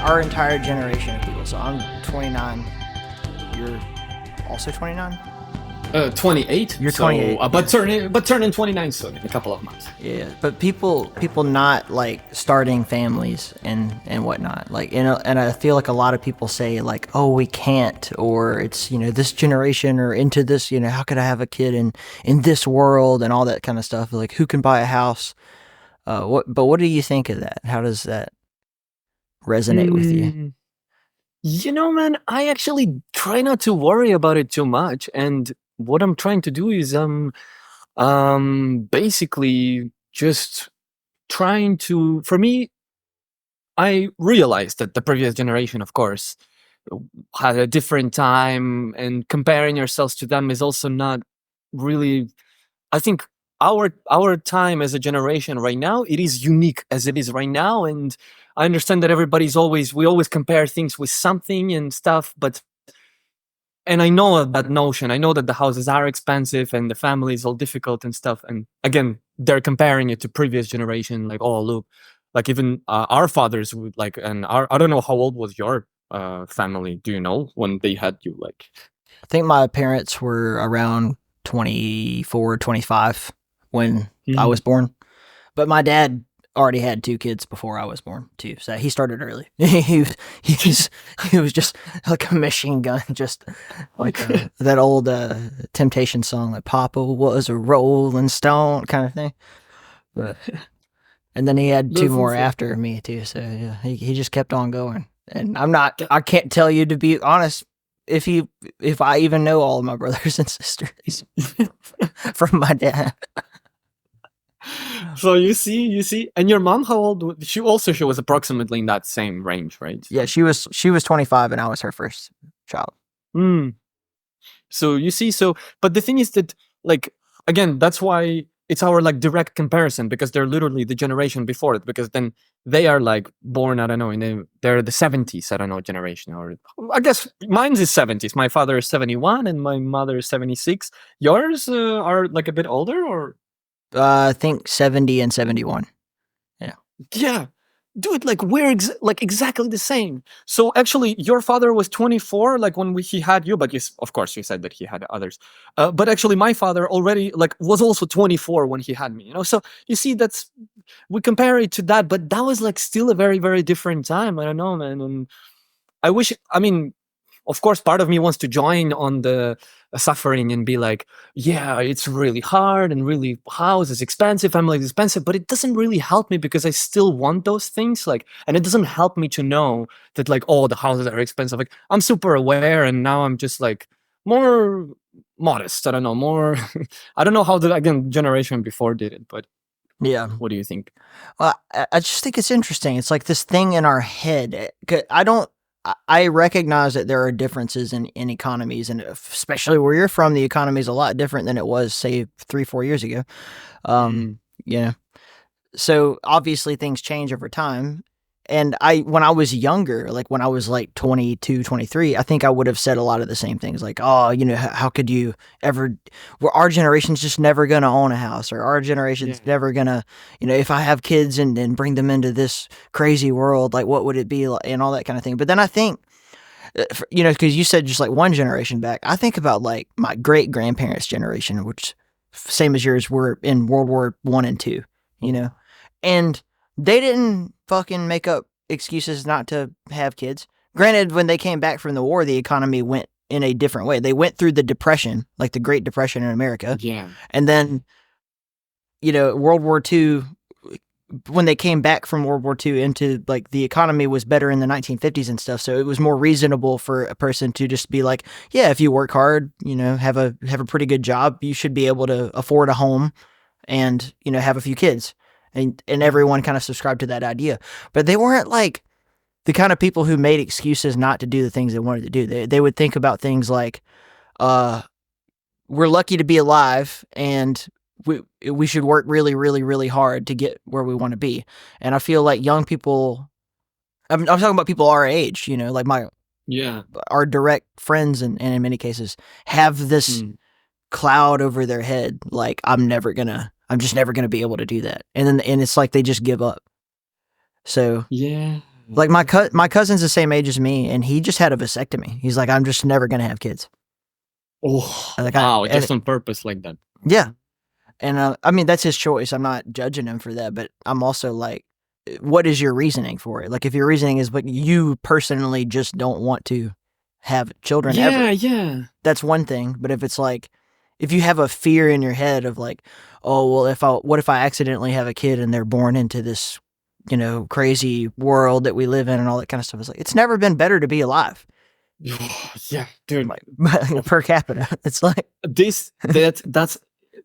our entire generation of people. So I'm 29. You're also 29? 28. You're 28. Turning 29 soon in a couple of months. Yeah, but people not like starting families and whatnot. Like, you know, and I feel like a lot of people say like, oh, we can't, or it's, you know, this generation or into this, you know, how could I have a kid in this world and all that kind of stuff. Like, who can buy a house? What do you think of that? How does that resonate with you? You know, man, I actually try not to worry about it too much, and what I'm trying to do is basically just trying to. For me, I realized that the previous generation, of course, had a different time, and comparing yourselves to them is also not really. I think our time as a generation right now, it is unique as it is right now, and I understand that we always compare things with something and stuff, but and I know that notion. I know that the houses are expensive and the family is all difficult and stuff. And again, they're comparing it to previous generation. Like, oh, look, like even our fathers would like, and I don't know how old was your family. Do you know when they had you? Like, I think my parents were around 24, 25 when I was born. But my dad already had 2 kids before I was born too, so he started early. he was just like a machine gun, just like that old Temptation song, like Papa was a Rolling Stone kind of thing. But and then he had 2 more after me too, so yeah, he just kept on going. And I can't tell you, to be honest, if I even know all of my brothers and sisters from my dad. So you see, and your mom, how old? She was approximately in that same range, right? Yeah, she was 25, and I was her first child. So you see, but the thing is that, like, again, that's why it's our like direct comparison, because they're literally the generation before it, because then they are like born, I don't know, they're the 70s, I don't know, generation, or I guess mine's is 70s. My father is 71 and my mother is 76. Yours are like a bit older, or? I think 70 and 71. Yeah. Yeah. Dude, like we're like exactly the same. So actually, your father was 24, like when he had you, but of course, you said that he had others. But actually, my father already like was also 24 when he had me. You know, so you see, we compare it to that, but that was like still a very, very different time. I don't know, man. And I wish. I mean, of course, part of me wants to join on the suffering and be like, yeah, it's really hard and really house is expensive, family is expensive, but it doesn't really help me because I still want those things. Like, and it doesn't help me to know that like, oh, the houses are expensive. Like, I'm super aware, and now I'm just like more modest. I don't know, more. I don't know how the generation before did it, but yeah. What do you think? Well, I just think it's interesting. It's like this thing in our head. I recognize that there are differences in economies, and especially where you're from, the economy is a lot different than it was, say, 3-4 years ago. You know, so obviously things change over time. And when I was younger, like when I was like 22, 23, I think I would have said a lot of the same things, like, oh, you know, how could you ever, our generation's just never going to own a house, or our generation's never going to, you know, if I have kids and bring them into this crazy world, like what would it be like, and all that kind of thing. But then I think, you know, because you said just like one generation back, I think about like my great grandparents' generation, which same as yours, were in World War I and II, you know, and they didn't fucking make up excuses not to have kids. Granted, when they came back from the war, the economy went in a different way. They went through the Depression, like the Great Depression in America. Yeah. And then, you know, World War II, when they came back from World War II into like the economy was better in the 1950s and stuff. So it was more reasonable for a person to just be like, yeah, if you work hard, you know, have a pretty good job, you should be able to afford a home and, you know, have a few kids. And everyone kind of subscribed to that idea. But they weren't like the kind of people who made excuses not to do the things they wanted to do. They would think about things like, we're lucky to be alive, and we should work really, really, really hard to get where we want to be. And I feel like young people, I'm talking about people our age, you know, like our direct friends, and in many cases have this cloud over their head, like I'm just never gonna be able to do that, and it's like they just give up. So yeah, Like my cousin's the same age as me, and he just had a vasectomy. He's like, I'm just never gonna have kids. Oh, Like wow, just on purpose like that. yeah, and I mean that's his choice. I'm not judging him for that, but I'm also like, what is your reasoning for it? Like if your reasoning is, but you personally just don't want to have children ever, Yeah. that's one thing. But if it's like, if you have a fear in your head of like, oh well, what if I accidentally have a kid and they're born into this, crazy world that we live in and all that kind of stuff, it's like it's never been better to be alive. Yeah, dude. Like per capita, it's like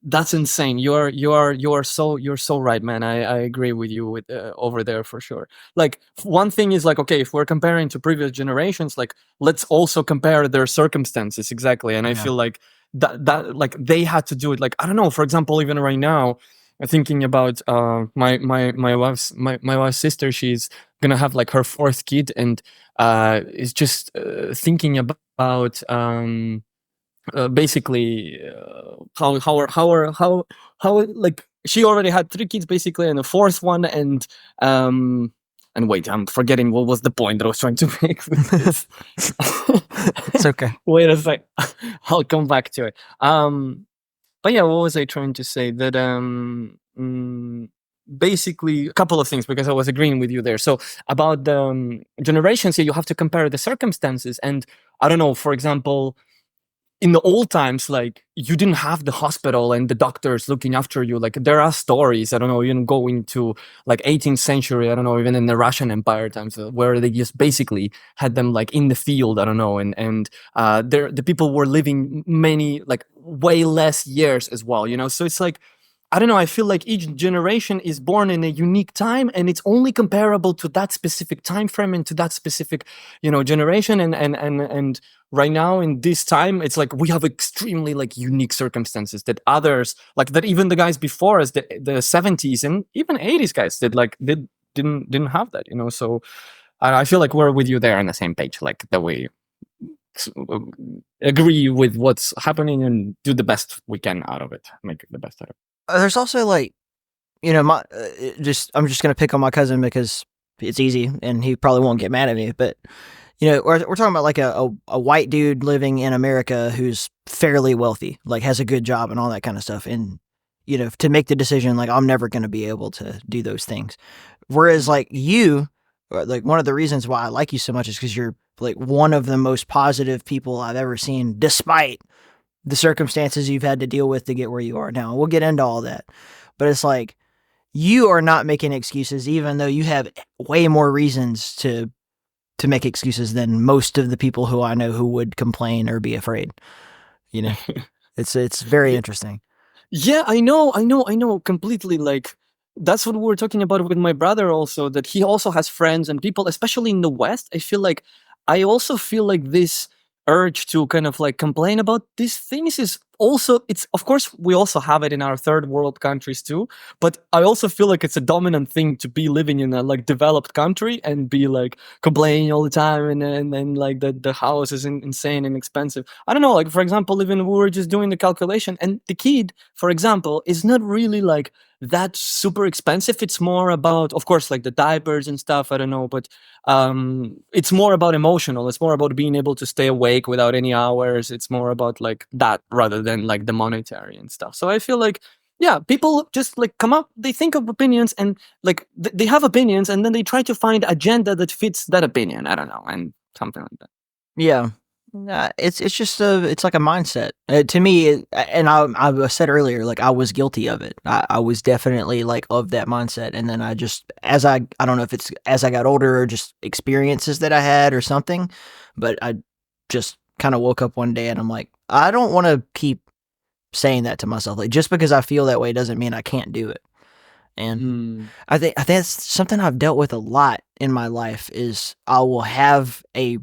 that's insane. You're so right, man. I agree with you with over there for sure. Like one thing is like, okay, if we're comparing to previous generations, like let's also compare their circumstances exactly. And I feel like that like they had to do it. Like I don't know, for example, even right now, thinking about my wife's sister. She's gonna have like her fourth kid, and is just thinking about basically how like she already had three kids basically, and a fourth one, and wait, I'm forgetting what was the point that I was trying to make with this. it's okay. Wait a sec, I'll come back to it. But yeah, what was I trying to say? That basically a couple of things, because I was agreeing with you there. So about the generations here, you have to compare the circumstances, and I don't know, for example, in the old times, like you didn't have the hospital and the doctors looking after you. Like there are stories, I don't know, even going to like 18th century, I don't know, even in the Russian Empire times, where they just basically had them like in the field, I don't know, and the people were living many, like way less years as well, So it's like, I don't know, I feel like each generation is born in a unique time, and it's only comparable to that specific time frame and to that specific, generation. And right now in this time, it's like we have extremely like unique circumstances that others, like that even the guys before us, the 70s and even 80s guys didn't have that, So I feel like we're with you there on the same page, like that we agree with what's happening and do the best we can out of it, make the best out of it. There's also like, my I'm just gonna pick on my cousin because it's easy and he probably won't get mad at me. But we're talking about like a white dude living in America who's fairly wealthy, like has a good job and all that kind of stuff, and to make the decision like I'm never gonna be able to do those things. Whereas like you, like one of the reasons why I like you so much is because you're like one of the most positive people I've ever seen, despite the circumstances you've had to deal with to get where you are now. We'll get into all that. But it's like you are not making excuses, even though you have way more reasons to make excuses than most of the people who I know who would complain or be afraid. It's very interesting. Yeah, I know completely. Like that's what we were talking about with my brother also, that he also has friends and people, especially in the West. I also feel like this urge to kind of like complain about these things is also, it's, of course we also have it in our third world countries too, but I also feel like it's a dominant thing to be living in a like developed country and be like complaining all the time, and like the house is insane and expensive. I don't know, like for example, even we were just doing the calculation, and the kid, for example, is not really like that super expensive. It's more about, of course, like the diapers and stuff, I don't know, but it's more about emotional, it's more about being able to stay awake without any hours. It's more about like that rather than like the monetary and stuff. So I feel like, yeah, people just like come up, they think of opinions, and like they have opinions, and then they try to find agenda that fits that opinion, I don't know, and something like that. Yeah. It's just it's like a mindset to me, and I said earlier, like I was guilty of it. I was definitely like of that mindset, and then I just I don't know if it's as I got older or just experiences that I had or something, but I just kind of woke up one day and I'm like, I don't want to keep saying that to myself. Like just because I feel that way doesn't mean I can't do it. And I think that's something I've dealt with a lot in my life. Is I will have a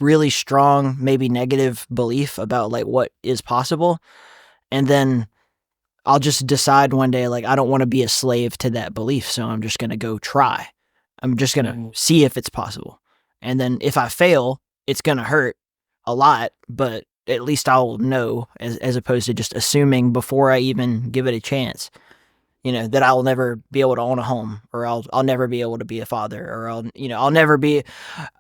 really strong, maybe negative belief about like what is possible. And then I'll just decide one day, like, I don't want to be a slave to that belief. So I'm just going to go try. I'm just going to see if it's possible. And then if I fail, it's going to hurt a lot, but at least I'll know as opposed to just assuming before I even give it a chance. that I'll never be able to own a home, or I'll never be able to be a father, or I'll never be.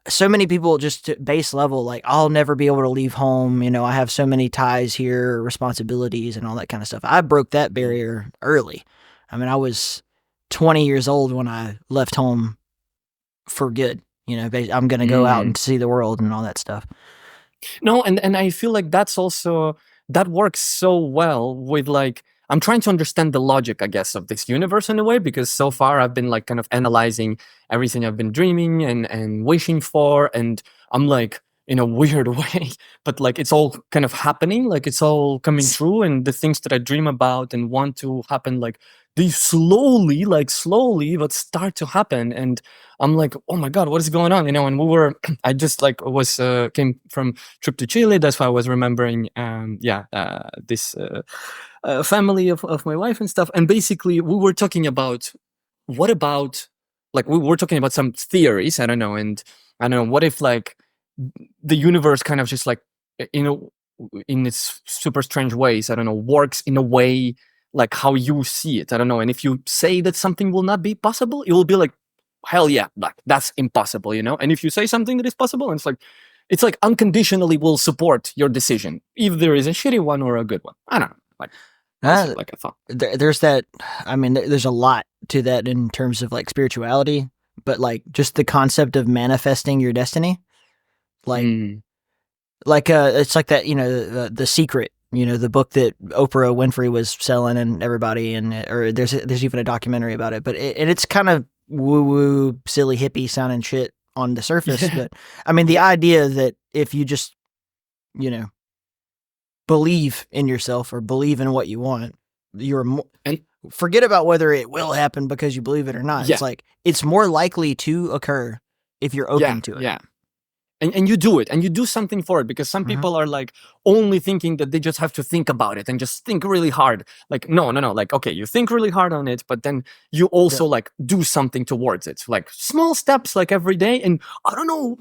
So many people just to base level, like, I'll never be able to leave home. I have so many ties here, responsibilities, and all that kind of stuff. I broke that barrier early. I mean, I was 20 years old when I left home for good. I'm going to go out and see the world and all that stuff. No, and I feel like that's also, that works so well with, like, I'm trying to understand the logic, I guess, of this universe in a way, because so far I've been like kind of analyzing everything I've been dreaming and wishing for, and I'm like, in a weird way, but like it's all kind of happening, like it's all coming true, and the things that I dream about and want to happen, like they slowly, but start to happen, and I'm like, oh my god, what is going on? And we were, I just like was came from trip to Chile. That's why I was remembering, this family of my wife and stuff. And basically, we were talking about what about, like, we were talking about some theories. I don't know, and I don't know, what if like the universe kind of just like, in its super strange ways, I don't know, works in a way like how you see it. I don't know. And if you say that something will not be possible, it will be like, hell yeah, like that's impossible, And if you say something that is possible, and it's like unconditionally will support your decision, if there is a shitty one or a good one. I don't know. Like, like I thought. There's that. I mean, there's a lot to that in terms of like spirituality, but like just the concept of manifesting your destiny, like, it's like that. The Secret. The book that Oprah Winfrey was selling and everybody, or there's even a documentary about it. But it's kind of woo-woo, silly, hippie sounding shit on the surface. Yeah. But I mean, the idea that if you just, believe in yourself or believe in what you want, and forget about whether it will happen because you believe it or not. Yeah. It's like, it's more likely to occur if you're open to it. Yeah. And you do it, and you do something for it, because some people are like only thinking that they just have to think about it and just think really hard. Like, no. Like, okay, you think really hard on it, but then you also like do something towards it. Like small steps, like every day. And I don't know,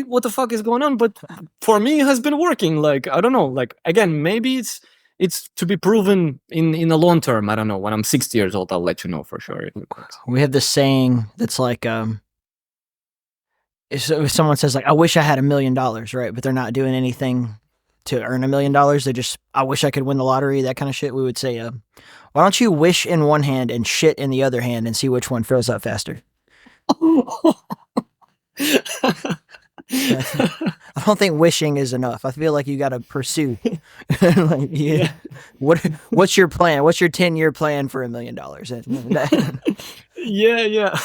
what the fuck is going on, but for me it has been working. Like, I don't know, like, again, maybe it's to be proven in the long term. I don't know. When I'm 60 years old, I'll let you know for sure. We have this saying that's like, if someone says like, I wish I had $1 million, right? But they're not doing anything to earn $1 million. They just, I wish I could win the lottery, that kind of shit. We would say, why don't you wish in one hand and shit in the other hand and see which one fills up faster? I don't think wishing is enough. I feel like you got to pursue. Like, yeah. What's your plan? What's your 10-year plan for $1 million? Yeah.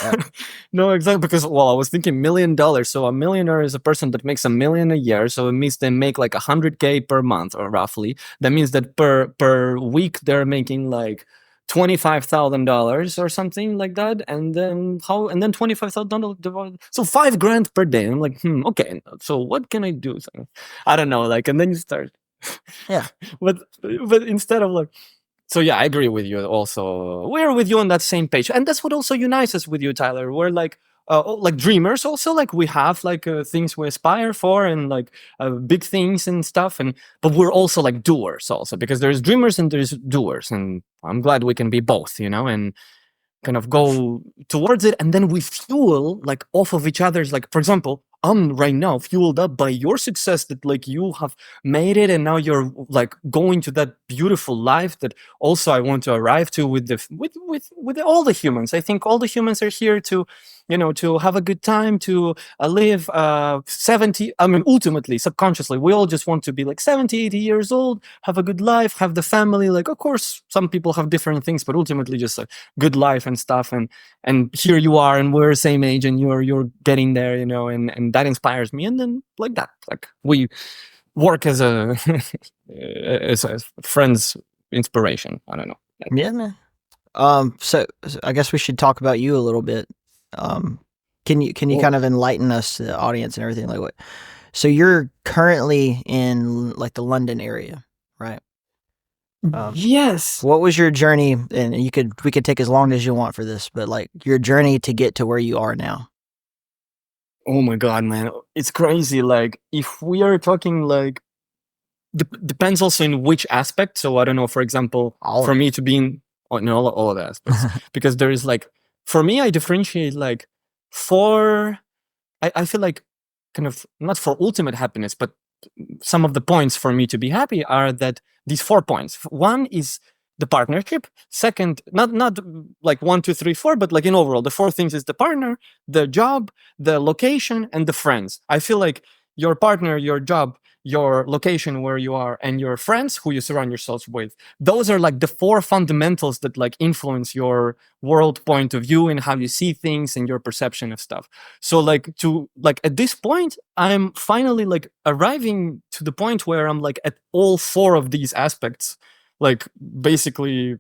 No, exactly. Because, well, I was thinking $1 million. So a millionaire is a person that makes $1 million a year. So it means they make like 100K per month, or roughly. That means that per week they're making like $25,000 or something like that, and then $25,000 divided, so $5,000 per day. I'm like, okay, so what can I do? So, I don't know, like, and then you start, yeah. but instead of like, so yeah, I agree with you. Also, we're with you on that same page, and that's what also unites us with you, Tyler. We're like dreamers also, like we have like things we aspire for, and like big things and stuff, but we're also like doers also, because there's dreamers and there's doers, and I'm glad we can be both, and kind of go towards it, and then we fuel like off of each other's. Like, for example, I'm right now fueled up by your success, that like you have made it, and now you're like going to that beautiful life that also I want to arrive to with all the humans. I think all the humans are here to, to have a good time, to live 70. I mean, ultimately, subconsciously, we all just want to be like 70, 80 years old, have a good life, have the family. Like, of course, some people have different things, but ultimately just a good life and stuff. And here you are, and we're the same age, and you're getting there, and that inspires me. And then like that, like we work as a as a friend's inspiration. I don't know. Yeah, man. So I guess we should talk about you a little bit. Can you kind of enlighten us, the audience, and everything? Like, what? So you're currently in like the London area, right? Yes. What was your journey? And we could take as long as you want for this, but like your journey to get to where you are now. Oh my God, man. It's crazy. Like, if we are talking like, depends also in which aspect. So I don't know, for example, for me to be in, in all of the aspects. Because there is like, for me, I differentiate like four. I feel like kind of not for ultimate happiness, but some of the points for me to be happy are that these 4 points. One is the partnership. Second, not like one, two, three, four, but like in overall, the four things is the partner, the job, the location, and the friends. I feel like your partner, your job, your location where you are, and your friends who you surround yourselves with. Those are like the four fundamentals that like influence your world point of view and how you see things and your perception of stuff. So like to like at this point, I'm finally like arriving to the point where I'm like at all four of these aspects. Like basically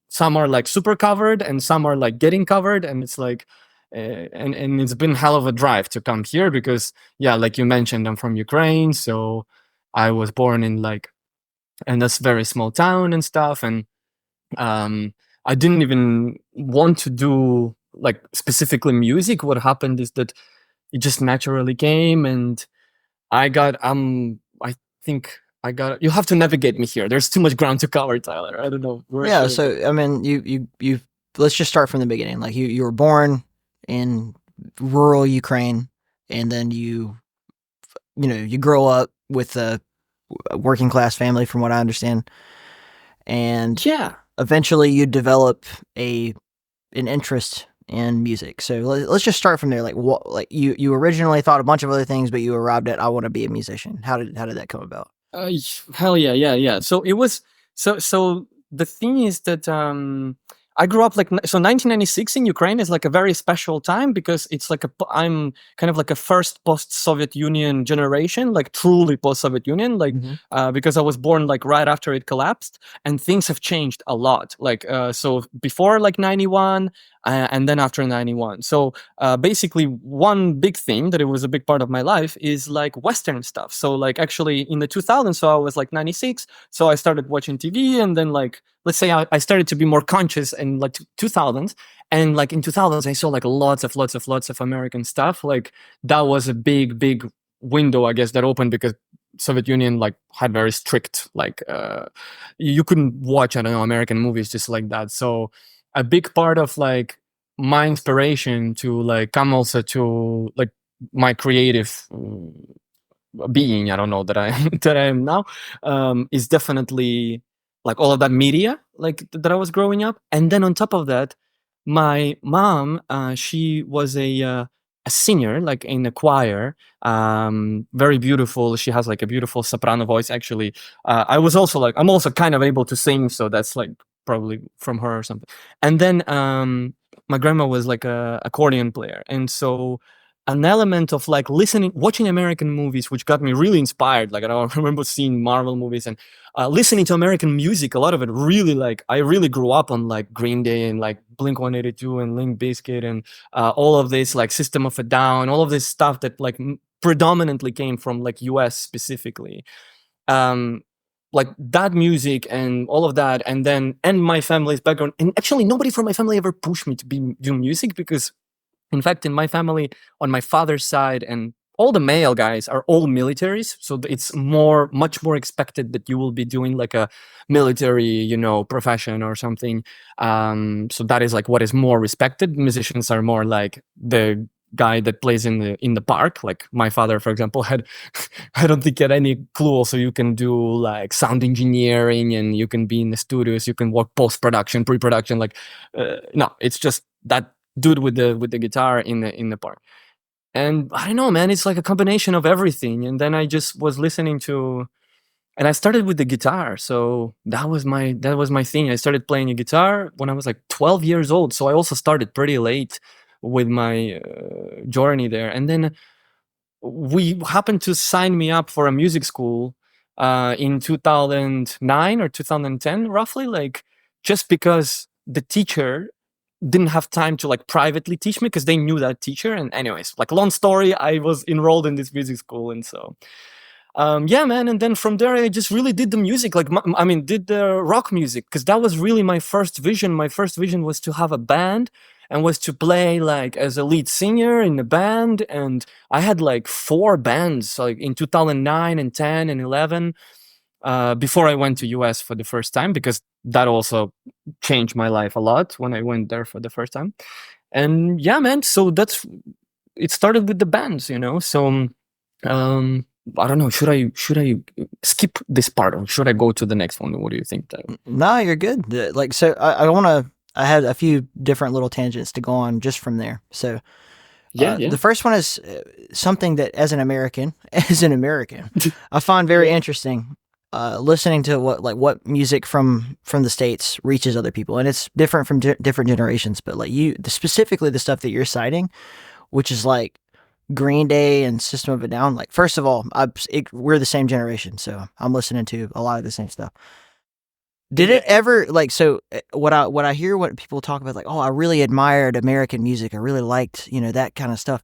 some are like super covered and some are like getting covered, and it's like and it's been hell of a drive to come here because yeah, like you mentioned, I'm from Ukraine, so I was born in like in this very small town and stuff, and I didn't even want to do like specifically music. What happened is that it just naturally came, and I think I got. You have to navigate me here. There's too much ground to cover, Tyler. I don't know where Yeah, should I so I mean, you let's just start from the beginning. Like you were born in rural Ukraine, and then you grow up with a working class family, from what I understand, and Yeah. eventually you develop an interest in music. So let's just start from there. Like what, like you originally thought a bunch of other things, but you arrived at I want to be a musician. How did that come about? Hell yeah, yeah, yeah. So it was so the thing is that I grew up like so 1996 in Ukraine is like a very special time because it's like I'm kind of like a first post-Soviet Union generation, like truly post-Soviet Union, like because I was born like right after it collapsed, and things have changed a lot. Like so before like 91 and then after 91. So basically one big thing that it was a big part of my life is like Western stuff. So like actually in the 2000s, so I was like 96, so I started watching TV, and then like let's say I started to be more conscious in like 2000s, and like in 2000s I saw like lots of American stuff. Like that was a big window, I guess, that opened because Soviet Union like had very strict like you couldn't watch, I don't know, American movies just like that. So a big part of like my inspiration to like come also to like my creative being, I don't know, that I that I am now, is definitely like all of that media like that I was growing up. And then on top of that, my mom, she was a singer like in a choir, very beautiful. She has like a beautiful soprano voice actually. I was also like, I'm also kind of able to sing, so that's like probably from her or something. And then my grandma was like a accordion player, and so an element of like listening, watching American movies, which got me really inspired. Like I don't remember seeing Marvel movies and listening to American music. A lot of it really like I really grew up on like Green Day and like Blink 182 and Limp Bizkit and all of this like System of a Down, all of this stuff that like predominantly came from like US specifically. Um, like that music and all of that, and then and my family's background. And actually, nobody from my family ever pushed me to do music because in fact, in my family, on my father's side, and all the male guys are all militaries, so it's much more expected that you will be doing like a military, profession or something. So that is like what is more respected. Musicians are more like the guy that plays in the park. Like my father, for example, had I don't think had any clue. Also, you can do like sound engineering, and you can be in the studios. You can work post production, pre production. Like no, it's just that dude with the guitar in the park. And I don't know, man, it's like a combination of everything. And then I just was listening to, and I started with the guitar. So that was my thing. I started playing a guitar when I was like 12 years old. So I also started pretty late with my journey there. And then we happened to sign me up for a music school in 2009 or 2010, roughly, like just because the teacher didn't have time to like privately teach me because they knew that teacher. And anyways, like long story, I was enrolled in this music school, and so yeah, man. And then from there, I just really did the music, like I mean, did the rock music, because that was really my first vision. My first vision was to have a band and was to play like as a lead singer in the band. And I had like 4 bands, like in 2009 and 10 and 11. before I went to US for the first time, because that also changed my life a lot when I went there for the first time. And yeah, man, so it started with the bands, so um I don't know, should I skip this part, or should I go to the next one? What do you think, Tyler? No, you're good. Like, so I want to. I had a few different little tangents to go on just from there. So, Yeah. the first one is something that, as an American, I find very interesting. Listening to what music from the States reaches other people, and it's different from different generations. But like specifically the stuff that you're citing, which is like Green Day and System of a Down. Like, first of all, we're the same generation, so I'm listening to a lot of the same stuff. Did it ever what I hear what people talk about, like, oh, I really admired American music, I really liked that kind of stuff.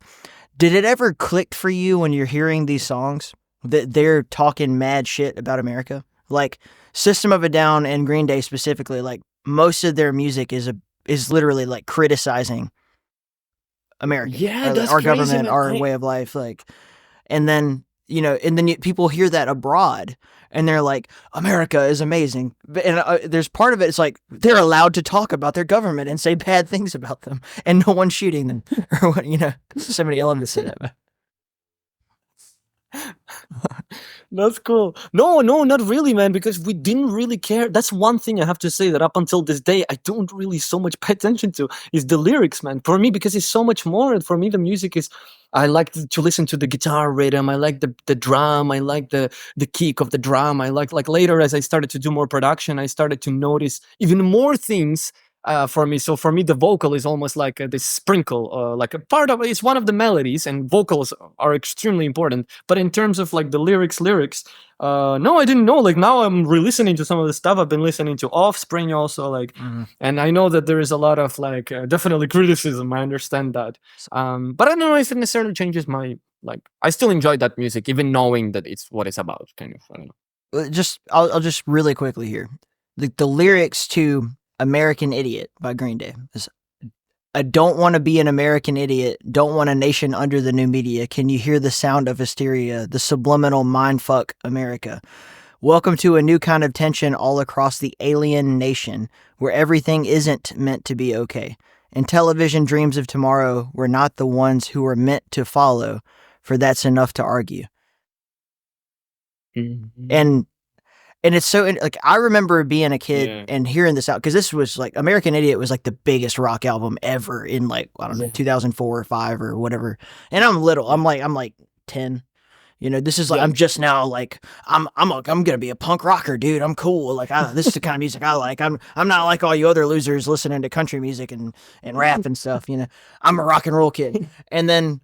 Did it ever click for you when you're hearing these songs that they're talking mad shit about America? Like System of a Down and Green Day specifically, like most of their music is literally like criticizing America, Yeah, that's our crazy, government, man. our way of life, like, and then people hear that abroad, and they're like, America is amazing, and there's part of it, it's like they're allowed to talk about their government and say bad things about them, and no one's shooting them, or what, so many elements to that. That's cool. No, not really, man, because we didn't really care. That's one thing I have to say, that up until this day, I don't really so much pay attention to, is the lyrics, man. For me, because it's so much more. For me, the music is, I like to listen to the guitar rhythm. I like the drum. I like the kick of the drum. I like later, as I started to do more production, I started to notice even more things. For me, so for me, the vocal is almost like this sprinkle, like a part of it's one of the melodies, and vocals are extremely important. But in terms of like the lyrics, no, I didn't know. Like now, I'm re-listening to some of the stuff. I've been listening to Offspring also, like, and I know that there is a lot of like definitely criticism. I understand that, but I don't know if it necessarily changes my like. I still enjoy that music, even knowing that it's what it's about. Kind of, I don't know. I'll just really quickly here, the lyrics to American Idiot by Green Day is, I don't want to be an American idiot, don't want a nation under the new media. Can you hear the sound of hysteria, the subliminal mindfuck America? Welcome to a new kind of tension all across the alien nation, where everything isn't meant to be okay. And television dreams of tomorrow, we're not the ones who are meant to follow, for that's enough to argue. And it's so, like, I remember being a kid and hearing this out, because this was like, American Idiot was like the biggest rock album ever in, like, I don't know, 2004 or 5 or whatever. And I'm little. I'm like 10. This is like, I'm just now like, I'm gonna be a punk rocker, dude. I'm cool. Like, this is the kind of music I like. I'm not like all you other losers listening to country music and rap and stuff. I'm a rock and roll kid. And then,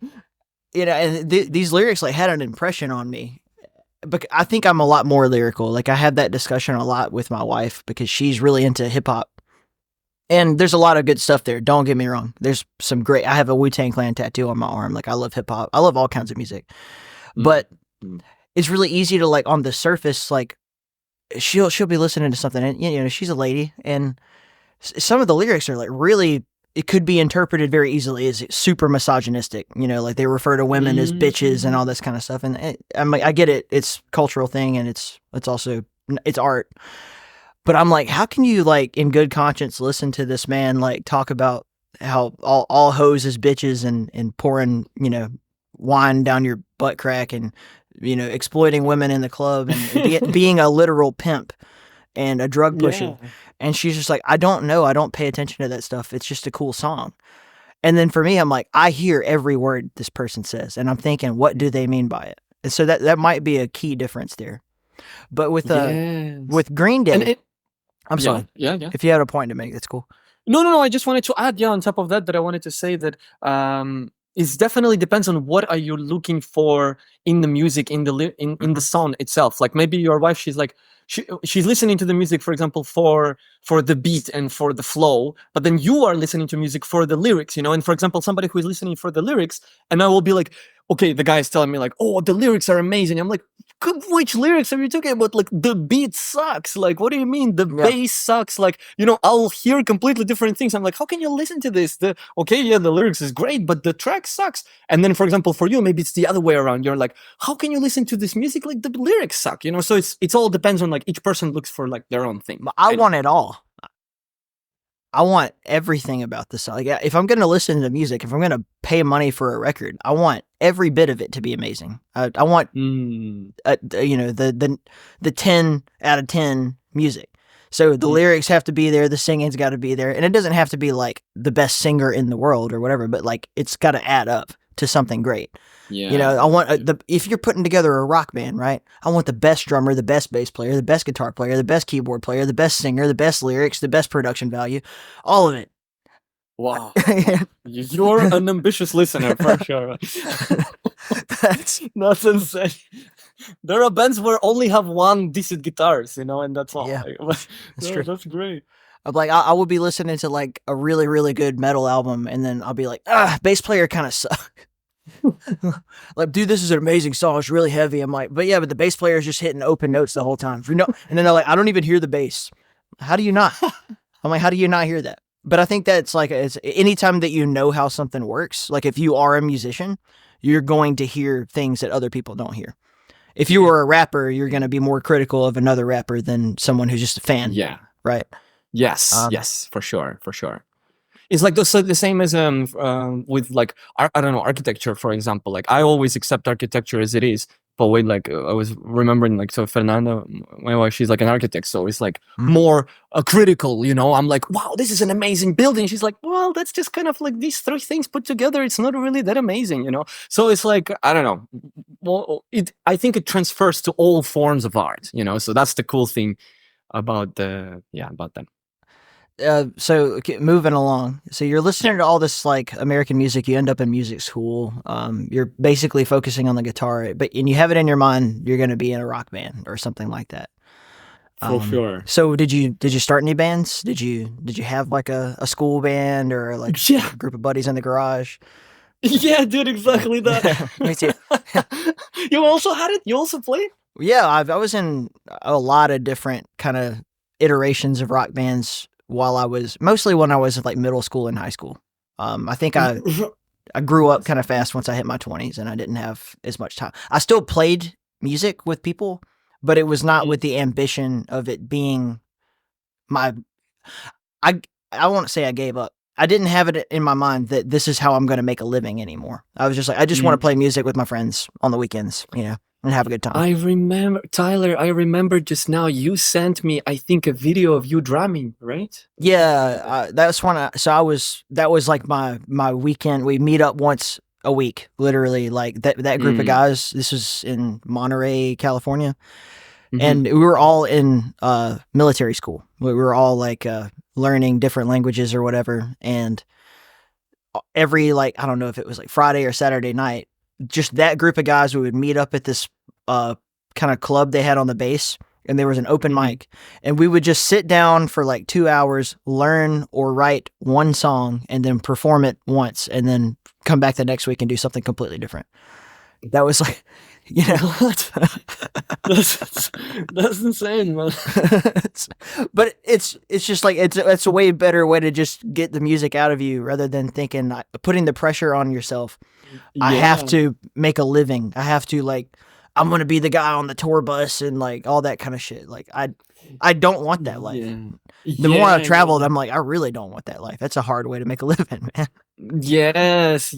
and these lyrics like had an impression on me. But I think I'm a lot more lyrical. Like, I had that discussion a lot with my wife, because she's really into hip hop, and there's a lot of good stuff there. Don't get me wrong. There's some great. I have a Wu-Tang Clan tattoo on my arm. Like, I love hip hop. I love all kinds of music, but it's really easy to, like, on the surface, like, she'll be listening to something, and she's a lady, and some of the lyrics are like really. It could be interpreted very easily as super misogynistic, like they refer to women as bitches and all this kind of stuff. And I'm like, I get it. It's a cultural thing, and it's also, it's art. But I'm like, how can you, like, in good conscience listen to this man, like, talk about how all hoes is bitches and pouring, wine down your butt crack and, exploiting women in the club and being a literal pimp and a drug pusher. Yeah. And she's just like, I don't know. I don't pay attention to that stuff. It's just a cool song. And then for me, I'm like, I hear every word this person says, and I'm thinking, what do they mean by it? And so that might be a key difference there. But with Green Day, I'm sorry. Yeah. If you had a point to make, that's cool. No. I just wanted to add, on top of that I wanted to say that it definitely depends on what are you looking for in the music, in the song itself. Like, maybe your wife, she's like, she's listening to the music, for example, for the beat and for the flow, but then you are listening to music for the lyrics, and for example, somebody who is listening for the lyrics, and I will be like, okay, the guy is telling me like, oh, the lyrics are amazing. I'm like, which lyrics are you talking about? Like, the beat sucks. Like, what do you mean? The Yeah. bass sucks. Like, I'll hear completely different things. I'm like, how can you listen to this? Okay, yeah, the lyrics is great, but the track sucks. And then, for example, for you, maybe it's the other way around. You're like, how can you listen to this music? Like, the lyrics suck, So it's all depends on, like, each person looks for, like, their own thing. But I want it all. I want everything about the song. Like, if I'm going to listen to music, if I'm going to pay money for a record, I want every bit of it to be amazing. I want, the 10 out of 10 music. So the lyrics have to be there, the singing's got to be there, and it doesn't have to be like the best singer in the world or whatever, but like it's got to add up to something great. Yeah. I want if you're putting together a rock band, right? I want the best drummer, the best bass player, the best guitar player, the best keyboard player, the best singer, the best lyrics, the best production value, all of it. Wow. You're an ambitious listener for sure. That's insane. There are bands where only have one decent guitars, and that's all. Yeah, that's true. That's great. I'm like, I would be listening to like a really, really good metal album, and then I'll be like, bass player kind of suck. Like, dude, this is an amazing song. It's really heavy. I'm like, but the bass player is just hitting open notes the whole time. And then they're like, I don't even hear the bass. How do you not? I'm like, how do you not hear that? But I think that's like, it's anytime that you know how something works, like if you are a musician, you're going to hear things that other people don't hear. If you were a rapper, you're going to be more critical of another rapper than someone who's just a fan. Yeah. Right. Yes. Yes, for sure. It's like the same as with like I don't know, architecture, for example. Like, I always accept architecture as it is, but when like I was remembering, like, so Fernanda, my wife, she's like an architect, so it's like more critical. I'm like, wow, this is an amazing building. She's like, well, that's just kind of like these three things put together. It's not really that amazing, So it's like, I don't know. Well, I think it transfers to all forms of art, So that's the cool thing about about them. So moving along. So you're listening to all this like American music. You end up in music school. You're basically focusing on the guitar, and you have it in your mind you're going to be in a rock band or something like that. For sure. So did you start any bands? Did you have like a school band or like a group of buddies in the garage? Yeah, dude, exactly that. Me too. You also had it? You also played? Yeah, I was in a lot of different kind of iterations of rock bands mostly when I was like middle school and high school. I think I grew up kind of fast once I hit my 20s and I didn't have as much time. I still played music with people, but it was not with the ambition of it being I won't say I gave up. I didn't have it in my mind that this is how I'm going to make a living anymore. I was just like, I just want to play music with my friends on the weekends, and have a good time. I remember just now you sent me, I think, a video of you drumming, right? Yeah, that's when that was like my weekend. We meet up once a week, literally, like that group of guys. This was in Monterey, California. And we were all in military school. We were all like learning different languages or whatever. And every, like, I don't know if it was like Friday or Saturday night, just that group of guys, we would meet up at this kind of club they had on the base, and there was an open mic, and we would just sit down for like 2 hours, learn or write one song, and then perform it once, and then come back the next week and do something completely different. That was like, what? That's insane, man. But it's just like it's a way better way to just get the music out of you rather than putting the pressure on yourself. Yeah. I have to make a living. I have to, like, I'm going to be the guy on the tour bus and like all that kind of shit. Like I don't want that life. Yeah. The more I've traveled, I'm like, I really don't want that life. That's a hard way to make a living, man. Yes.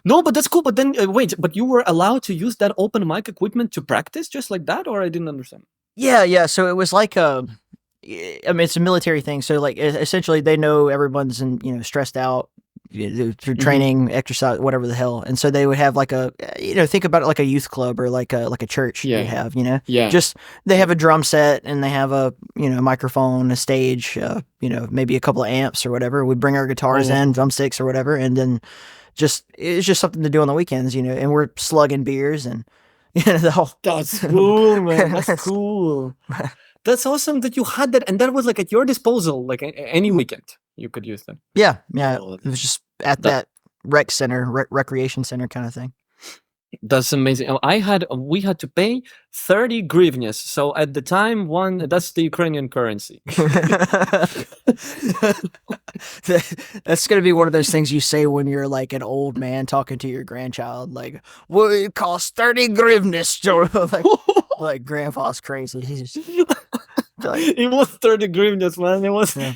No, but that's cool. But then wait, but you were allowed to use that open mic equipment to practice just like that, or I didn't understand? Yeah. So it was like it's a military thing. So like essentially they know everyone's stressed out through training, exercise, whatever the hell. And so they would have like think about it like a youth club or like a church they have, just they have a drum set and they have a, microphone, a stage, maybe a couple of amps or whatever. We'd bring our guitars in, drumsticks or whatever. And then it's just something to do on the weekends, and we're slugging beers and, the whole. That's cool, man. That's cool. That's awesome that you had that, and that was like at your disposal, like any weekend you could use them. Yeah. It was just at that rec center, recreation center kind of thing. That's amazing. We had to pay 30 hryvnias. So at the time, that's the Ukrainian currency. That's gonna be one of those things you say when you're like an old man talking to your grandchild, like, "Well, it costs 30 grivnas." Like grandpa's crazy. He's just like, It was 30 hryvnias, man. It was yeah.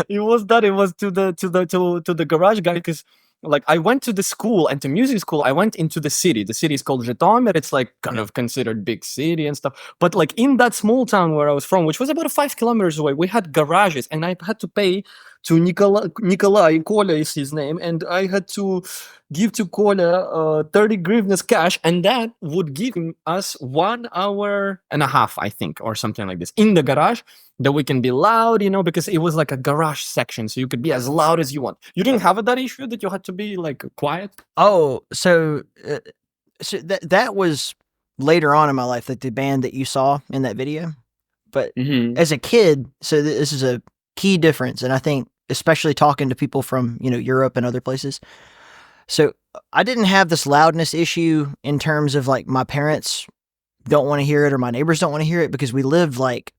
it was that. It was to the garage guy, because like I went to the school and to music school. I went into the city. The city is called Zhytomyr. It's like kind of considered big city and stuff. But like in that small town where I was from, which was about 5 kilometers away, we had garages, and I had to pay to Nikolai Koля is his name, and I had to give to Koля 30 hryvnias cash, and that would give us 1 hour and a half, I think, or something like this, in the garage, that we can be loud, because it was like a garage section, so you could be as loud as you want. You didn't have that issue that you had to be like quiet? Oh, so that was later on in my life, like the band that you saw in that video. But as a kid, so this is a key difference, and I think especially talking to people from Europe and other places. So I didn't have this loudness issue in terms of like my parents don't want to hear it or my neighbors don't want to hear it, because we lived like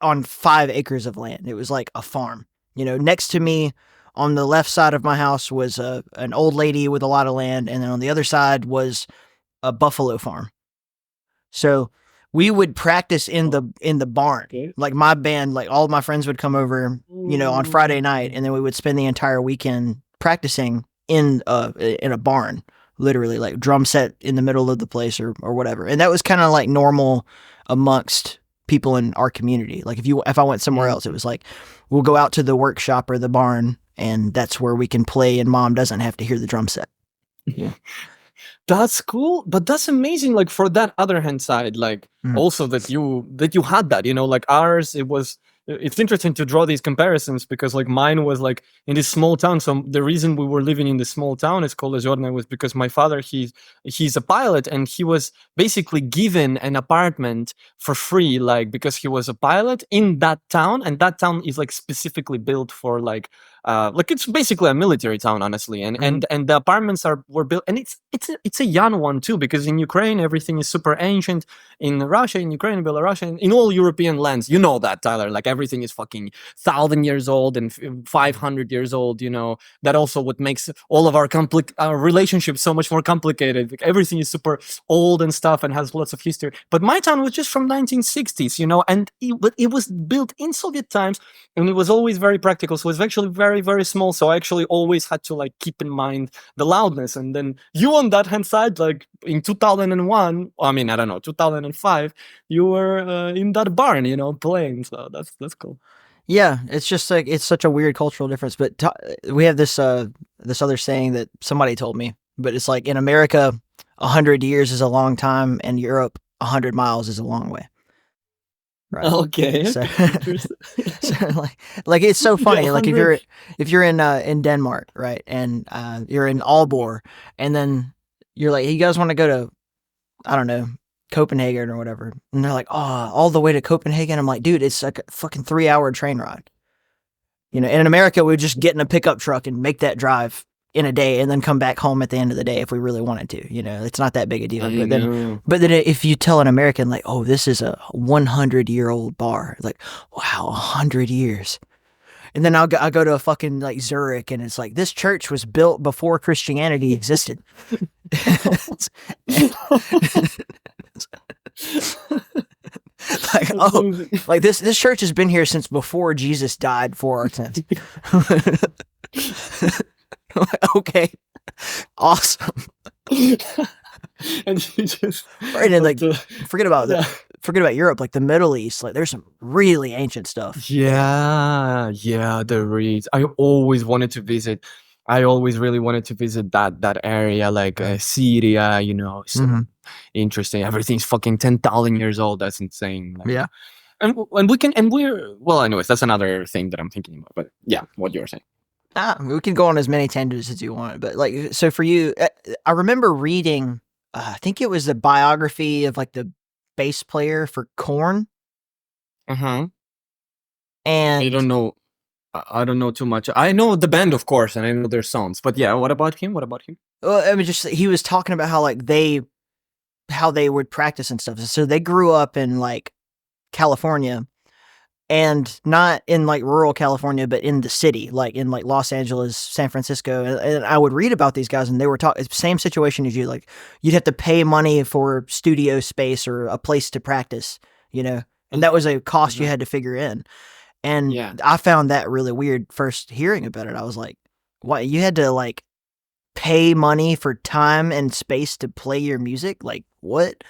on 5 acres of land. It was like a farm. Next to me on the left side of my house was an old lady with a lot of land, and then on the other side was a buffalo farm. So we would practice in the barn. Okay. Like my band, like all of my friends would come over, on Friday night, and then we would spend the entire weekend practicing in a barn, literally, like drum set in the middle of the place or whatever. And that was kind of like normal amongst people in our community. Like if I went somewhere else, it was like we'll go out to the workshop or the barn, and that's where we can play, and mom doesn't have to hear the drum set. Yeah. That's cool, but that's amazing. Like for that other hand side, like also that you had that, like ours, it's interesting to draw these comparisons, because like mine was like in this small town. So the reason we were living in this small town is called Ozorna was because my father, he's a pilot, and he was basically given an apartment for free, like because he was a pilot in that town, and that town is like specifically built for like it's basically a military town, honestly, and the apartments were built, and it's a young one too, because in Ukraine everything is super ancient. In Russia, in Ukraine, in Belarus, and in all European lands, that, Tyler, like everything is fucking 1,000 years old and 500 years old. That also what makes all of our relationships so much more complicated. Like, everything is super old and stuff and has lots of history. But my town was just from 1960s, and it was built in Soviet times, and it was always very practical. So it was actually very, very small. So I actually always had to like keep in mind the loudness. And then you on that hand side, like in 2001, I mean, I don't know, 2005, you were in that barn, playing. So that's cool. Yeah, it's just like it's such a weird cultural difference. But we have this other saying that somebody told me, but it's like in America, 100 years is a long time, and Europe, 100 miles is a long way. Right. Okay. So, so like it's so funny. Yeah, like if you're in Denmark, right, and you're in Aalborg, and then you're like, hey, you guys want to go to, I don't know, Copenhagen or whatever, and they're like, oh, all the way to Copenhagen. I'm like, dude, it's like a fucking 3-hour train ride. And in America, we would just get in a pickup truck and make that drive in a day, and then come back home at the end of the day if we really wanted to. It's not that big a deal. But then if you tell an American like, oh, this is a 100-year-old bar, like, wow, 100 years. And then I go to a fucking like Zurich, and it's like, this church was built before Christianity existed. Like, oh, like this church has been here since before Jesus died for our sins. Okay, awesome. And you just right, and like forget about Europe, like the Middle East. Like there's some really ancient stuff. Yeah, there is. I always wanted to visit. I always really wanted to visit that area, like Syria. So interesting. Everything's fucking 10,000 years old. That's insane. Like, yeah, and we're well. Anyways, that's another thing that I'm thinking about. But yeah, what you're saying. We can go on as many tangents as you want, but like, so for you, I remember reading, I think it was the biography of like the bass player for Korn. And I don't know too much. I know the band, of course, and I know their songs. But yeah, what about him? Well, I mean, just he was talking about how like how they would practice and stuff. So they grew up in like California, and not in like rural California, but in the city, like in like Los Angeles, San Francisco. And I would read about these guys, and they were talking same situation as you. Like you'd have to pay money for studio space or a place to practice, you know, and that was a cost you Mhm. had to figure in. And Yeah. I found that really weird first hearing about it. I was like, what? You had to like pay money for time and space to play your music? Like what?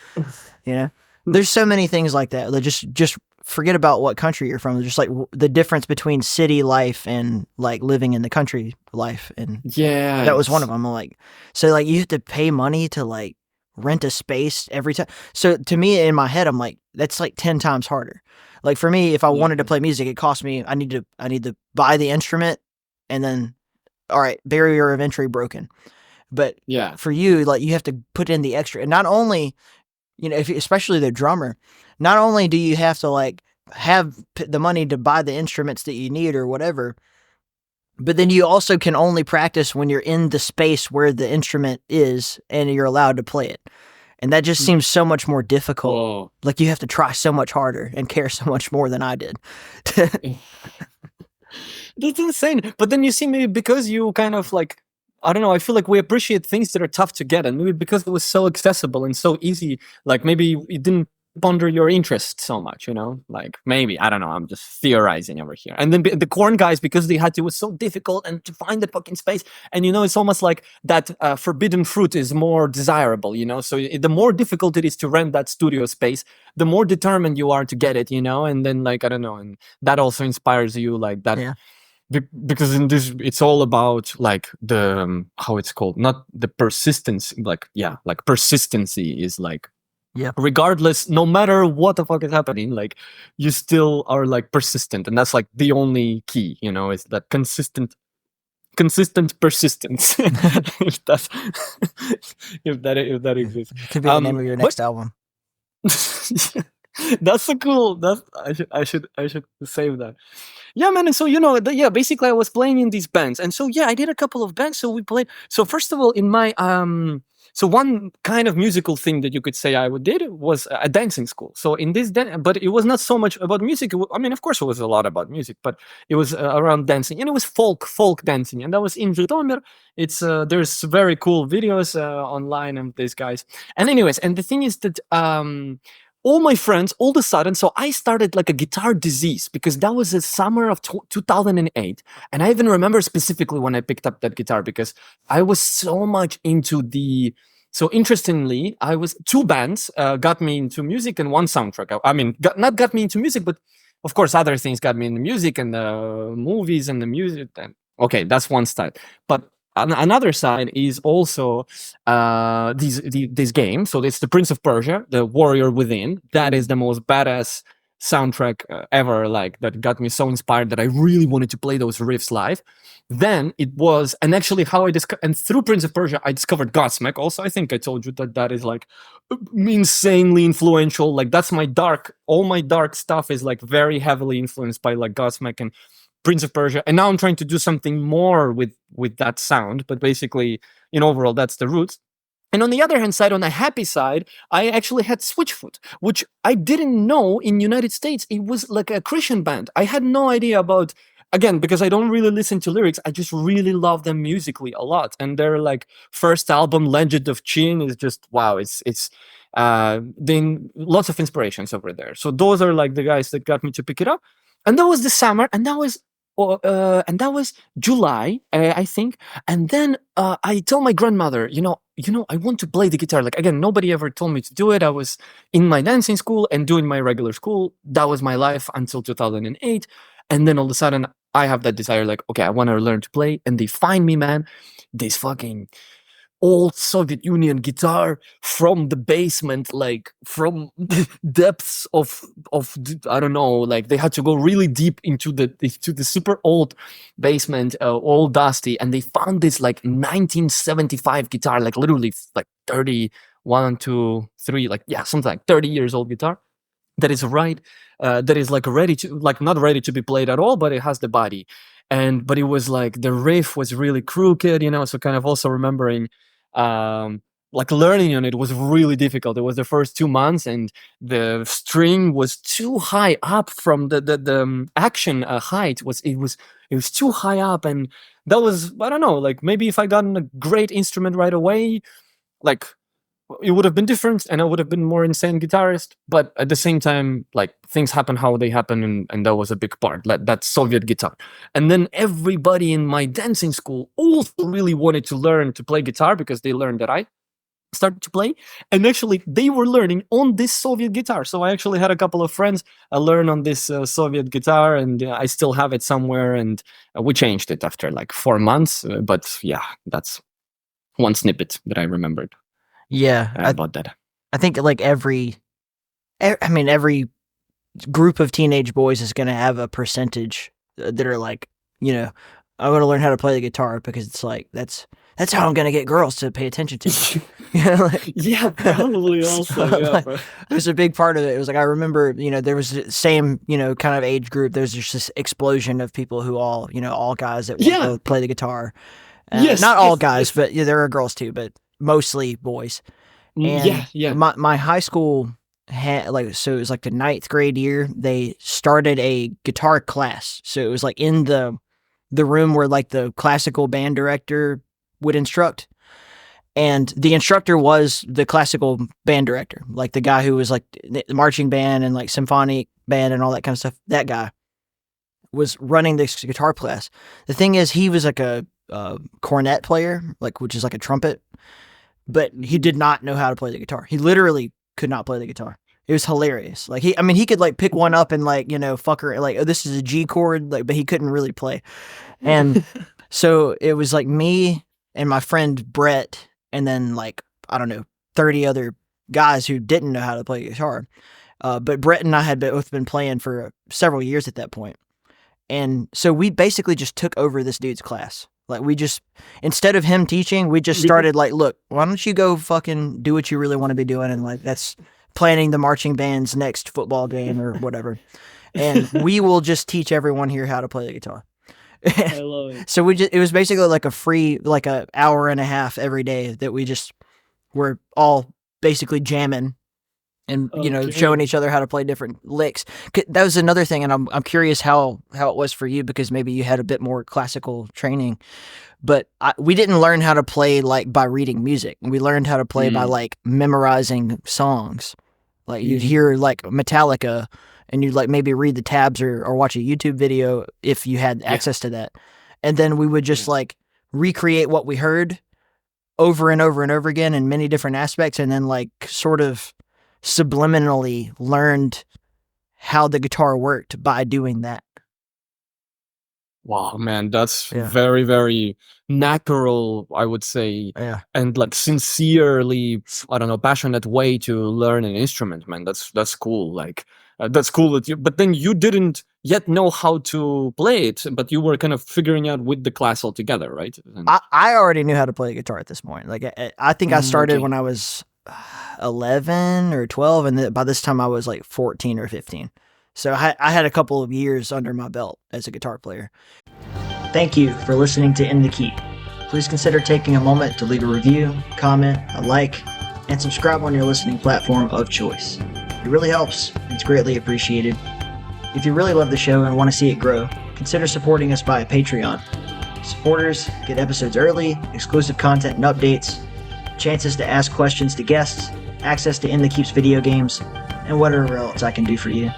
You know, there's so many things like that. That just forget about what country you're from. Just like the difference between city life and like living in the country life, and that was one of Yes. them. I'm like, so like you have to pay money to like rent a space every time. So to me, in my head, I'm like, that's like 10 times harder. Like for me, if I Yeah. wanted to play music, it cost me. I need to buy the instrument, and then all right, barrier of entry broken. But Yeah. for you, like you have to put in the extra, and not only if especially the drummer, not only do you have to like have the money to buy the instruments that you need or whatever, but then you also can only practice when you're in the space where the instrument is and you're allowed to play it. And that just Mm. seems so much more difficult. Whoa. Like you have to try so much harder and care so much more than I did. That's insane. But then you see, maybe because you kind of like, I don't know, I feel like we appreciate things that are tough to get. And maybe because it was so accessible and so easy, like maybe it didn't ponder your interest so much, you know? Like maybe, I don't know, I'm just theorizing over here. And then the corn guys, because they had to, it was so difficult and to find the fucking space. And you know, it's almost like that forbidden fruit is more desirable, you know? So the more difficult it is to rent that studio space, the more determined you are to get it, you know? And then like, I don't know, and that also inspires you like that Yeah. because in this it's all about like the how it's called, not the persistence, like yeah, like persistency is like Yeah. regardless, no matter what the fuck is happening, like you still are like persistent, and that's like the only key, you know, is that consistent persistence. If that's if that exists. Could be the name of your But next album. that's a cool, that's I should save that. Yeah, man. And so, you know, yeah, basically I was playing in these bands. And so, yeah, I did a couple of bands. So we played. So, first of all, in my, so one kind of musical thing that you could say I did was a dancing school. So, in this, but it was not so much about music. I mean, of course, it was a lot about music, but it was around dancing. And it was folk dancing. And that was in Zhytomyr. It's, there's very cool videos online of these guys. And, anyways, and the thing is that, all my friends all of a sudden, so I started like a guitar disease because that was the summer of 2008. And I even remember specifically when I picked up that guitar because I was so much into the, so interestingly, I was, two bands got me into music and one soundtrack. I mean, not got me into music, but of course other things got me into music and the movies and the music. And okay, that's one side. But another side is also this game. So it's the Prince of Persia, the Warrior Within. That is the most badass soundtrack ever. Like that got me so inspired that I really wanted to play those riffs live. Then it was, and actually how I discovered, and through Prince of Persia, I discovered Godsmack. Also, I think I told you that that is like insanely influential. Like that's my dark, all my dark stuff is like very heavily influenced by like Godsmack and Prince of Persia, and now I'm trying to do something more with that sound. But basically, in overall, that's the roots. And on the other hand side, on the happy side, I actually had Switchfoot, which I didn't know in United States. It was like a Christian band. I had no idea about, again, because I don't really listen to lyrics. I just really love them musically a lot. And their like first album, Legend of Chin, is just wow. It's then lots of inspirations over there. So those are like the guys that got me to pick it up. And that was the summer, and that was July, I think. And then I told my grandmother, I want to play the guitar. Like again, nobody ever told me to do it. I was in my dancing school and doing my regular school. That was my life until 2008. And then all of a sudden, I have that desire, like, okay, I want to learn to play. And they find me, man, this fucking old Soviet Union guitar from the basement, like from depths of I don't know, like they had to go really deep into the super old basement, all dusty, and they found this like 1975 guitar, like literally like 31, 2, 3, like yeah, something like 30 years old guitar that is right, that is like ready to, like not ready to be played at all, but it has the body. And but it was like the riff was really crooked, so kind of also remembering like learning on it was really difficult. It was the first 2 months, and the string was too high up from the action height. It was too high up, and that was, I don't know, like maybe if I gotten a great instrument right away, like it would have been different, and I would have been more insane guitarist. But at the same time, like things happen how they happen, and that was a big part. Like that Soviet guitar, and then everybody in my dancing school also really wanted to learn to play guitar because they learned that I started to play, and actually they were learning on this Soviet guitar. So I actually had a couple of friends learn on this Soviet guitar, and I still have it somewhere, and we changed it after like 4 months, but yeah, that's one snippet that I remembered Yeah, about that. I think like every group of teenage boys is going to have a percentage that are like, I want to learn how to play the guitar because it's like that's how I'm going to get girls to pay attention to me. Yeah, probably also. Yeah, there's a big part of it. It was like I remember, there was the same, kind of age group. There's just this explosion of people who all guys that want to play the guitar. Yes, not all guys, but there are girls too, but mostly boys. And my high school had so it was like the 9th grade year, they started a guitar class. So it was like in the room where like the classical band director would instruct. And the instructor was the classical band director, like the guy who was like the marching band and like symphonic band and all that kind of stuff. That guy was running this guitar class. The thing is, he was like a cornet player, like which is like a trumpet, but he did not know how to play the guitar. He literally could not play the guitar. It was hilarious. Like he could like pick one up and like, fuck her, like, oh, this is a G chord, like, but he couldn't really play. And so it was like me and my friend Brett, and then like, I don't know, 30 other guys who didn't know how to play guitar. But Brett and I had both been playing for several years at that point. And so we basically just took over this dude's class. Like we just, instead of him teaching, we just started like, look, why don't you go fucking do what you really want to be doing? And like, that's planning the marching band's next football game or whatever. And we will just teach everyone here how to play the guitar. I love it. So it was basically like a free, like a hour and a half every day that we just were all basically jamming and, showing each other how to play different licks. That was another thing. And I'm curious how it was for you, because maybe you had a bit more classical training, but we didn't learn how to play like by reading music. We learned how to play by like memorizing songs. Like you'd hear like Metallica and you'd like maybe read the tabs or watch a YouTube video if you had access to that. And then we would just like recreate what we heard over and over and over again in many different aspects. And then like sort of subliminally learned how the guitar worked by doing that. Wow, man, that's very, very natural, I would say, and like sincerely, I don't know, passionate way to learn an instrument, man. That's cool. Like that's cool that but then you didn't yet know how to play it, but you were kind of figuring out with the class altogether, right? I already knew how to play guitar at this point. Like I think I started when I was 11 or 12, and by this time I was like 14 or 15. So I had a couple of years under my belt as a guitar player. Thank you for listening to In the Keep. Please consider taking a moment to leave a review, comment, a like, and subscribe on your listening platform of choice. It really helps, and it's greatly appreciated. If you really love the show and want to see it grow, consider supporting us via Patreon. Supporters get episodes early, exclusive content and updates, chances to ask questions to guests, access to In the Keep's video games, and whatever else I can do for you.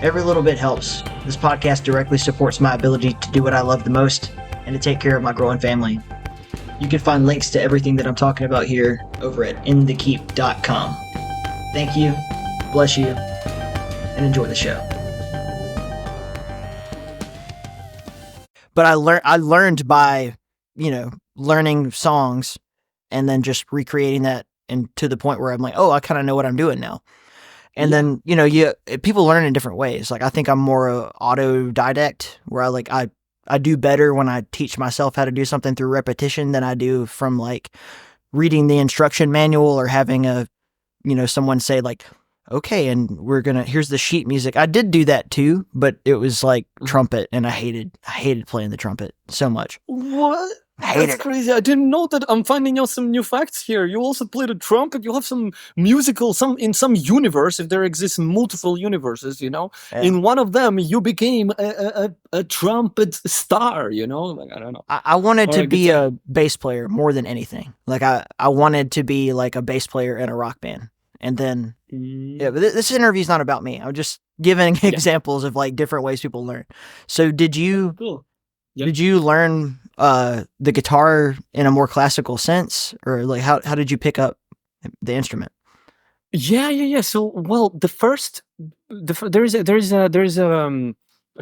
Every little bit helps. This podcast directly supports my ability to do what I love the most and to take care of my growing family. You can find links to everything that I'm talking about here over at inthekeep.com. Thank you, bless you, and enjoy the show. But I learned by, learning songs and then just recreating that, and to the point where I'm like, oh, I kind of know what I'm doing now. And then, people learn in different ways. Like, I think I'm more autodidact, where I do better when I teach myself how to do something through repetition than I do from like reading the instruction manual or having someone say like, okay, and here's the sheet music. I did do that too, but it was like trumpet, and I hated playing the trumpet so much. What? Hated That's it. crazy. I didn't know that. I'm finding out some new facts here. You also play the trumpet. You have some musical, some in some universe, if there exists multiple universes, Yeah. in one of them, you became a trumpet star, Like, I don't know. I wanted Or to a be guitar. a bass player more than anything. Like I wanted to be like a bass player in a rock band. And then yeah, Mm, but this interview is not about me. I'm just giving yeah. examples of like different ways people learn. So Cool. Yeah. did you learn the guitar in a more classical sense, or like how did you pick up the instrument? Yeah. So, well, there's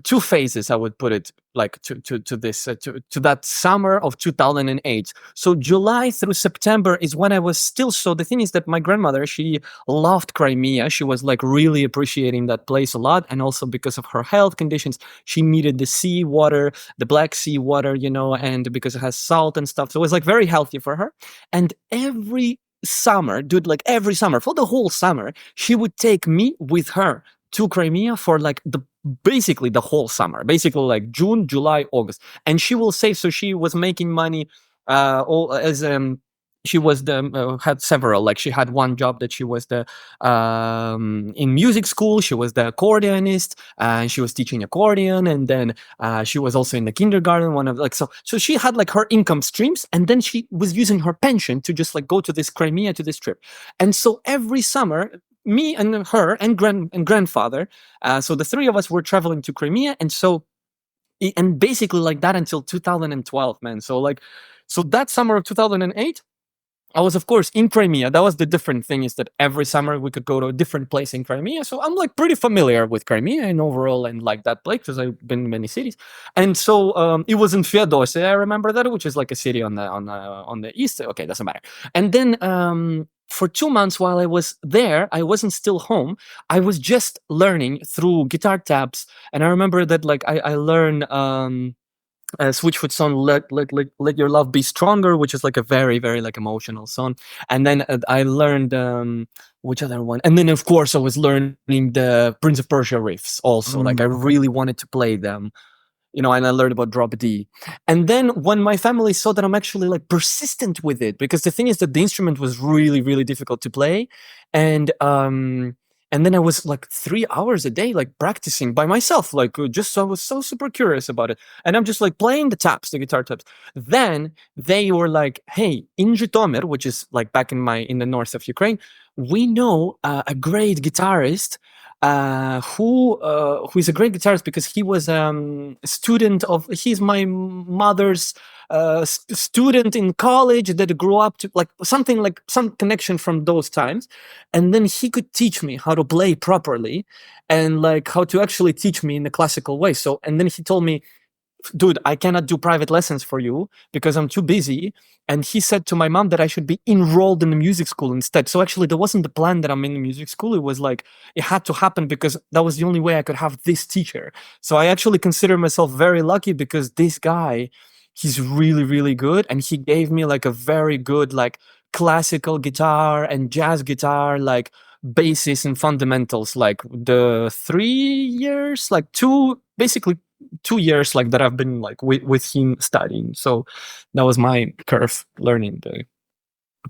two phases. I would put it like to this to that summer of 2008. So July through September is when I was still. So the thing is that my grandmother, she loved Crimea. She was like really appreciating that place a lot, and also because of her health conditions, she needed the sea water, the Black Sea water, and because it has salt and stuff. So it was like very healthy for her. And every summer, dude, like every summer, for the whole summer, she would take me with her to Crimea for like basically the whole summer, basically like June, July, August. And she will save. So she was making money all as she was the had several, like she had one job that she was the in music school, she was the accordionist, and she was teaching accordion, and then she was also in the kindergarten, one of like, so she had like her income streams, and then she was using her pension to just like go to this Crimea, to this trip. And so every summer, me and her and grandfather, so the three of us were traveling to Crimea. And so and basically like that until 2012, man. So like, so that summer of 2008, I was, of course, in Crimea. That was the different thing, is that every summer we could go to a different place in Crimea. So I'm like pretty familiar with Crimea and overall, and like that place, because I've been in many cities. And so it was in Feodosia, I remember that, which is like a city on the east. Okay, doesn't matter. And then for 2 months while I was there, I wasn't still home. I was just learning through guitar tabs, and I remember that like I learned. Switchfoot song, let your love be stronger, which is like a very very like emotional song. And then I learned which other one, and then of course I was learning the Prince of Persia riffs also. Like I Mm. really wanted to play them, and I learned about drop D. And then when my family saw that I'm actually like persistent with it, because the thing is that the instrument was really, really difficult to play. And then I was like 3 hours a day, like practicing by myself, like just so I was so super curious about it. And I'm just like playing the guitar tabs. Then they were like, hey, in Zhytomyr, which is like back in the north of Ukraine, we know a great guitarist who is a great guitarist, because he was a student of, he's my mother's student in college that grew up to like something, like some connection from those times. And then he could teach me how to play properly, and like how to actually teach me in the classical way. So, and then he told me, dude, I cannot do private lessons for you because I'm too busy. And he said to my mom that I should be enrolled in the music school instead. So actually, there wasn't the plan that I'm in the music school. It was like, it had to happen because that was the only way I could have this teacher. So I actually consider myself very lucky, because this guy, he's really, really good. And he gave me like a very good, like classical guitar and jazz guitar, like basis and fundamentals, like the 3 years, like basically 2 years, like that I've been like with him studying. So that was my curve, learning the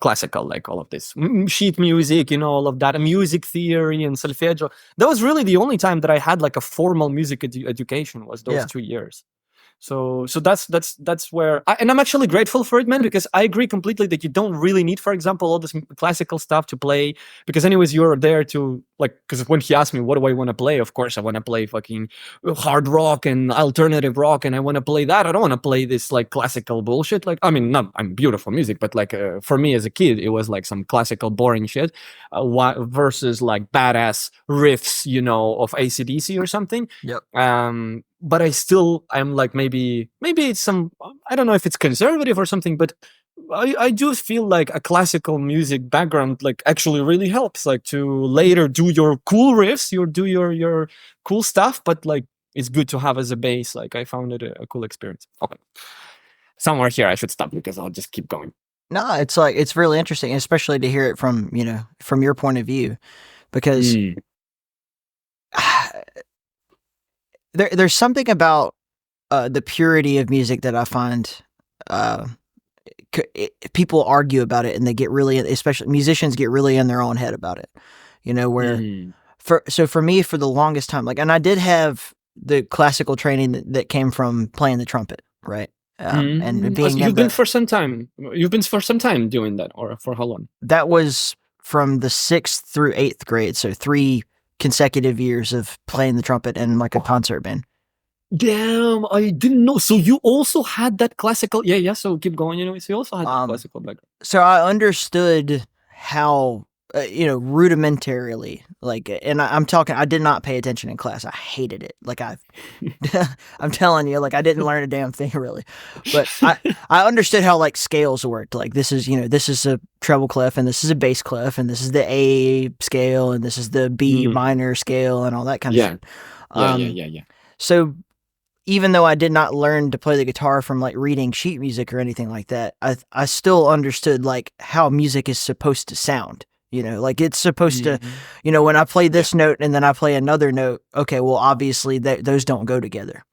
classical, like all of this sheet music, all of that, music theory and solfeggio. That was really the only time that I had like a formal music education, was those Yeah. 2 years. So that's where and I'm actually grateful for it, man, because I agree completely that you don't really need, for example, all this classical stuff to play, because anyways you're there to like, because when he asked me what do I want to play, of course I want to play fucking hard rock and alternative rock, and I want to play that. I don't want to play this like classical bullshit. Like, I mean, not I'm beautiful music, but like for me as a kid it was like some classical boring shit versus like badass riffs, of AC/DC or something. Yep. But I'm like, maybe it's some, I don't know if it's conservative or something, but I do feel like a classical music background like actually really helps, like to later do your cool riffs, do your cool stuff, but like it's good to have as a base. Like I found it a cool experience. Okay, somewhere here I should stop because I'll just keep going. No, it's like it's really interesting, especially to hear it from from your point of view, because there's something about the purity of music that I find people argue about it, and they get really, especially musicians, get really in their own head about it. Where Mm. for me, for the longest time, like, and I did have the classical training that came from playing the trumpet, right? And So being in you've been the for some time. You've been for some time doing that, or for how long? that was from the 6th through 8th grade, so 3 consecutive years of playing the trumpet in like a concert band. Damn, I didn't know. So you also had that classical. Yeah, yeah. So keep going. So you also had that Um, classical background. so I understood how, rudimentarily, like, and I'm talking, I did not pay attention in class. I hated it. Like, I'm telling you, like, I didn't learn a damn thing really, but I understood how like scales worked. Like, this is, this is a treble clef, and this is a bass clef, and this is the A scale, and this is the B Mhm. minor scale, and all that kind of Yeah. shit. Yeah. So even though I did not learn to play the guitar from like reading sheet music or anything like that, I still understood like how music is supposed to sound. Like, it's supposed to, Mhm. when I play this note and then I play another note, okay, well, obviously those don't go together,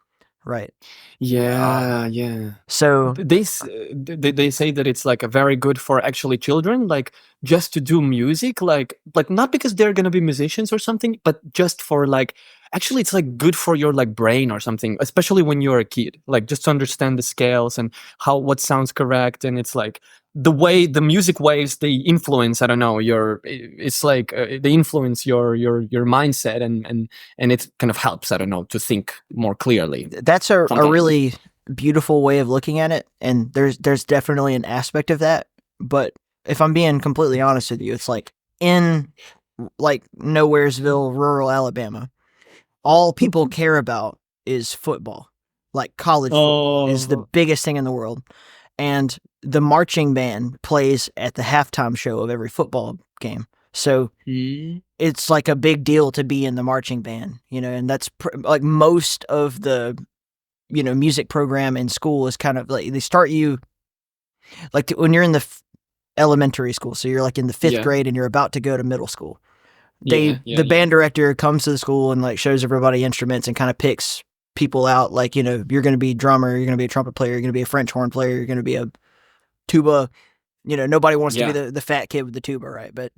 right? Yeah, yeah. So They say that it's like a very good for actually children, like just to do music, like not because they're gonna be musicians or something, but just for like actually it's like good for your like brain or something, especially when you're a kid, like just to understand the scales and what sounds correct, and it's like the way the music waves they influence. I don't know, it's like they influence your mindset, and it kind of helps, I don't know, to think more clearly that's a sometimes. really beautiful way of looking at it, and there's definitely an aspect of that. But if I'm being completely honest with you, it's like in like Nowheresville, rural Alabama, all people care about is football. Like, college football is the Oh. biggest thing in the world. And the marching band plays at the halftime show of every football game. So it's like a big deal to be in the marching band, and that's like most of the, music program in school is kind of like they start you like when you're in the elementary school. So you're like in the 5th Yeah. grade and you're about to go to middle school. Yeah, The band director comes to the school and like shows everybody instruments and kind of picks people out. Like, you're going to be a drummer, you're going to be a trumpet player, you're going to be a French horn player, you're going to be a tuba. Nobody wants to be the fat kid with the tuba, right? But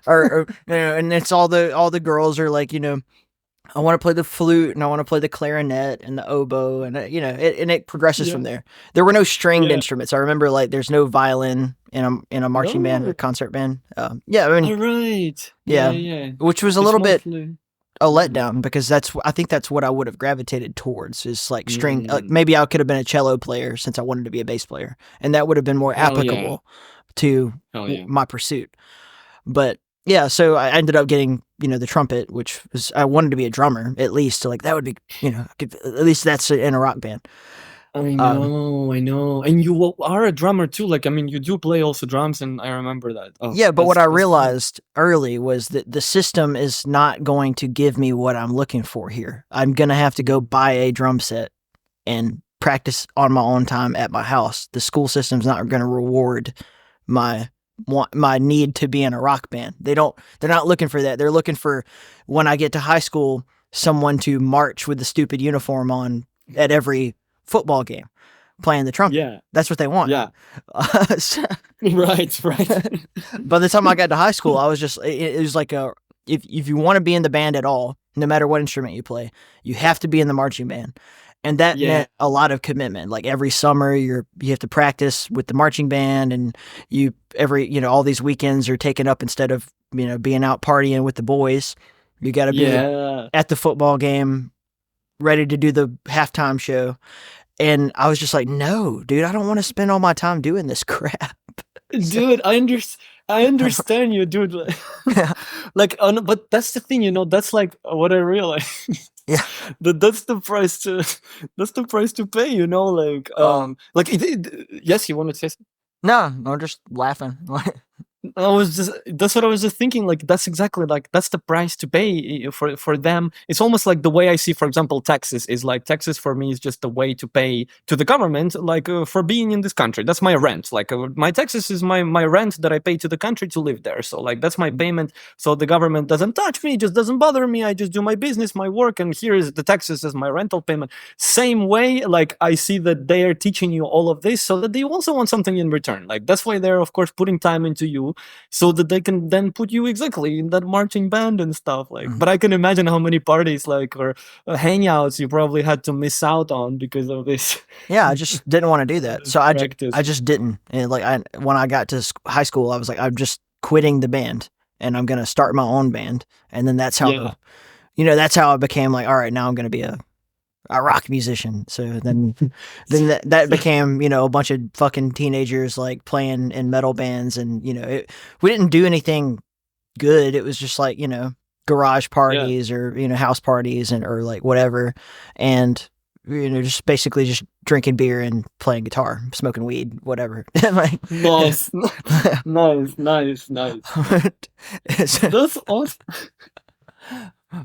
or and it's all the girls are like, I want to play the flute and I want to play the clarinet and the oboe, and it progresses from there. There were no stringed instruments. I remember like there's no violin in a marching band or concert band. All right. Yeah. Which was a little bit a letdown, because I think that's what I would have gravitated towards, is like string. Like, maybe I could have been a cello player since I wanted to be a bass player, and that would have been more applicable to my pursuit. But yeah, so I ended up getting, the trumpet, which was, I wanted to be a drummer at least. So like that would be, at least that's in a rock band. I know. And you are a drummer too. Like, I mean, you do play also drums, and I remember that. Oh, yeah, but what I realized early was that the system is not going to give me what I'm looking for here. I'm going to have to go buy a drum set and practice on my own time at my house. The school system's not going to reward my need to be in a rock band. They're not looking for that. They're looking for, when I get to high school, someone to march with the stupid uniform on at every football game playing the trumpet. Yeah. That's what they want. Yeah. Right. By the time I got to high school, I was just, it was like if you want to be in the band at all, no matter what instrument you play, you have to be in the marching band. And that meant a lot of commitment. Like, every summer you have to practice with the marching band, and all these weekends are taken up, instead of, being out partying with the boys. You got to be at the football game, ready to do the halftime show. And I was just like, no, dude, I don't want to spend all my time doing this crap. Dude, I understand you, dude. Like, but that's the thing, that's like what I realized. Yeah, that's the price to pay. Like, yes, you want to say something? No, I'm just laughing. I was just that's what I was just thinking. Like that's exactly like that's the price to pay for them. It's almost like the way I see, for example, taxes is like taxes for me is just a way to pay to the government, like for being in this country. That's my rent. Like my taxes is my rent that I pay to the country to live there. So like that's my payment. So the government doesn't touch me, just doesn't bother me. I just do my business, my work, and here is the taxes as my rental payment. Same way, like I see that they are teaching you all of this so that they also want something in return. Like that's why they're of course putting time into you so that they can then put you exactly in that marching band and stuff. Like, but I can imagine how many parties like or hangouts you probably had to miss out on because of this. Yeah, I just didn't want to do that. So Practice. I just didn't. And like when I got to high school, I was like, I'm just quitting the band and I'm gonna start my own band. And then that's how, that's how I became like, all right, now I'm gonna be a rock musician. So then that became, a bunch of fucking teenagers like playing in metal bands, and we didn't do anything good. It was just like, garage parties or house parties and or like whatever, and just basically just drinking beer and playing guitar, smoking weed, whatever. Like, nice. nice. That's awesome.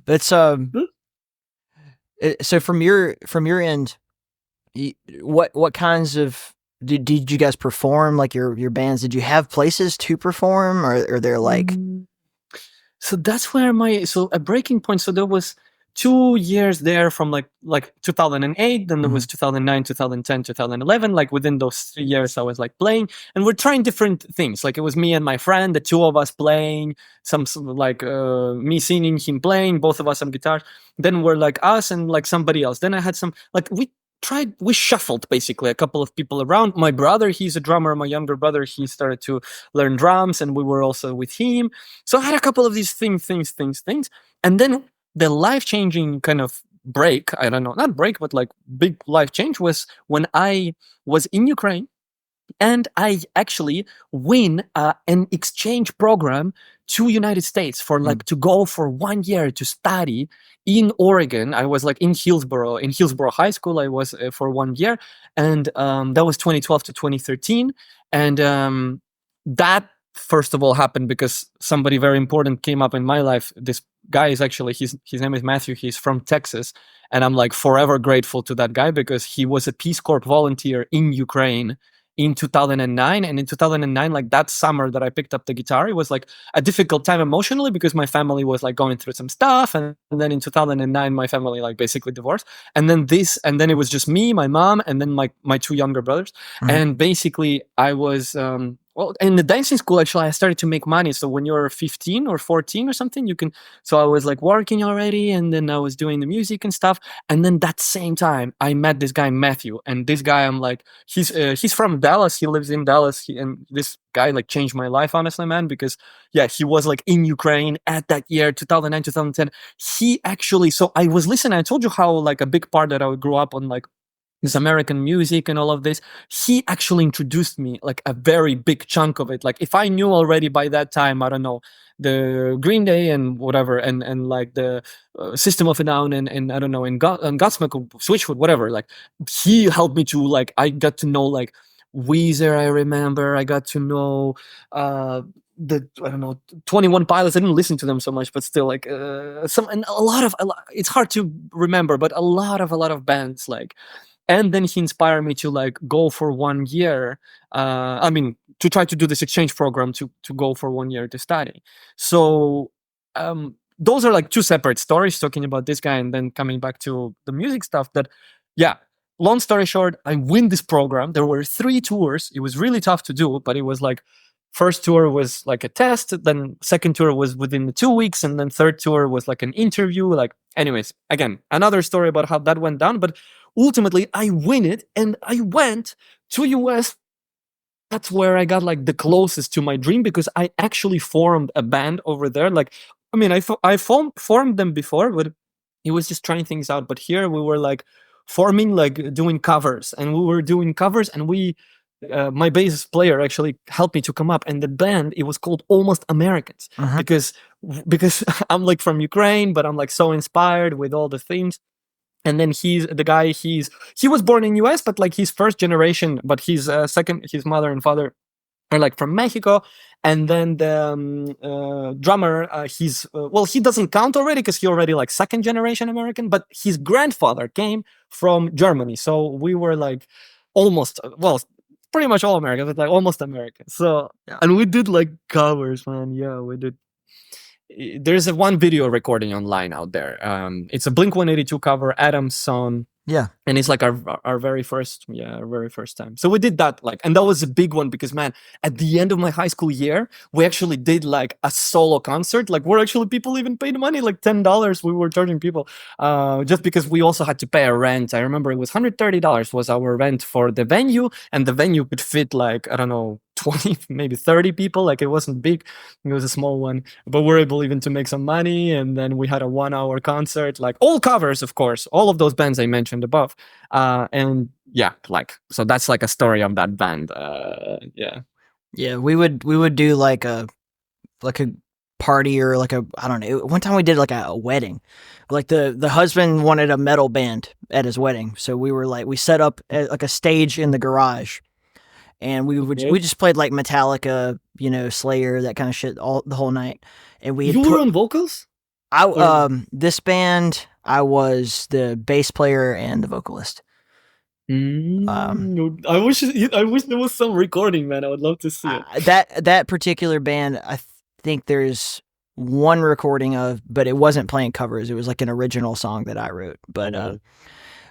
That's so from your end, what kinds of did you guys perform, like your bands? Did you have places to perform, or they're like? So that's where a breaking point. So there was 2 years there from like 2008, then there was 2009, 2010, 2011. Like within those 3 years, I was like playing, and we're trying different things. Like it was me and my friend, the two of us playing, some like me singing, him playing, both of us on guitars. Then we're like us and like somebody else. Then I had some like we shuffled basically a couple of people around. My brother, he's a drummer. My younger brother, he started to learn drums, and we were also with him. So I had a couple of these things. And then the life-changing kind of break, I don't know, not break, but like big life change was when I was in Ukraine and I actually win an exchange program to United States for like to go for 1 year to study in Oregon. I was like in Hillsboro High School. I was for 1 year, and that was 2012 to 2013. And that first of all happened because somebody very important came up in my life. This guy is actually his name is Matthew. He's from Texas, and I'm like forever grateful to that guy because he was a Peace Corps volunteer in Ukraine in 2009. And in 2009, like that summer that I picked up the guitar, it was like a difficult time emotionally because my family was like going through some stuff. And then in 2009, my family like basically divorced. And then it was just me, my mom, and then my two younger brothers. And basically I was, well, in the dancing school, actually, I started to make money. So when you're 15 or 14 or something, so I was like working already, and then I was doing the music and stuff. And then that same time, I met this guy, Matthew. And this guy, I'm like, he's from Dallas. He lives in Dallas. And this guy like changed my life, honestly, man, because yeah, he was like in Ukraine at that year, 2009, 2010. He actually, so I was listening. I told you how like a big part that I grew up on, like this American music and all of this. He actually introduced me like a very big chunk of it. Like if I knew already by that time, I don't know, the Green Day and whatever, and like the System of a Down and I don't know, and Godsmack, Switchfoot, whatever. Like he helped me to like, I got to know like Weezer. I remember I got to know the I don't know 21 Pilots. I didn't listen to them so much, but still like some and a lot. It's hard to remember, but a lot of bands like. And then he inspired me to like go for 1 year. I mean, to try to do this exchange program to go for 1 year to study. So those are like two separate stories, talking about this guy and then coming back to the music stuff. That, yeah. Long story short, I win this program. There were 3 tours. It was really tough to do, but it was like first tour was like a test, then second tour was within the 2 weeks, and then third tour was like an interview. Like, anyways, again, another story about how that went down. But ultimately, I win it, and I went to US. That's where I got like the closest to my dream because I actually formed a band over there. Like, I mean, I formed them before, but it was just trying things out. But here we were like forming, like doing covers, and we were doing covers, and my bass player actually helped me to come up, and the band, it was called Almost Americans because I'm like from Ukraine, but I'm like so inspired with all the things. And then he was born in US, but like he's first generation, but he's second, his mother and father are like from Mexico. And then the drummer, he doesn't count already because he already like second generation American, but his grandfather came from Germany. So we were like almost, pretty much all American, but like almost American. So, Yeah. and we did like covers, man. Yeah, we did. There's one video recording online out there. It's a Blink-182 cover, Adam's Son. Yeah. And it's like our very first time. So we did that, like, and that was a big one because, man, at the end of my high school year, we actually did like a solo concert. Like, we're actually, people even paid money, like $10. We were charging people, just because we also had to pay a rent. I remember it was $130 was our rent for the venue, and the venue could fit like, I don't know, 20, maybe 30 people. Like, it wasn't big, it was a small one, but we're able even to make some money. And then we had a 1 hour concert, like all covers, of course, all of those bands I mentioned above. And yeah, like, so that's like a story of that band. Yeah, we would do like a party, or like I don't know. One time we did like a wedding. Like the husband wanted a metal band at his wedding, so we set up like a stage in the garage, and we just played like Metallica, Slayer, that kind of shit the whole night. And we you were on vocals? This band, I was the bass player and the vocalist. I wish there was some recording, man. I would love to see it. That particular band, I think there's one recording of, but it wasn't playing covers. It was like an original song that I wrote. But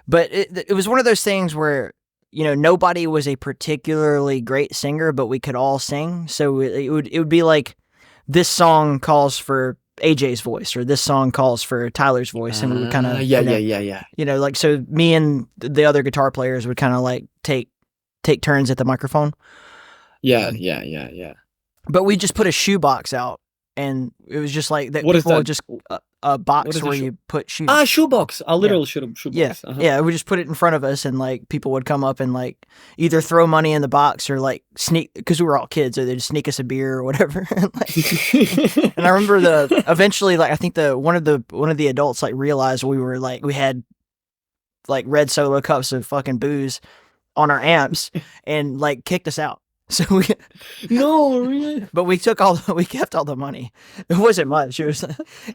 but it was one of those things where nobody was a particularly great singer, but we could all sing. So it would be like, this song calls for AJ's voice, or this song calls for Tyler's voice, and we would kind of like, so me and the other guitar players would kind of like take turns at the microphone. Yeah. But we just put a shoebox out, and it was just like that. What is that? Just a box where you put shoes. Shoebox, a literal shoebox. Yeah, yeah. We just put it in front of us, and like people would come up and like either throw money in the box or like sneak, because we were all kids, or they'd sneak us a beer or whatever. And I remember eventually, like, I think one of the adults like realized we had like red Solo cups of fucking booze on our amps, and like kicked us out. So no, really? But we kept all the money. It wasn't much. It was,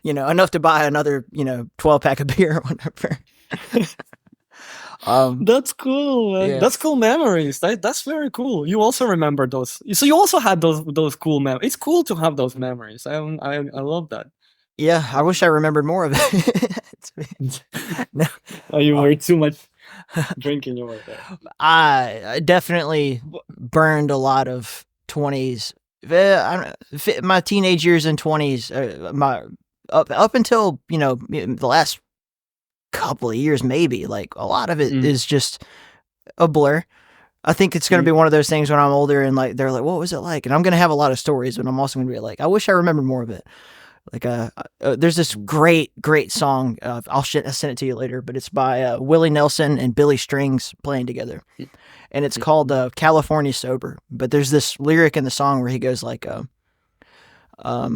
enough to buy another, 12-pack of beer or whatever. That's cool, man. Yeah. That's cool memories. That's very cool. You also remember those. So you also had those cool memories. It's cool to have those memories. I love that. Yeah, I wish I remembered more of it. No. You were too much drinking over there. I definitely burned a lot of 20s. My teenage years and 20s, my up until the last couple of years, maybe, like a lot of it is just a blur. I think it's going to be one of those things when I'm older, and like they're like, what was it like? And I'm going to have a lot of stories, but I'm also going to be like, I wish I remembered more of it. Like there's this great song. I'll send it to you later, but it's by Willie Nelson and Billy Strings playing together, and it's called "California Sober." But there's this lyric in the song where he goes like, "I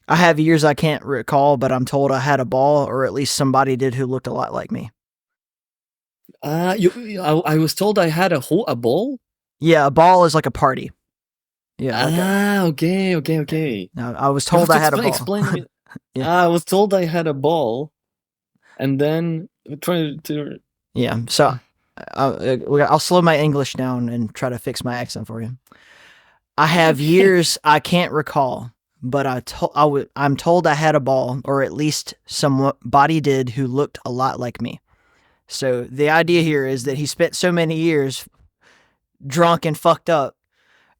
have years I can't recall, but I'm told I had a ball, or at least somebody did who looked a lot like me." I was told I had a ball. Yeah, a ball is like a party. Yeah. Okay. No, I was told I had a ball. Explain to me. Yeah. I was told I had a ball, and then trying to. Yeah. So I'll slow my English down and try to fix my accent for you. I have years I can't recall, but I'm told I had a ball, or at least somebody did who looked a lot like me. So the idea here is that he spent so many years drunk and fucked up.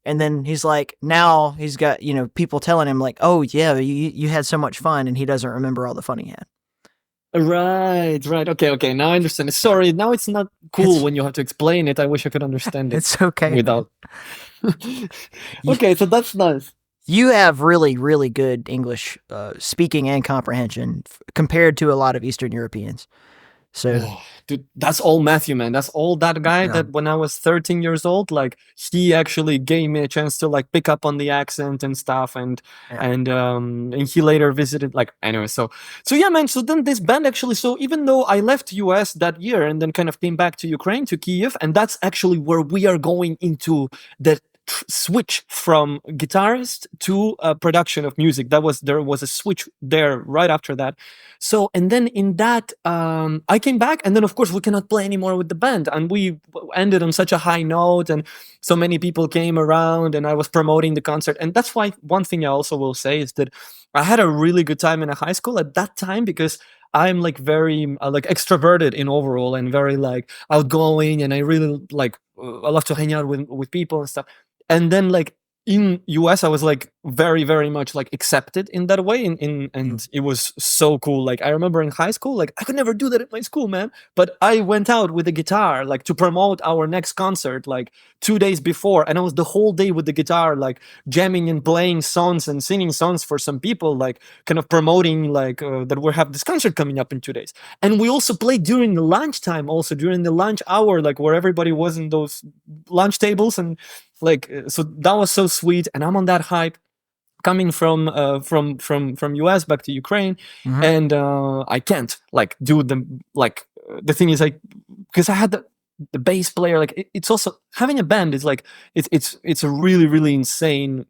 And then he's like, now he's got, people telling him like, oh yeah, you had so much fun, and he doesn't remember all the fun he had. Right. Okay. Now I understand. Sorry, now it's not cool when you have to explain it. I wish I could understand it. It's okay. Without. Okay, so that's nice. You have really, really good English speaking and comprehension compared to a lot of Eastern Europeans. So, dude, that's all Matthew, man. That's all that guy that when I was 13 years old, like he actually gave me a chance to like pick up on the accent and stuff, and he later visited, like, anyway. So yeah, man. So then this band actually. So even though I left US that year and then kind of came back to Ukraine, to Kiev, and that's actually where we are going into the switch from guitarist to production of music. There was a switch there right after that. So, and then in that, I came back, and then of course we cannot play anymore with the band, and we ended on such a high note, and so many people came around, and I was promoting the concert. And that's why one thing I also will say is that I had a really good time in a high school at that time, because I'm like very like extroverted in overall, and very like outgoing, and I really like I love to hang out with people and stuff. And then like in US, I was like very very much like accepted in that way, and it was so cool. Like I remember in high school, like I could never do that at my school, man, but I went out with a guitar like to promote our next concert like 2 days before, and I was the whole day with the guitar, like jamming and playing songs and singing songs for some people, like kind of promoting like that we have this concert coming up in 2 days. And we also played during the lunchtime, also during the lunch hour, like where everybody was in those lunch tables, and like so that was so sweet. And I'm on that hype, coming from US back to Ukraine, Mhm. and I can't like do the like the thing is like, because I had the bass player, like it's also having a band is like it's a really really insane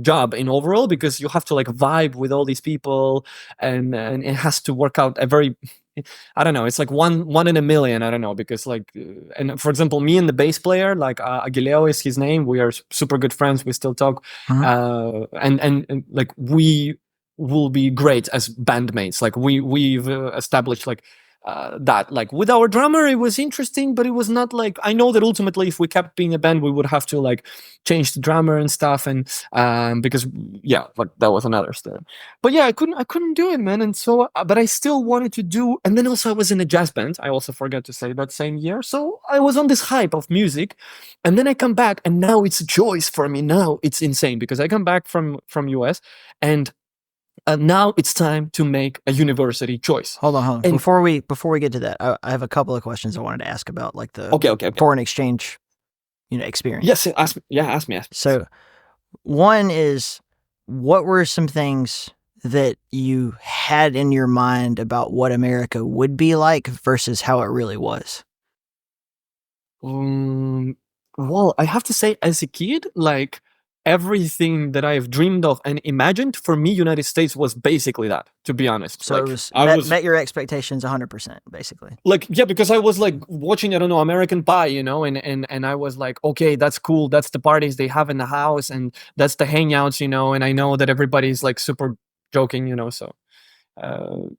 job in overall, because you have to like vibe with all these people, and it has to work out a very, I don't know. It's like one in a million. I don't know, because like, and for example, me and the bass player, like Aguileo is his name. We are super good friends. We still talk, Mhm. and like we will be great as bandmates. Like we've established like that. Like with our drummer, it was interesting, but it was not like, I know that ultimately, if we kept being a band, we would have to like change the drummer and stuff, and because yeah, like that was another story. But yeah, I couldn't do it, man. And so, but I still wanted to do. And then also, I was in a jazz band. I also forgot to say that same year. So I was on this hype of music, and then I come back, and now it's choice for me. Now it's insane, because I come back from US, and now it's time to make a university choice. Hold on, hold on. And Before we get to that, I have a couple of questions I wanted to ask about like the okay. foreign exchange, experience. Yes, ask me. Yeah, ask me. So one is, what were some things that you had in your mind about what America would be like versus how it really was? Well, I have to say, as a kid, like everything that I've dreamed of and imagined, for me, United States was basically that. To be honest, So like it was I was met your expectations 100%, basically. like, yeah, because I was like watching, I don't know, American Pie, and I was like, okay, that's cool. That's the parties they have in the house, and that's the hangouts, and I know that everybody's like super joking, so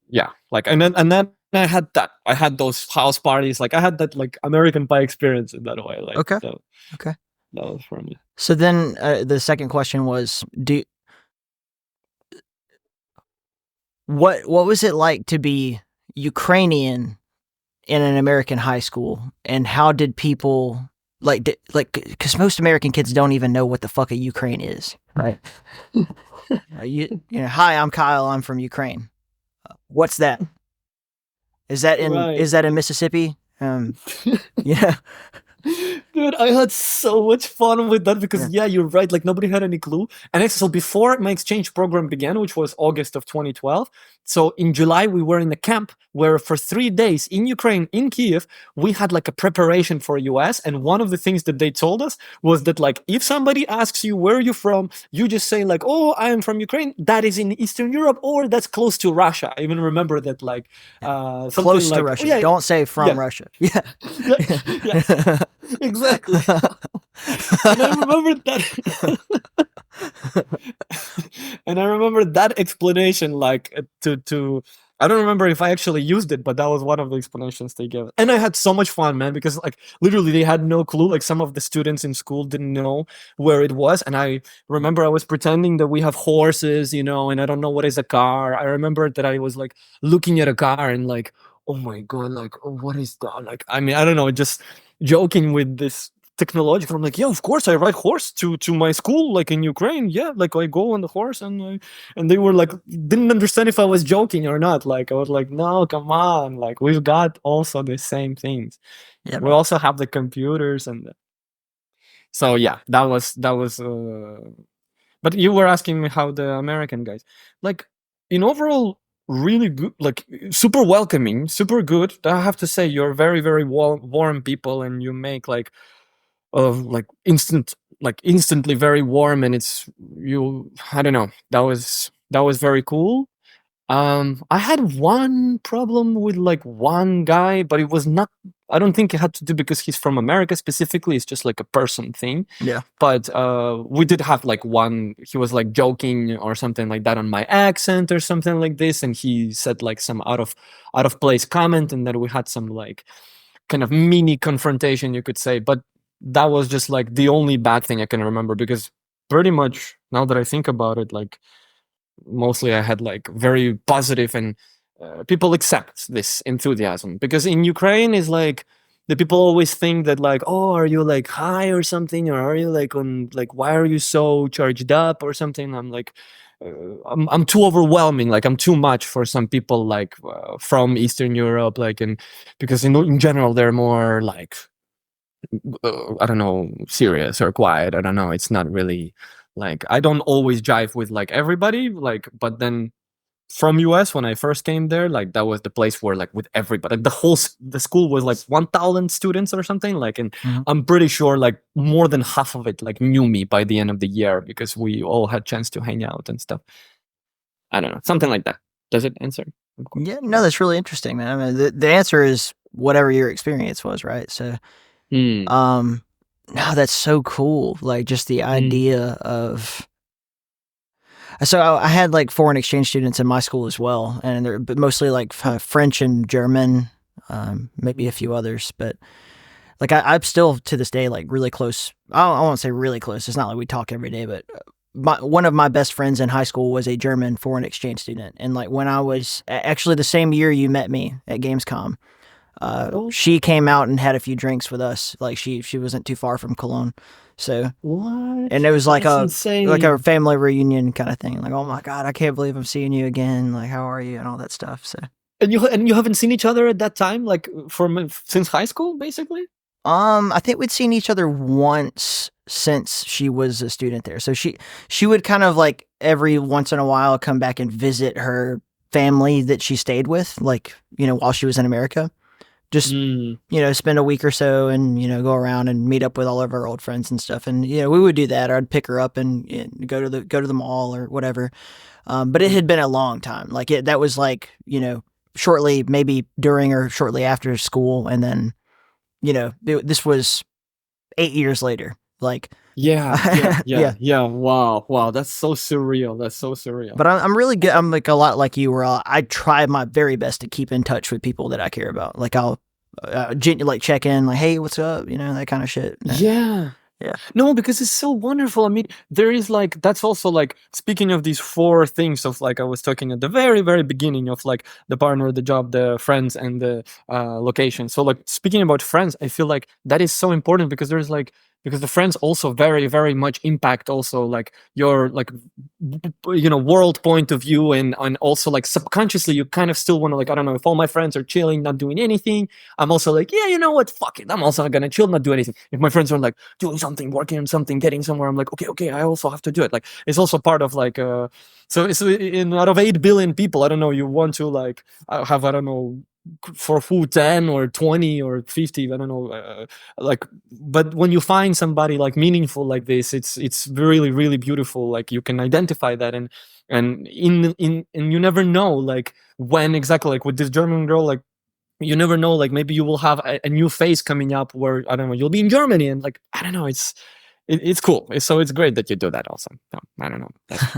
yeah, like, and then I had that. I had those house parties. Like I had that like American Pie experience in that way. Like Okay. so Okay. that was for me. So then the second question was, what was it like to be Ukrainian in an American high school, and how did people because most American kids don't even know what the fuck a Ukraine is, right? Hi, I'm Kyle. I'm from Ukraine. What's that? Is that Right. in Mississippi? Yeah. Dude, I had so much fun with that, because yeah, you're right. Like nobody had any clue. And actually, so before my exchange program began, which was August of 2012, so in July we were in a camp where for 3 days in Ukraine, in Kiev, we had like a preparation for US. And one of the things that they told us was that like if somebody asks you where you're from, you just say like, oh, I am from Ukraine. That is in Eastern Europe, or that's close to Russia. I even remember that like something Close to like, Russia. oh, yeah, Don't say from yeah. Russia. Yeah. Yeah, exactly. And I remember that. And I remember that explanation, like to I don't remember if I actually used it, but that was one of the explanations they gave. And I had so much fun, man, because like literally they had no clue. Like some of the students in school didn't know where it was. And I remember I was pretending that we have horses, and I don't know what is a car. I remember that I was like looking at a car and like, oh my God, like, oh, what is that? Like, I mean, I don't know, just joking with this technological. I'm like, yeah, of course I ride horse to my school, like in Ukraine. Yeah, like I go on the horse, and they were like, didn't understand if I was joking or not. Like I was like, no, come on, like we've got also the same things. Yeah. We also have the computers, and so yeah, that was. But you were asking me how the American guys, like in overall, really good, like super welcoming, super good. I have to say, you're very very warm people, and you make like of like instant like instantly very warm, and it's you. I don't know. That was very cool. I had one problem with like one guy, but it was not. I don't think it had to do because he's from America specifically. It's just like a person thing. Yeah. But we did have like one. He was like joking or something like that on my accent or something like this, and he said like some out of place comment, and then we had some like kind of mini confrontation, you could say. But that was just like the only bad thing I can remember, because pretty much now that I think about it, like mostly I had like very positive, and people accept this enthusiasm, because in Ukraine is like the people always think that like, oh, are you like high or something, or are you like on like, why are you so charged up or something. I'm like, I'm too overwhelming, like I'm too much for some people like from Eastern Europe, like, and because in general they're more like I don't know, serious or quiet. I don't know. It's not really like, I don't always jive with like everybody. Like, but then from US when I first came there, like that was the place where like with everybody, like the school was like 1,000 students or something. Like, and Mhm. I'm pretty sure like more than half of it like knew me by the end of the year, because we all had chance to hang out and stuff. I don't know, something like that. Does it answer? Yeah, no, that's really interesting, man. I mean, the answer is whatever your experience was, right? So, Hmm. um, no, that's so cool. Like just the Mm. idea of. So I had like foreign exchange students in my school as well, and they're but mostly like French and German, maybe a few others. But like I'm still to this day like really close. I won't say really close. It's not like we talk every day, but one of my best friends in high school was a German foreign exchange student, and like when I was actually the same year you met me at Gamescom, Oh, she came out and had a few drinks with us. Like she wasn't too far from Cologne, so and what? it was That's like a insane. family reunion kind of thing. Like, oh my god, I can't believe I'm seeing you again. Like, how are you and all that stuff. So, And you haven't seen each other at that time, like from since high school, basically. I think we'd seen each other once since she was a student there. So she would kind of like every once in a while come back and visit her family that she stayed with, like while she was in America. Just Mm. spend a week or so and go around and meet up with all of our old friends and stuff. And we would do that. Or I'd pick her up and go to the mall or whatever. But it had been a long time. Like that was like shortly, maybe during or shortly after school, and then this was 8 years later. Like, Yeah, yeah, yeah. yeah, yeah. Wow, wow. That's so surreal. That's so surreal. But I'm really good. I'm like a lot like you, where I try my very best to keep in touch with people that I care about. Like I'll like check in, like, hey, what's up? That kind of shit. Yeah. Yeah. No, because it's so wonderful. I mean, there is like, that's also like, speaking of these four things of like I was talking at the very, very beginning of like the partner, the job, the friends, and the location. So like speaking about friends, I feel like that is so important, because there's like, because the friends also very, very much impact also like your like world point of view, and also like subconsciously you kind of still want to, like, I don't know, if all my friends are chilling not doing anything, I'm also like, yeah, you know what, fuck it, I'm also gonna chill, not do anything. If my friends are like doing something, working on something, getting somewhere, I'm like, okay, I also have to do it. Like it's also part of like so in out of 8 billion people, I don't know, you want to like have, I don't know, for who 10 or 20 or 50, I don't know, like, but when you find somebody like meaningful like this, it's really, really beautiful. Like you can identify that, and and you never know like when exactly, like with this German girl, like you never know, like maybe you will have a new phase coming up where, I don't know, you'll be in Germany, and like, I don't know, it's cool. So it's great that you do that also. No, I don't know, that's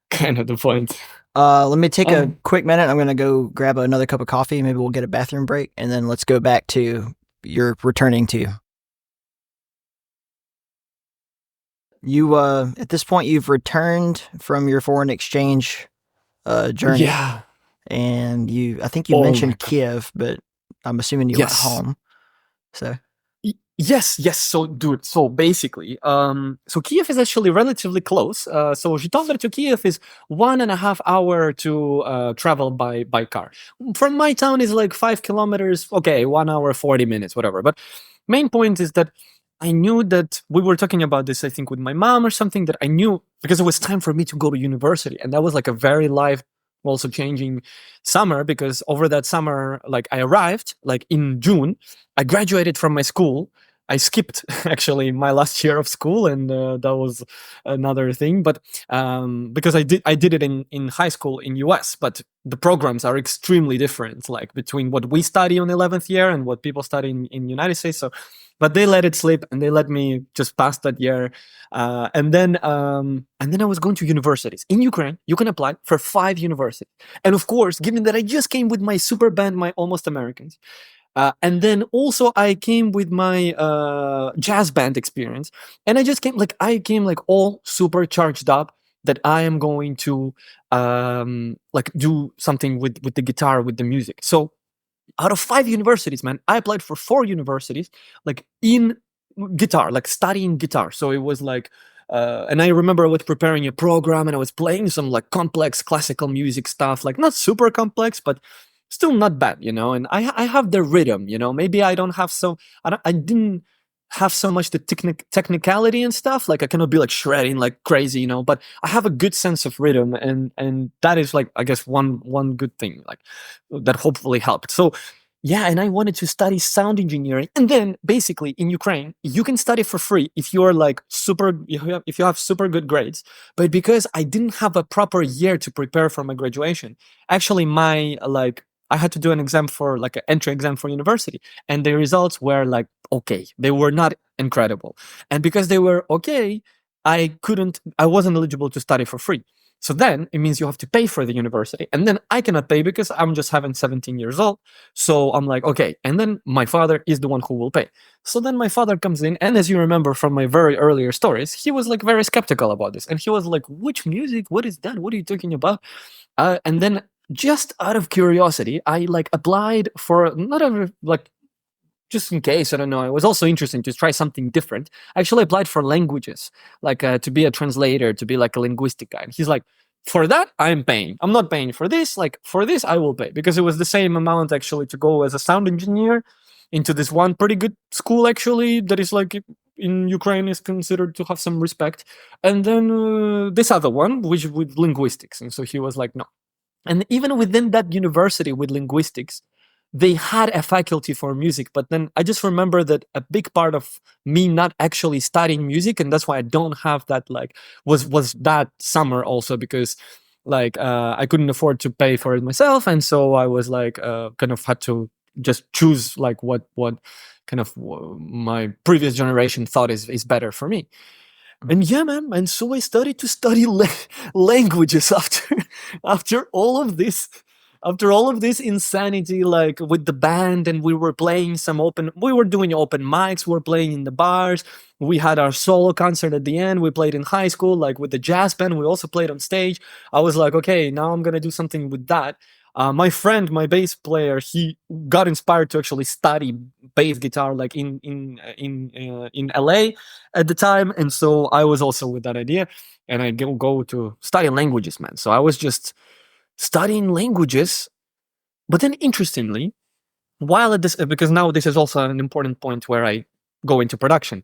kind of the point. Let me take a um, quick minute. I'm gonna go grab another cup of coffee. Maybe we'll get a bathroom break, and then let's go back to your returning to. You at this point you've returned from your foreign exchange journey, yeah. and I think you Oh my mentioned god. Kiev, but I'm assuming you were at Yes. home. So Yes. So, dude. So basically, so Kiev is actually relatively close. So Zhytomyr to Kiev is 1.5 hour to travel by car. From my town is like 5 kilometers. Okay, 1 hour 40 minutes, whatever. But main point is that I knew that we were talking about this, I think, with my mom or something, that I knew because it was time for me to go to university, and that was like a very life also changing summer, because over that summer, like I arrived like in June, I graduated from my school, I skipped actually my last year of school, and that was another thing. But because I did it in high school in US, but the programs are extremely different, like between what we study on 11th year and what people study in United States. So, but they let it slip, and they let me just pass that year. And then I was going to universities in Ukraine. You can apply for 5 universities, and of course, given that I just came with my super band, my Almost Americans, and then also I came with my jazz band experience, and I came like all super charged up that I am going to like do something with the guitar, with the music. So out of 5 universities, man, I applied for 4 universities, like in guitar, like studying guitar. So it was like, and I remember I was preparing a program, and I was playing some like complex classical music stuff, like not super complex, but still not bad, And I have the rhythm, Maybe I don't have I didn't have so much the technicality and stuff. Like I cannot be like shredding like crazy, But I have a good sense of rhythm, and that is like, I guess, one good thing, like that hopefully helped. So yeah, and I wanted to study sound engineering, and then basically in Ukraine you can study for free if you are like if you have super good grades. But because I didn't have a proper year to prepare for my graduation, actually my like I had to do an exam for like an entry exam for university, and the results were like okay, they were not incredible, and because they were okay, I wasn't eligible to study for free. So then it means you have to pay for the university, and then I cannot pay because I'm just having 17 years old. So I'm like, okay, and then my father is the one who will pay. So then my father comes in, and as you remember from my very earlier stories, he was like very skeptical about this, and he was like, "Which music? What is that? What are you talking about?" And then just out of curiosity, I like applied for not a like just in case, I don't know. It was also interesting to try something different. I actually applied for languages, like to be a translator, to be like a linguistic guy. And he's like, for that, I'm paying. I'm not paying for this. Like for this, I will pay, because it was the same amount actually to go as a sound engineer into this one pretty good school actually that is like in Ukraine is considered to have some respect, and then this other one which with linguistics. And so he was like, no. And even within that university with linguistics, they had a faculty for music, but then I just remember that a big part of me not actually studying music, and that's why I don't have that, like, was that summer also because like I couldn't afford to pay for it myself, and so I was like kind of had to just choose like what kind of my previous generation thought is better for me. And yeah, man, and so I started to study languages after all of this, after all of this insanity, like with the band, and we were doing open mics, we were playing in the bars, we had our solo concert at the end, we played in high school, like with the jazz band, we also played on stage. I was like, okay, now I'm gonna do something with that. My friend, my bass player, he got inspired to actually study bass guitar, like in LA at the time, and so I was also with that idea, and I go to study languages, man. So I was just studying languages, but then interestingly, while at this, because now this is also an important point where I go into production.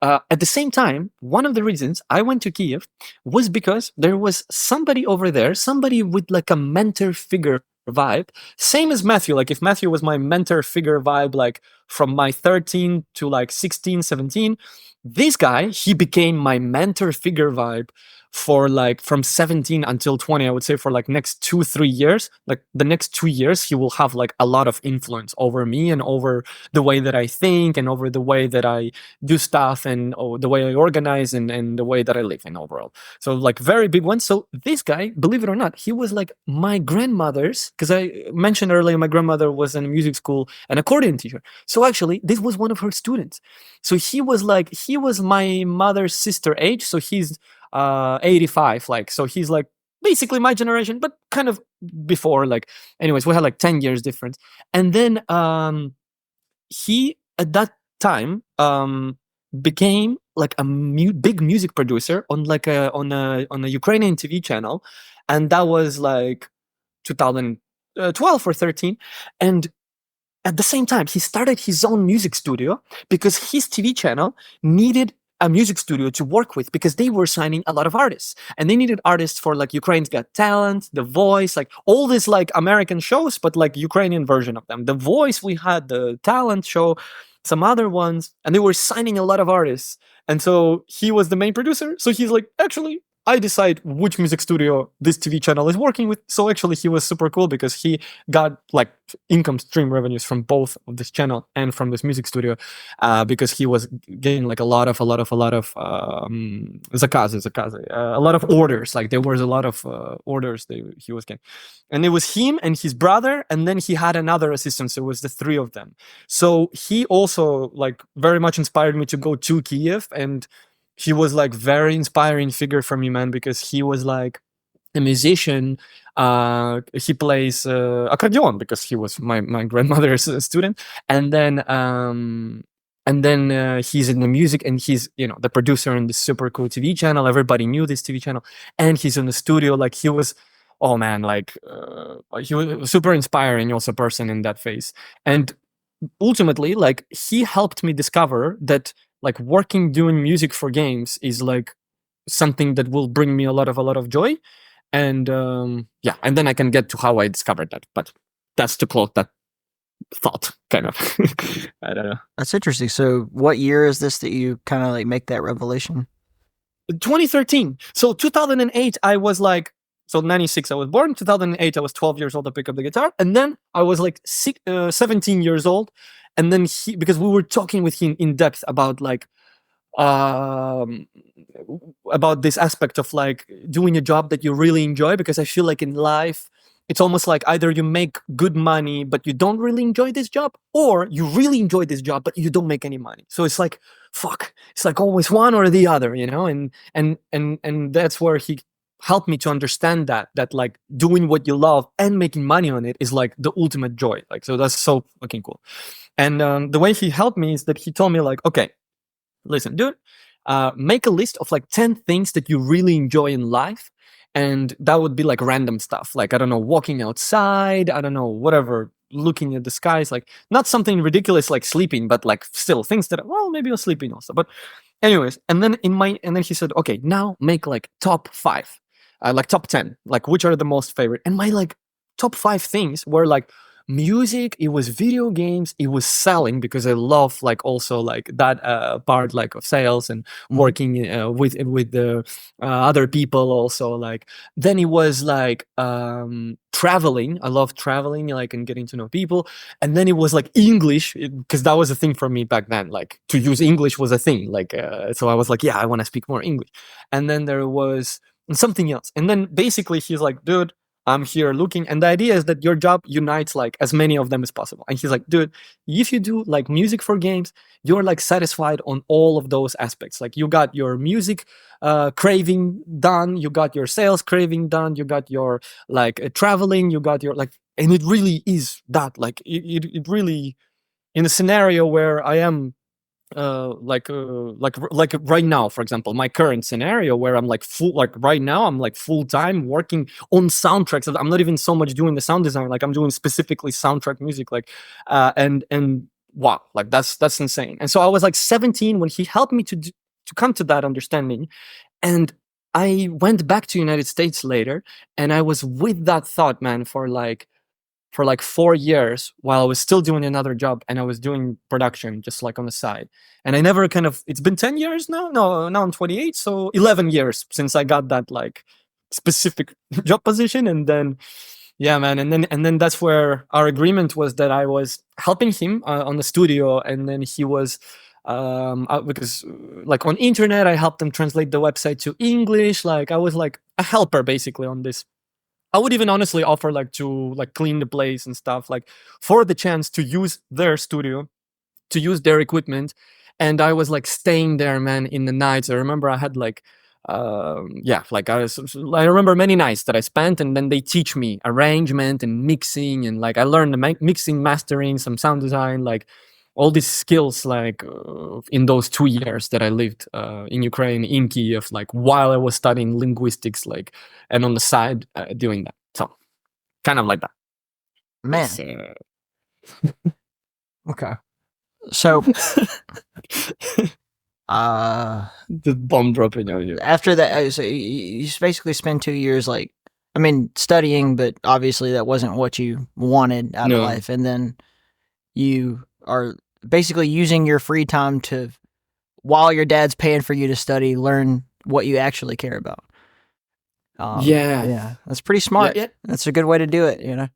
At the same time, one of the reasons I went to Kiev was because there was somebody over there, somebody with like a mentor figure vibe, same as Matthew. Like if Matthew was my mentor figure vibe, like from my 13 to like 16, 17, this guy, he became my mentor figure vibe for like from 17 until 20, I would say for like next 2-3 years. Like the next 2 years he will have like a lot of influence over me and over the way that I think and over the way that I do stuff and the way I organize and the way that I live in overall. So like very big one. So this guy, believe it or not, he was like my grandmother's, because I mentioned earlier my grandmother was in a music school, an accordion teacher. So actually this was one of her students. So he was my mother's sister age. So he's 85, like, so he's like basically my generation, but kind of before, like, anyways, we had like 10 years difference. And then he at that time became like a big music producer on like on a Ukrainian TV channel, and that was like 2012 or 13. And at the same time, he started his own music studio because his TV channel needed a music studio to work with, because they were signing a lot of artists, and they needed artists for like Ukraine's Got Talent, The Voice, like all these like American shows, but like Ukrainian version of them. The Voice, we had the talent show. some other ones, and they were signing a lot of artists. And so he was the main producer. So he's like, actually, I decide which music studio this TV channel is working with. So actually, he was super cool because he got like income stream revenues from both of this channel and from this music studio, because he was getting like a lot of zakaz, a lot of orders. Like there was a lot of orders that he was getting, and it was him and his brother, and then he had another assistant. So it was the three of them. So he also like very much inspired me to go to Kiev, and he was like very inspiring figure for me, man, because he was like a musician. He plays accordion because he was my grandmother's student, and then he's in the music, and he's the producer in this super cool TV channel. Everybody knew this TV channel, and he's in the studio. Like he was, oh man, like he was super inspiring also person in that phase. And ultimately, like he helped me discover that like working doing music for games is like something that will bring me a lot of joy. And yeah, and then I can get to how I discovered that, but that's to close that thought, kind of. I don't know. That's interesting. So what year is this that you kind of like make that revelation? 2013. So 2008 I was like, so 96 I was born. 2008 I was 12 years old to pick up the guitar, and then I was like 17 years old. And then because we were talking with him in depth about like about this aspect of like doing a job that you really enjoy, because I feel like in life it's almost like either you make good money but you don't really enjoy this job, or you really enjoy this job but you don't make any money. So it's like, fuck, it's like always one or the other, and that's where he helped me to understand that like doing what you love and making money on it is like the ultimate joy. Like, so that's so fucking cool. And the way he helped me is that he told me like, okay, listen, dude, make a list of like 10 things that you really enjoy in life. And that would be like random stuff. Like, I don't know, walking outside, I don't know, whatever, looking at the skies, like not something ridiculous like sleeping, but like still things that, well, maybe you're sleeping also. But anyways, and then he said, okay, now make like top 5, like top 10, like which are the most favorite. And my like top 5 things were like music, it was video games, it was selling, because I love like also like that part like of sales and working with the other people also. Like then it was like traveling, I love traveling, like, and getting to know people. And then it was like English, because that was a thing for me back then, like to use English was a thing, like so I was like, yeah, I want to speak more English. And then there was something else, and then basically he's like, dude, I'm here looking, and the idea is that your job unites like as many of them as possible. And he's like, dude, if you do like music for games, you're like satisfied on all of those aspects. Like you got your music craving done, you got your sales craving done, you got your like traveling, you got your like, and it really is that, like it really, in a scenario where I am like right now, for example, my current scenario where I'm like full, like right now I'm like full-time working on soundtracks. I'm not even so much doing the sound design, like I'm doing specifically soundtrack music, like and wow, like that's insane. And so I was like 17 when he helped me to come to that understanding. And I went back to United States later, and I was with that thought, man, for like 4 years while I was still doing another job, and I was doing production just like on the side. And I never kind of, it's been 10 years now. No, now I'm 28. So 11 years since I got that like specific job position. And then, yeah, man. And then that's where our agreement was that I was helping him on the studio. And then he was, because like on internet, I helped him translate the website to English. Like I was like a helper basically on this. I would even honestly offer like to like clean the place and stuff, like for the chance to use their studio, to use their equipment. And I was like staying there, man, in the nights. I remember I had like yeah, like I remember many nights that I spent, and then they teach me arrangement and mixing, and like I learned the mixing, mastering, some sound design, like all these skills, like in those 2 years that I lived in Ukraine, in Kiev, like while I was studying linguistics, like, and on the side doing that. So kind of like that. Man. Okay. So the bomb dropping on you. After that, so you basically spend 2 years like, I mean, studying, but obviously that wasn't what you wanted out of life. And then you are basically using your free time to, while your dad's paying for you to study, learn what you actually care about. Yeah, Yeah, that's pretty yeah, smart. yeah. That's a good way to do it, you know?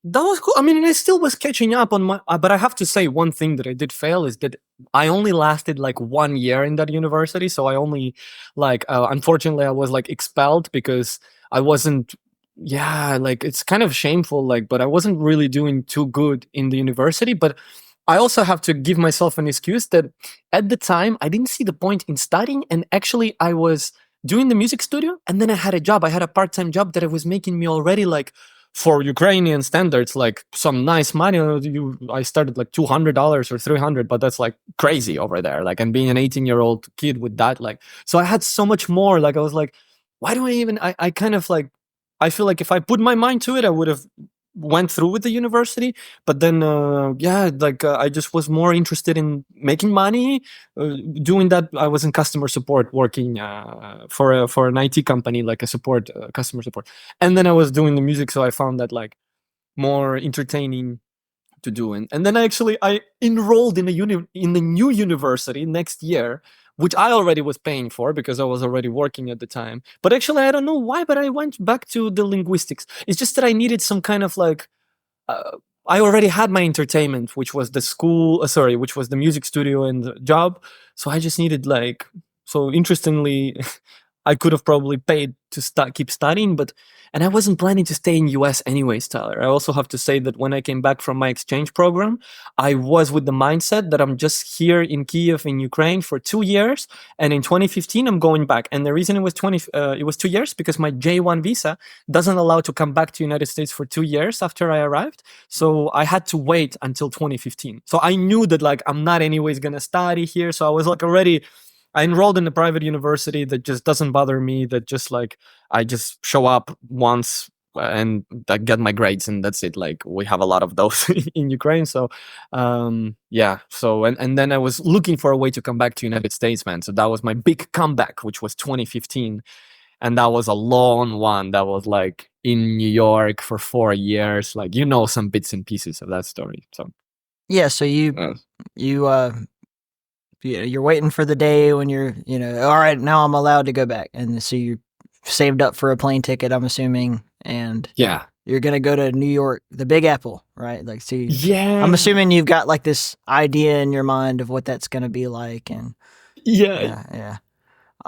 That was cool. I mean, and I still was catching up on my. But I have to say, one thing that I did fail is that I only lasted like 1 year in that university. So I only, like, unfortunately, I was like expelled because I wasn't. Yeah, like it's kind of shameful. Like, but I wasn't really doing too good in the university. But I also have to give myself an excuse that at the time I didn't see the point in studying, and actually I was doing the music studio, and then I had a job. I had a part-time job that was making me already like, for Ukrainian standards, like some nice money. I started like $200 or 300, but that's like crazy over there. Like, and being an 18-year-old kid with that, like, so I had so much more. Like, I was like, why do I even? I kind of like, I feel like if I put my mind to it, I would have went through with the university. But then, yeah, like I just was more interested in making money. Doing that, I was in customer support, working for an IT company, like a support customer support, and then I was doing the music, so I found that like more entertaining to do. And then I enrolled in in the new university next year, which I already was paying for because I was already working at the time. But actually, I don't know why, but I went back to the linguistics. It's just that I needed some kind of like, uh, I already had my entertainment, which was the school, sorry, which was the music studio and the job. So I just needed like, so interestingly, I could have probably paid to keep studying, but and I wasn't planning to stay in US anyways, Tyler. I also have to say that when I came back from my exchange program, I was with the mindset that I'm just here in Kiev in Ukraine for 2 years, and in 2015 I'm going back. And the reason it was 2 years because my J1 visa doesn't allow to come back to United States for 2 years after I arrived. So I had to wait until 2015. So I knew that like I'm not anyways gonna study here. So I was like already, I enrolled in a private university that just doesn't bother me. That just like I just show up once and I get my grades, and that's it. Like we have a lot of those in Ukraine. So yeah. So and then I was looking for a way to come back to United States, man. So that was my big comeback, which was 2015, and that was a long one. That was like in New York for 4 years. Like some bits and pieces of that story. So Yeah, so you you're waiting for the day when you're, all right, now I'm allowed to go back. And so you saved up for a plane ticket, I'm assuming, and yeah, you're going to go to New York, the Big Apple, right? Like, so I'm yeah, assuming you've got like this idea in your mind of what that's going to be like. And yeah. yeah.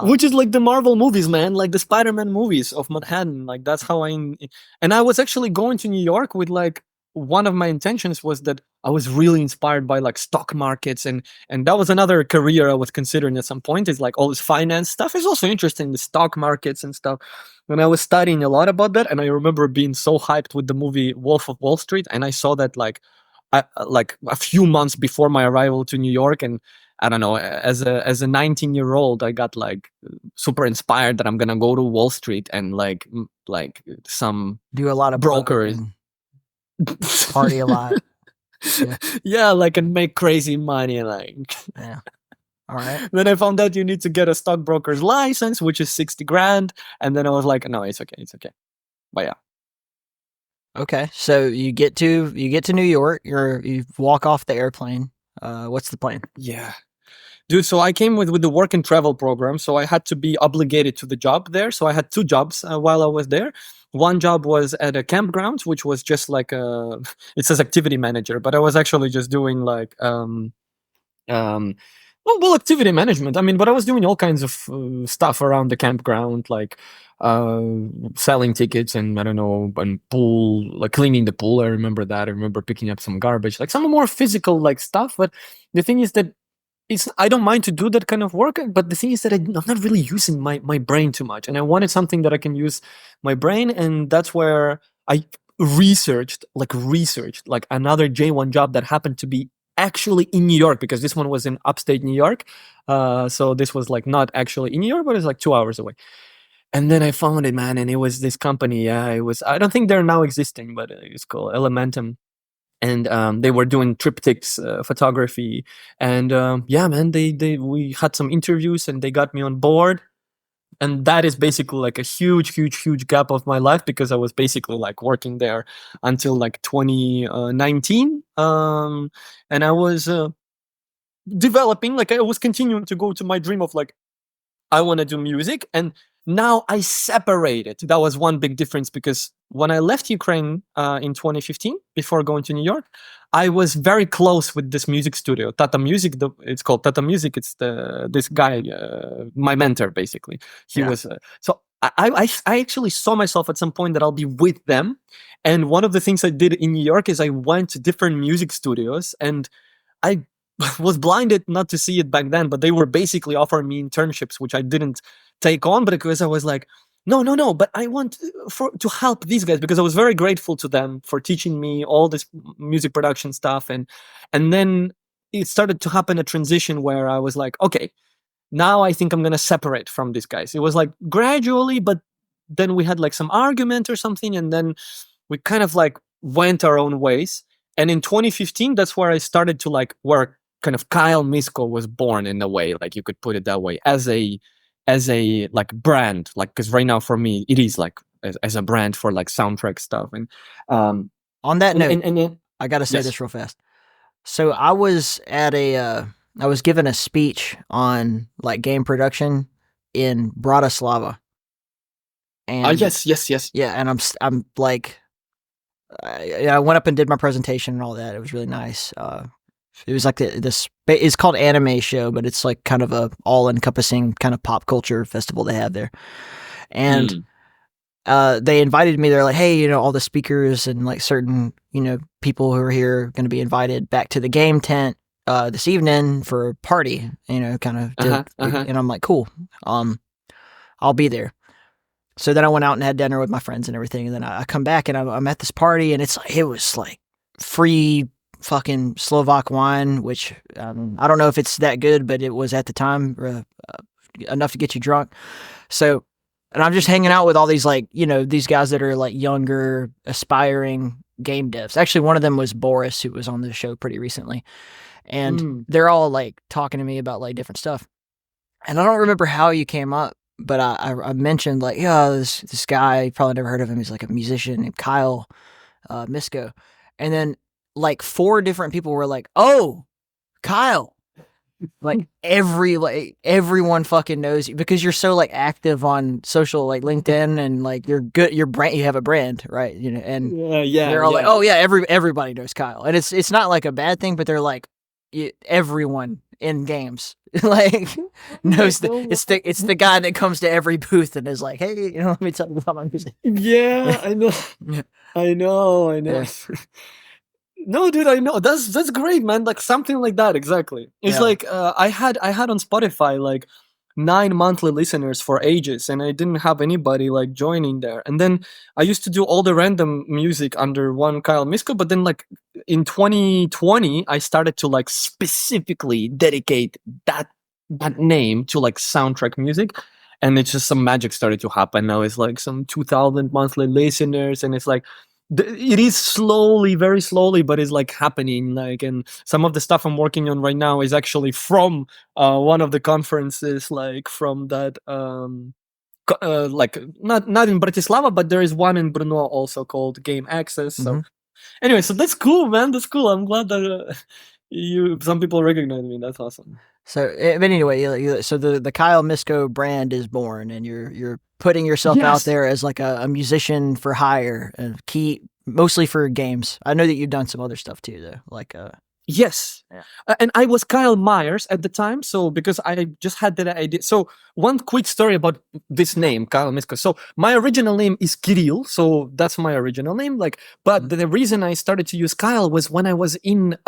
Which is like the Marvel movies, man, like the Spider-Man movies of Manhattan. Like that's how and I was actually going to New York with like, one of my intentions was that I was really inspired by like stock markets, and that was another career I was considering at some point, is like all this finance stuff is also interesting, the stock markets and stuff. And I was studying a lot about that, and I remember being so hyped with the movie Wolf of Wall Street, and I saw that like a few months before my arrival to New York. And I don't know, as a 19-year-old, I got like super inspired that I'm gonna go to Wall Street and like some Do a lot of brokers party a lot. Yeah. yeah, like, and make crazy money, like. Yeah. All right. Then I found out you need to get a stockbroker's license, which is 60 grand, and then I was like, no, it's okay. But yeah. Okay. So you get to New York, you walk off the airplane. What's the plan? Yeah. Dude, so I came with the work and travel program, so I had to be obligated to the job there. So I had two jobs while I was there. One job was at a campground, which was just like it says activity manager, but I was actually just doing like um well, activity management. I mean, but I was doing all kinds of stuff around the campground, like uh selling tickets, and I don't know, and pool, like cleaning the pool. I remember that. I remember picking up some garbage, like some more physical like stuff. But the thing is that I don't mind to do that kind of work, but the thing is that I'm not really using my brain too much, and I wanted something that I can use my brain, and that's where I researched like another J1 job that happened to be actually in New York, because this one was in upstate New York. So this was like not actually in New York, but it's like 2 hours away. And then I found it, man, and it was this company. Yeah, it was. I don't think they're now existing, but it's called Elementum, and they were doing triptychs photography. And yeah, man, we had some interviews, and they got me on board. And that is basically like a huge gap of my life, because I was basically like working there until like 2019. And I was developing, like I was continuing to go to my dream of like, I want to do music. And now I separated. That was one big difference, because when I left Ukraine in 2015, before going to New York, I was very close with this music studio, Tata Music. It's called Tata Music. It's this guy, my mentor, basically. He Yeah. was so. I actually saw myself at some point that I'll be with them. And one of the things I did in New York is I went to different music studios, and I was blinded not to see it back then, but they were basically offering me internships, which I didn't take on, but because I was like, no, no, no, but I want to help these guys, because I was very grateful to them for teaching me all this music production stuff. And then it started to happen a transition where I was like, okay, now I think I'm going to separate from these guys. It was like gradually, but then we had like some argument or something, and then we kind of like went our own ways. And in 2015, that's where I started to like work. Kind of Kyle Misko was born, in a way, like you could put it that way, as a like brand, like, because right now for me it is like as a brand for like soundtrack stuff. And On that note, and I got to say yes. this real fast. So I was at I was given a speech on like game production in Bratislava, and Yes. yeah, and I'm like, I went up and did my presentation and all that. It was really nice. It was like this. It's called Anime Show, but it's like kind of a all encompassing kind of pop culture festival they have there, and. They invited me. They're like, hey, all the speakers and like certain, people who are here are going to be invited back to the game tent this evening for a party, kind of. And I'm like, cool. I'll be there. So then I went out and had dinner with my friends and everything. And then I come back and I'm at this party, and it was like free fucking Slovak wine, which I don't know if it's that good, but it was at the time enough to get you drunk. So. And I'm just hanging out with all these like, these guys that are like younger, aspiring game devs. Actually, one of them was Boris, who was on the show pretty recently. And they're all like talking to me about like different stuff. And I don't remember how you came up, but I mentioned like, yeah, this guy, you probably never heard of him. He's like a musician named Kyle Misko. And then like 4 different people were like, oh, Kyle. Like everyone fucking knows you because you're so like active on social, like LinkedIn, and like you're good. Your brand, you have a brand, right? And they're all like, oh yeah, everybody knows Kyle, and it's not like a bad thing, but they're like everyone in games like knows it's the guy that comes to every booth and is like, hey, let me tell you about my music. Yeah, I know, I know. Yeah. No, dude, I know. That's great, man. Like something like that, exactly. It's like I had on Spotify like 9 monthly listeners for ages, and I didn't have anybody like joining there. And then I used to do all the random music under one Kyle Misko, but then like in 2020, I started to like specifically dedicate that name to like soundtrack music. And it's just some magic started to happen. Now it's like some 2,000 monthly listeners, and it's like it is slowly, very slowly, but it's like happening. Like, and some of the stuff I'm working on right now is actually from one of the conferences, like from that, like not in Bratislava, but there is one in Brno also called Game Access. So anyway, so that's cool, man. That's cool. I'm glad that some people recognize me. That's awesome. So, but anyway, so the Kyle Misko brand is born, and you're putting yourself out there as like a musician for hire, and mostly for games. I know that you've done some other stuff too, though, like Yes. Yeah. And I was Kyle Myers at the time. So because I just had that idea. So one quick story about this name, Kyle Misko. So my original name is Kirill. So that's my original name. Like, but the reason I started to use Kyle was when I was in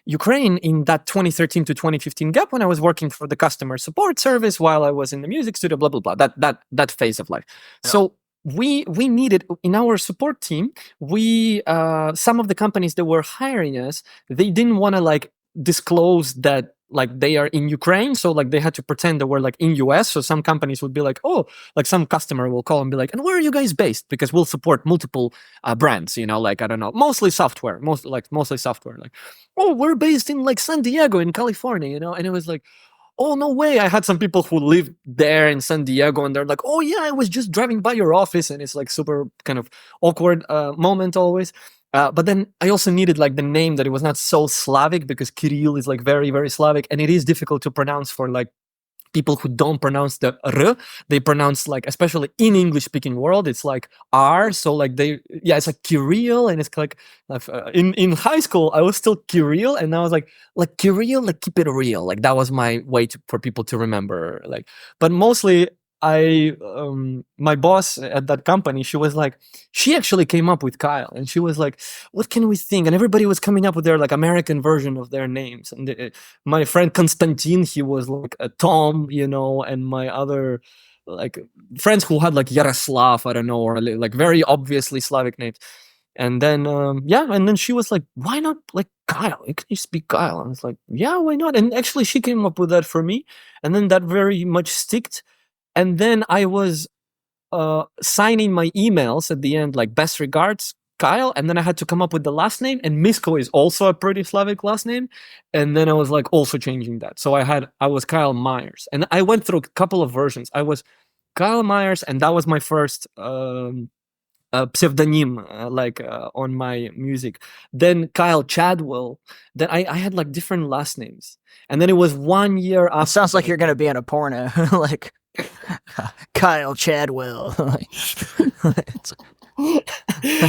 Ukraine in that 2013 to 2015 gap, when I was working for the customer support service while I was in the music studio, blah, blah, blah, that phase of life. Yeah. So we needed in our support team, some of the companies that were hiring us, they didn't want to like disclose that like they are in Ukraine, so like they had to pretend they were like in US. So some companies would be like, oh, like some customer will call and be like, and where are you guys based? Because we'll support multiple brands, like I don't know, mostly software, mostly software. Like, oh, we're based in like San Diego in California, and it was like, oh, no way. I had some people who lived there in San Diego, and they're like, oh yeah, I was just driving by your office, and it's like super kind of awkward moment always. But then I also needed like the name that it was not so Slavic, because Kirill is like very, very Slavic, and it is difficult to pronounce for like people who don't pronounce the r. They pronounce, like, especially in English speaking world, it's like r. So like it's like Kirill, and it's like in high school I was still Kirill, and I was like Kirill, like keep it real, like that was my way for people to remember, like. But mostly my boss at that company, she actually came up with Kyle, and she was like, what can we think? And everybody was coming up with their like American version of their names. And my friend Konstantin, he was like a Tom, and my other like friends who had like Yaroslav, I don't know, or like very obviously Slavic names. And then and then she was like, why not like Kyle? It can just be Kyle. And I was like, yeah, why not? And actually she came up with that for me, and then that very much sticked. And then I was signing my emails at the end, like best regards, Kyle. And then I had to come up with the last name. And Misko is also a pretty Slavic last name. And then I was like also changing that. So I was Kyle Myers. And I went through a couple of versions. I was Kyle Myers, and that was my first pseudonym on my music. Then Kyle Chadwell. Then I had like different last names. And then it was 1 year after. It sounds like you're going to be in a porno. Like Kyle Chadwell. I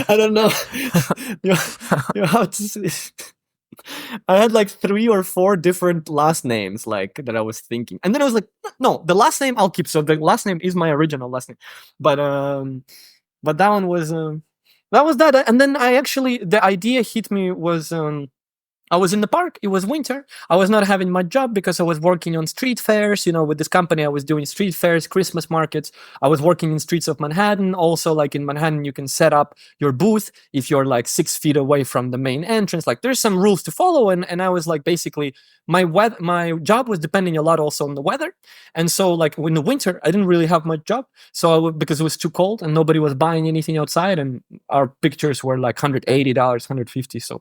don't know. you have to see. I had like 3 or 4 different last names like that I was thinking. And then I was like, no, the last name I'll keep. So the last name is my original last name. But that one was that was that. And then the idea hit me was I was in the park. It was winter. I was not having my job because I was working on street fairs. With this company, I was doing street fairs, Christmas markets. I was working in streets of Manhattan. Also, like in Manhattan, you can set up your booth if you're like 6 feet away from the main entrance. Like there's some rules to follow. And I was like, basically, my job was depending a lot also on the weather. And so like in the winter, I didn't really have much job. So because it was too cold and nobody was buying anything outside, and our pictures were like $180, $150. So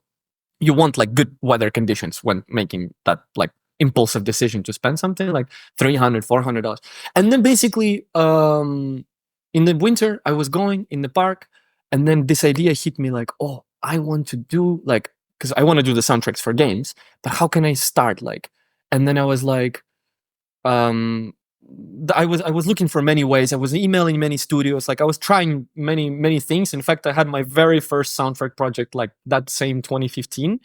you want like good weather conditions when making that like impulsive decision to spend something like $300, $400. And then basically in the winter I was going in the park, and then this idea hit me like, oh, I want to do like, because I want to do the soundtracks for games, but how can I start? Like, and then I was like, I was looking for many ways. I was emailing many studios. Like I was trying many things. In fact, I had my very first soundtrack project like that same 2015.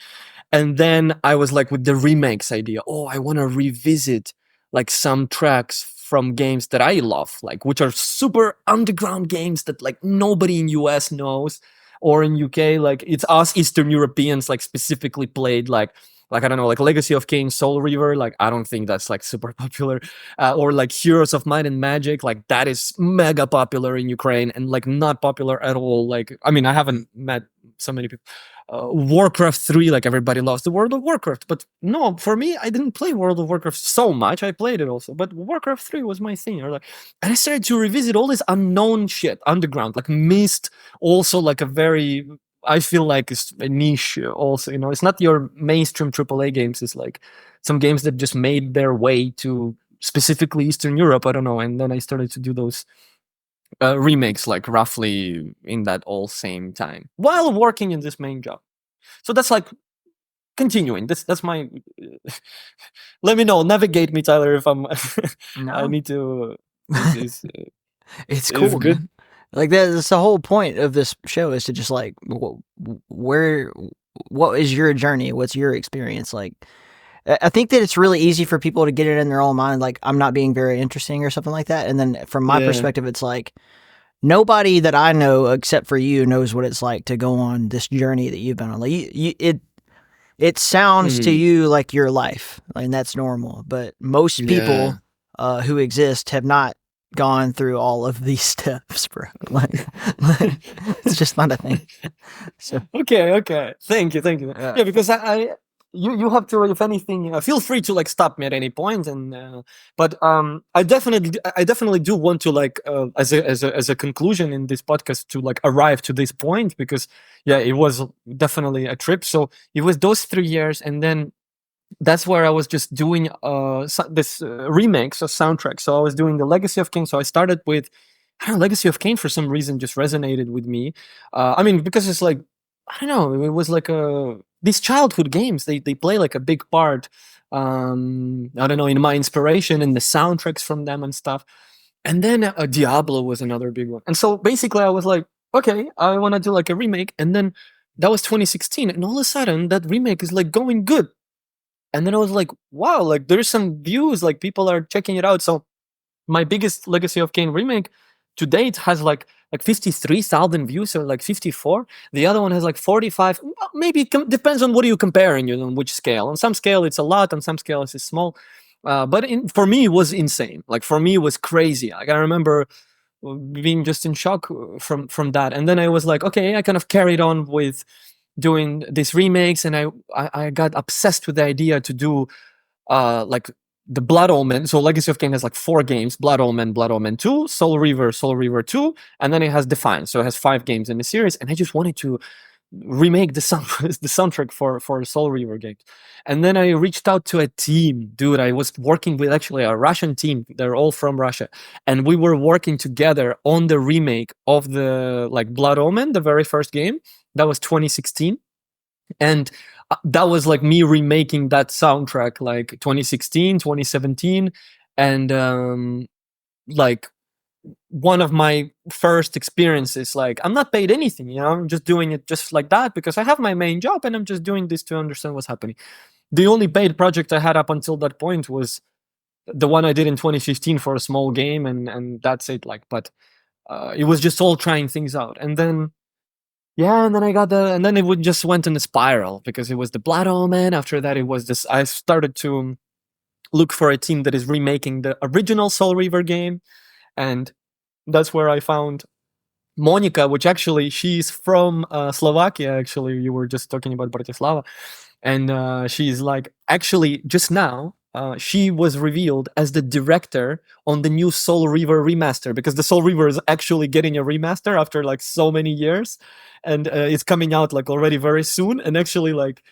And then I was like with the remakes idea. Oh, I want to revisit like some tracks from games that I love, like which are super underground games that like nobody in US knows, or in UK, like it's us Eastern Europeans like specifically played like I don't know, like Legacy of Kain, Soul Reaver, like I don't think that's like super popular, or like Heroes of Might and Magic, like that is mega popular in Ukraine and like not popular at all. Like I mean, I haven't met so many people. Warcraft 3, like everybody loves the World of Warcraft, but no, for me, I didn't play World of Warcraft so much. I played it also, but Warcraft 3 was my thing. Or like, and I started to revisit all this unknown shit, underground, like Myst, also like a very, I feel like it's a niche also, it's not your mainstream AAA games. It's like some games that just made their way to specifically Eastern Europe. I don't know. And then I started to do those remakes like roughly in that all same time while working in this main job. So that's like continuing. That's my. Let me know. Navigate me, Tyler, if I'm. No. I need to. It's cool. It's good. Man. Like that's the whole point of this show, is to just like what is your journey? What's your experience like? I think that it's really easy for people to get it in their own mind, like I'm not being very interesting or something like that. And then from my perspective, it's like nobody that I know except for you knows what it's like to go on this journey that you've been on. Like it sounds to you like your life, and that's normal. But most people who exist have not gone through all of these steps, bro. Like it's just not a thing. So okay. Thank you. Yeah, because you have to, if anything, feel free to like stop me at any point. And but I definitely do want to like as a conclusion in this podcast to like arrive to this point, because it was definitely a trip. So it was those 3 years, and then that's where I was just doing this remakes of soundtrack. So I was doing the Legacy of Kain. So I started with, I don't know, Legacy of Kain for some reason just resonated with me. I mean, because it's like, I don't know, it was like these childhood games. They play like a big part. I don't know, in my inspiration and the soundtracks from them and stuff. And then Diablo was another big one. And so basically, I was like, okay, I want to do like a remake. And then that was 2016, and all of a sudden, that remake is like going good. And then I was like, wow, like there's some views, like people are checking it out. So my biggest Legacy of Kain remake to date has like 53,000 views, or like 54. The other one has like 45. Maybe it depends on what are you comparing, on which scale. On some scale, it's a lot. On some scale, it's small. But for me, it was insane. Like for me, it was crazy. Like I remember being just in shock from that. And then I was like, okay, I kind of carried on with doing these remakes, and I got obsessed with the idea to do like the Blood Omen. So Legacy of Kain has like 4 games: Blood Omen, Blood Omen 2, Soul Reaver, Soul Reaver 2, and then it has Defiance. So it has 5 games in the series, and I just wanted to remake the soundtrack for Soul Reaver games. And then I reached out to a team, dude. I was working with actually a Russian team. They're all from Russia, and we were working together on the remake of the like Blood Omen, the very first game. That was 2016, and that was like me remaking that soundtrack like 2016, 2017, and like one of my first experiences. Like I'm not paid anything, I'm just doing it just like that because I have my main job, and I'm just doing this to understand what's happening. The only paid project I had up until that point was the one I did in 2015 for a small game, and that's it. Like, but it was just all trying things out. And then yeah, and then and then it would just went in a spiral because it was the Blood Omen. After that, it was this. I started to look for a team that is remaking the original Soul Reaver game, and that's where I found Monica, which actually she's from Slovakia. Actually, you were just talking about Bratislava, and she's like actually just now. She was revealed as the director on the new Soul Reaver remaster, because the Soul Reaver is actually getting a remaster after like so many years, and it's coming out like already very soon. And actually, like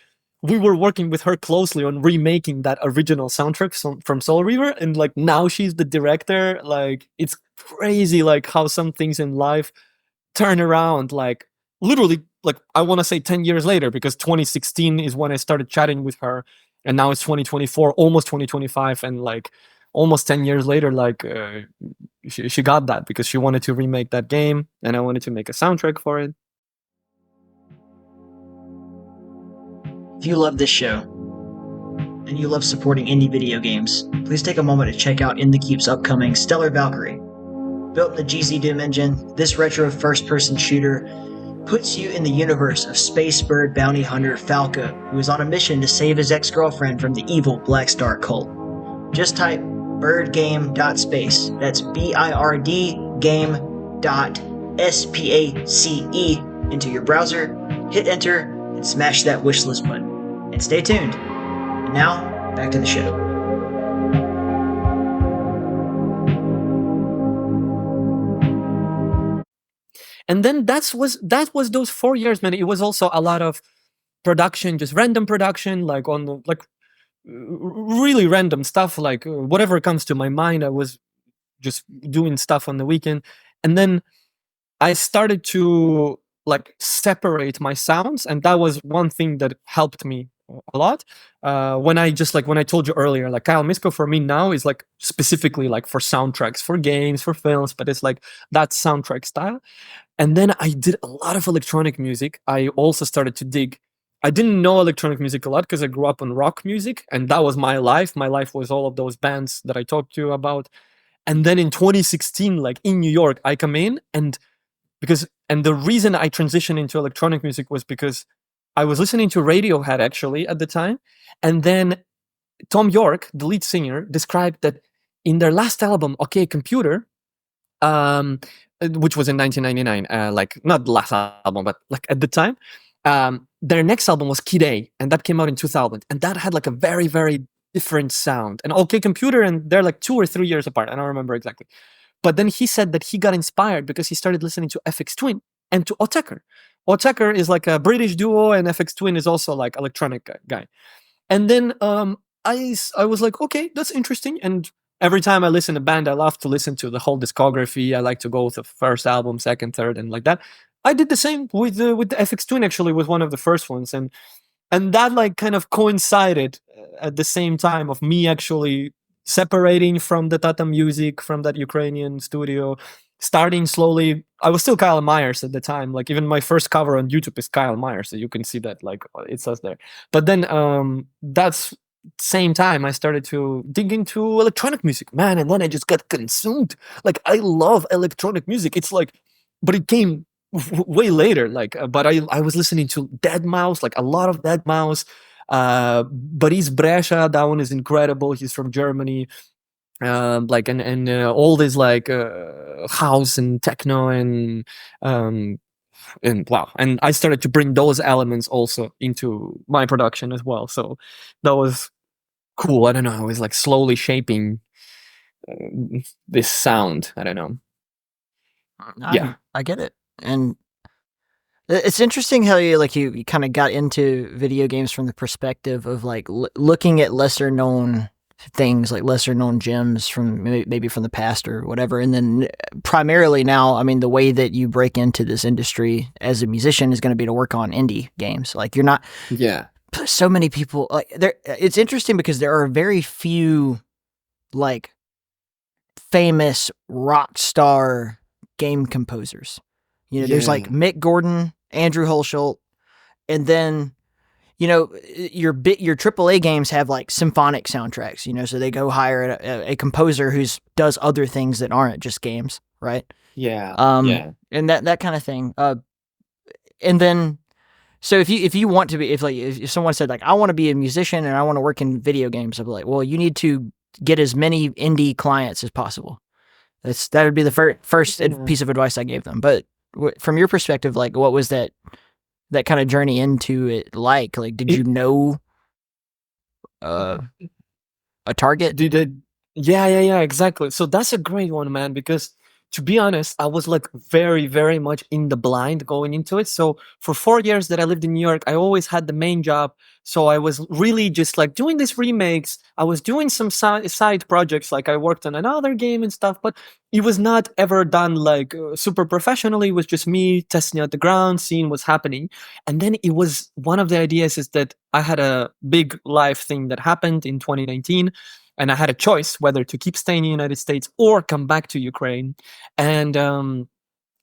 we were working with her closely on remaking that original soundtrack from Soul Reaver, and like now she's the director. Like it's crazy, like how some things in life turn around, like literally, like I want to say 10 years later, because 2016 is when I started chatting with her, and now it's 2024, almost 2025, and like almost 10 years later, like she got that because she wanted to remake that game, and I wanted to make a soundtrack for it. If you love this show and you love supporting indie video games, please take a moment to check out In the Keep's upcoming Stellar Valkyrie. Built in the GZ Doom engine, this retro first-person shooter puts you in the universe of space bird bounty hunter Falca, who is on a mission to save his ex-girlfriend from the evil Black Star cult. Just type birdgame.space, that's BIRD game.space into your browser, hit enter, and smash that wishlist button. And stay tuned. And now, back to the show. And then that was those 4 years, man. It was also a lot of production, just random production, like on the like really random stuff, like whatever comes to my mind. I was just doing stuff on the weekend, and then I started to like separate my sounds, and that was one thing that helped me a lot. When I told you earlier, like Kyle, Misko for me now is like specifically like for soundtracks, for games, for films, but it's like that soundtrack style. And then I did a lot of electronic music. I also started to dig. I didn't know electronic music a lot because I grew up on rock music, and that was my life. My life was all of those bands that I talked to you about. And then in 2016, like in New York, I come in, and the reason I transitioned into electronic music was because I was listening to Radiohead actually at the time, and then Tom York, the lead singer, described that in their last album, OK Computer, which was in 1999, like not the last album, but like at the time, their next album was Kid A, and that came out in 2000, and that had like a very, very different sound. And OK Computer, and they're like 2 or 3 years apart, I don't remember exactly. But then he said that he got inspired because he started listening to FX Twin and to Otecker. Otecker is like a British duo, and FX Twin is also like electronic guy. And then I was like, okay, that's interesting. And every time I listen to band, I love to listen to the whole discography. I like to go with the first album, second, third, and like that. I did the same with the FX Twin. Actually, was one of the first ones, and that like kind of coincided at the same time of me actually separating from the Tata music, from that Ukrainian studio, starting slowly. I was still Kyle Myers at the time. Like even my first cover on YouTube is Kyle Myers, so you can see that like it says there. But then that's same time I started to dig into electronic music, man, and then I just got consumed. Like I love electronic music. It's like, but it came way later. Like, but I was listening to Dead Mouse, like a lot of Dead Mouse. Boris Brescia, that one is incredible. He's from Germany. Like and all this like house and techno and wow, and I started to bring those elements also into my production as well. So that was cool. I don't know. I was like slowly shaping this sound. I don't know. Yeah. I get it. And it's interesting how you kind of got into video games from the perspective of like looking at lesser known things, like lesser known gems from maybe from the past or whatever. And then primarily now, I mean, the way that you break into this industry as a musician is going to be to work on indie games. Like you're not, Yeah. so many people like there. It's interesting because there are very few like famous rock star game composers. You know, there's like Mick Gordon, Andrew Hulshult, and then your AAA games have like symphonic soundtracks. You know, so they go hire a composer who's does other things that aren't just games, right? Yeah. And that kind of thing. And then so if you want to be, if someone said like I want to be a musician and I want to work in video games, I'd be like, well, you need to get as many indie clients as possible. That would be the first piece of advice I gave them. But from your perspective, like what was that kind of journey into it like? Like, did you know a target? Yeah, exactly. So that's a great one, man, because to be honest, I was like very, very much in the blind going into it. So for 4 years that I lived in New York, I always had the main job. So I was really just like doing these remakes. I was doing some side projects, like I worked on another game and stuff, but it was not ever done like super professionally. It was just me testing out the ground, seeing what's happening. And then it was one of the ideas is that I had a big life thing that happened in 2019. And I had a choice whether to keep staying in the United States or come back to Ukraine. And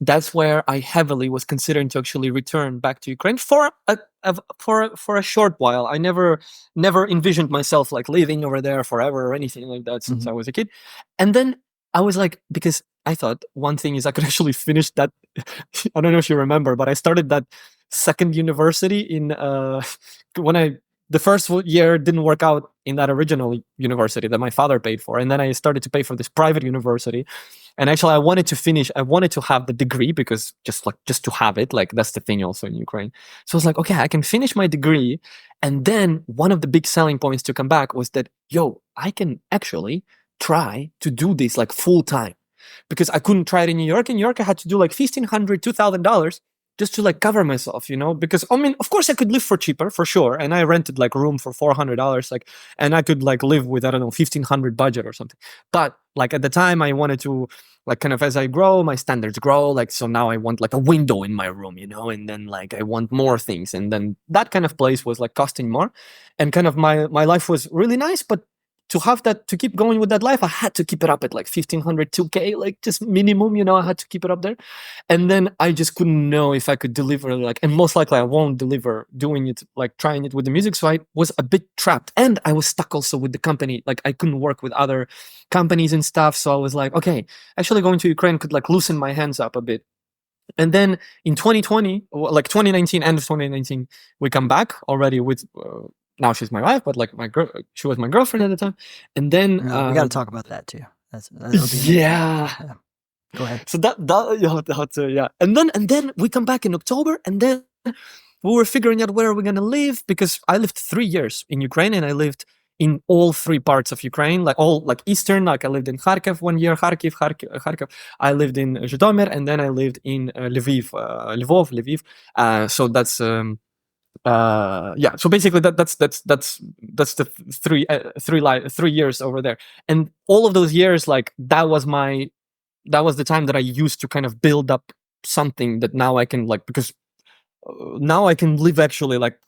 that's where I heavily was considering to actually return back to Ukraine for a short while. I never envisioned myself like living over there forever or anything like that since I was a kid. And then I was like, because I thought one thing is I could actually finish that. I don't know if you remember, but I started that second university in the first year didn't work out in that original university that my father paid for. And then I started to pay for this private university. And actually I wanted to have the degree because just to have it, like that's the thing also in Ukraine. So I was like, okay, I can finish my degree. And then one of the big selling points to come back was that, I can actually try to do this like full time, because I couldn't try it in New York. In New York, I had to do like $1,500, $2,000 just to like cover myself, because I mean, of course I could live for cheaper for sure. And I rented like a room for $400, like, and I could like live with, I don't know, 1,500 budget or something. But like at the time I wanted to like kind of, as I grow, my standards grow. Like, so now I want like a window in my room, and then like I want more things. And then that kind of place was like costing more, and kind of my life was really nice. But to have that, to keep going with that life, I had to keep it up at like 1,500, 2K, like just minimum, I had to keep it up there. And then I just couldn't know if I could deliver, like, and most likely I won't deliver doing it, like trying it with the music. So I was a bit trapped, and I was stuck also with the company. Like I couldn't work with other companies and stuff. So I was like, okay, actually going to Ukraine could like loosen my hands up a bit. And then in 2020, like 2019, end of 2019, we come back already with, now she's my wife, but like she was my girlfriend at the time. And then we got to talk about that too. Yeah. Go ahead. So yeah. And then we come back in October, and then we were figuring out where we're gonna live, because I lived 3 years in Ukraine, and I lived in all three parts of Ukraine, like all like eastern. Like I lived in Kharkiv 1 year, Kharkiv. I lived in Zhytomyr, and then I lived in Lviv. So that's Yeah, so basically that's the 3 years over there. And all of those years, like that was the time that I used to kind of build up something that now I can, like, because now I can live actually, like,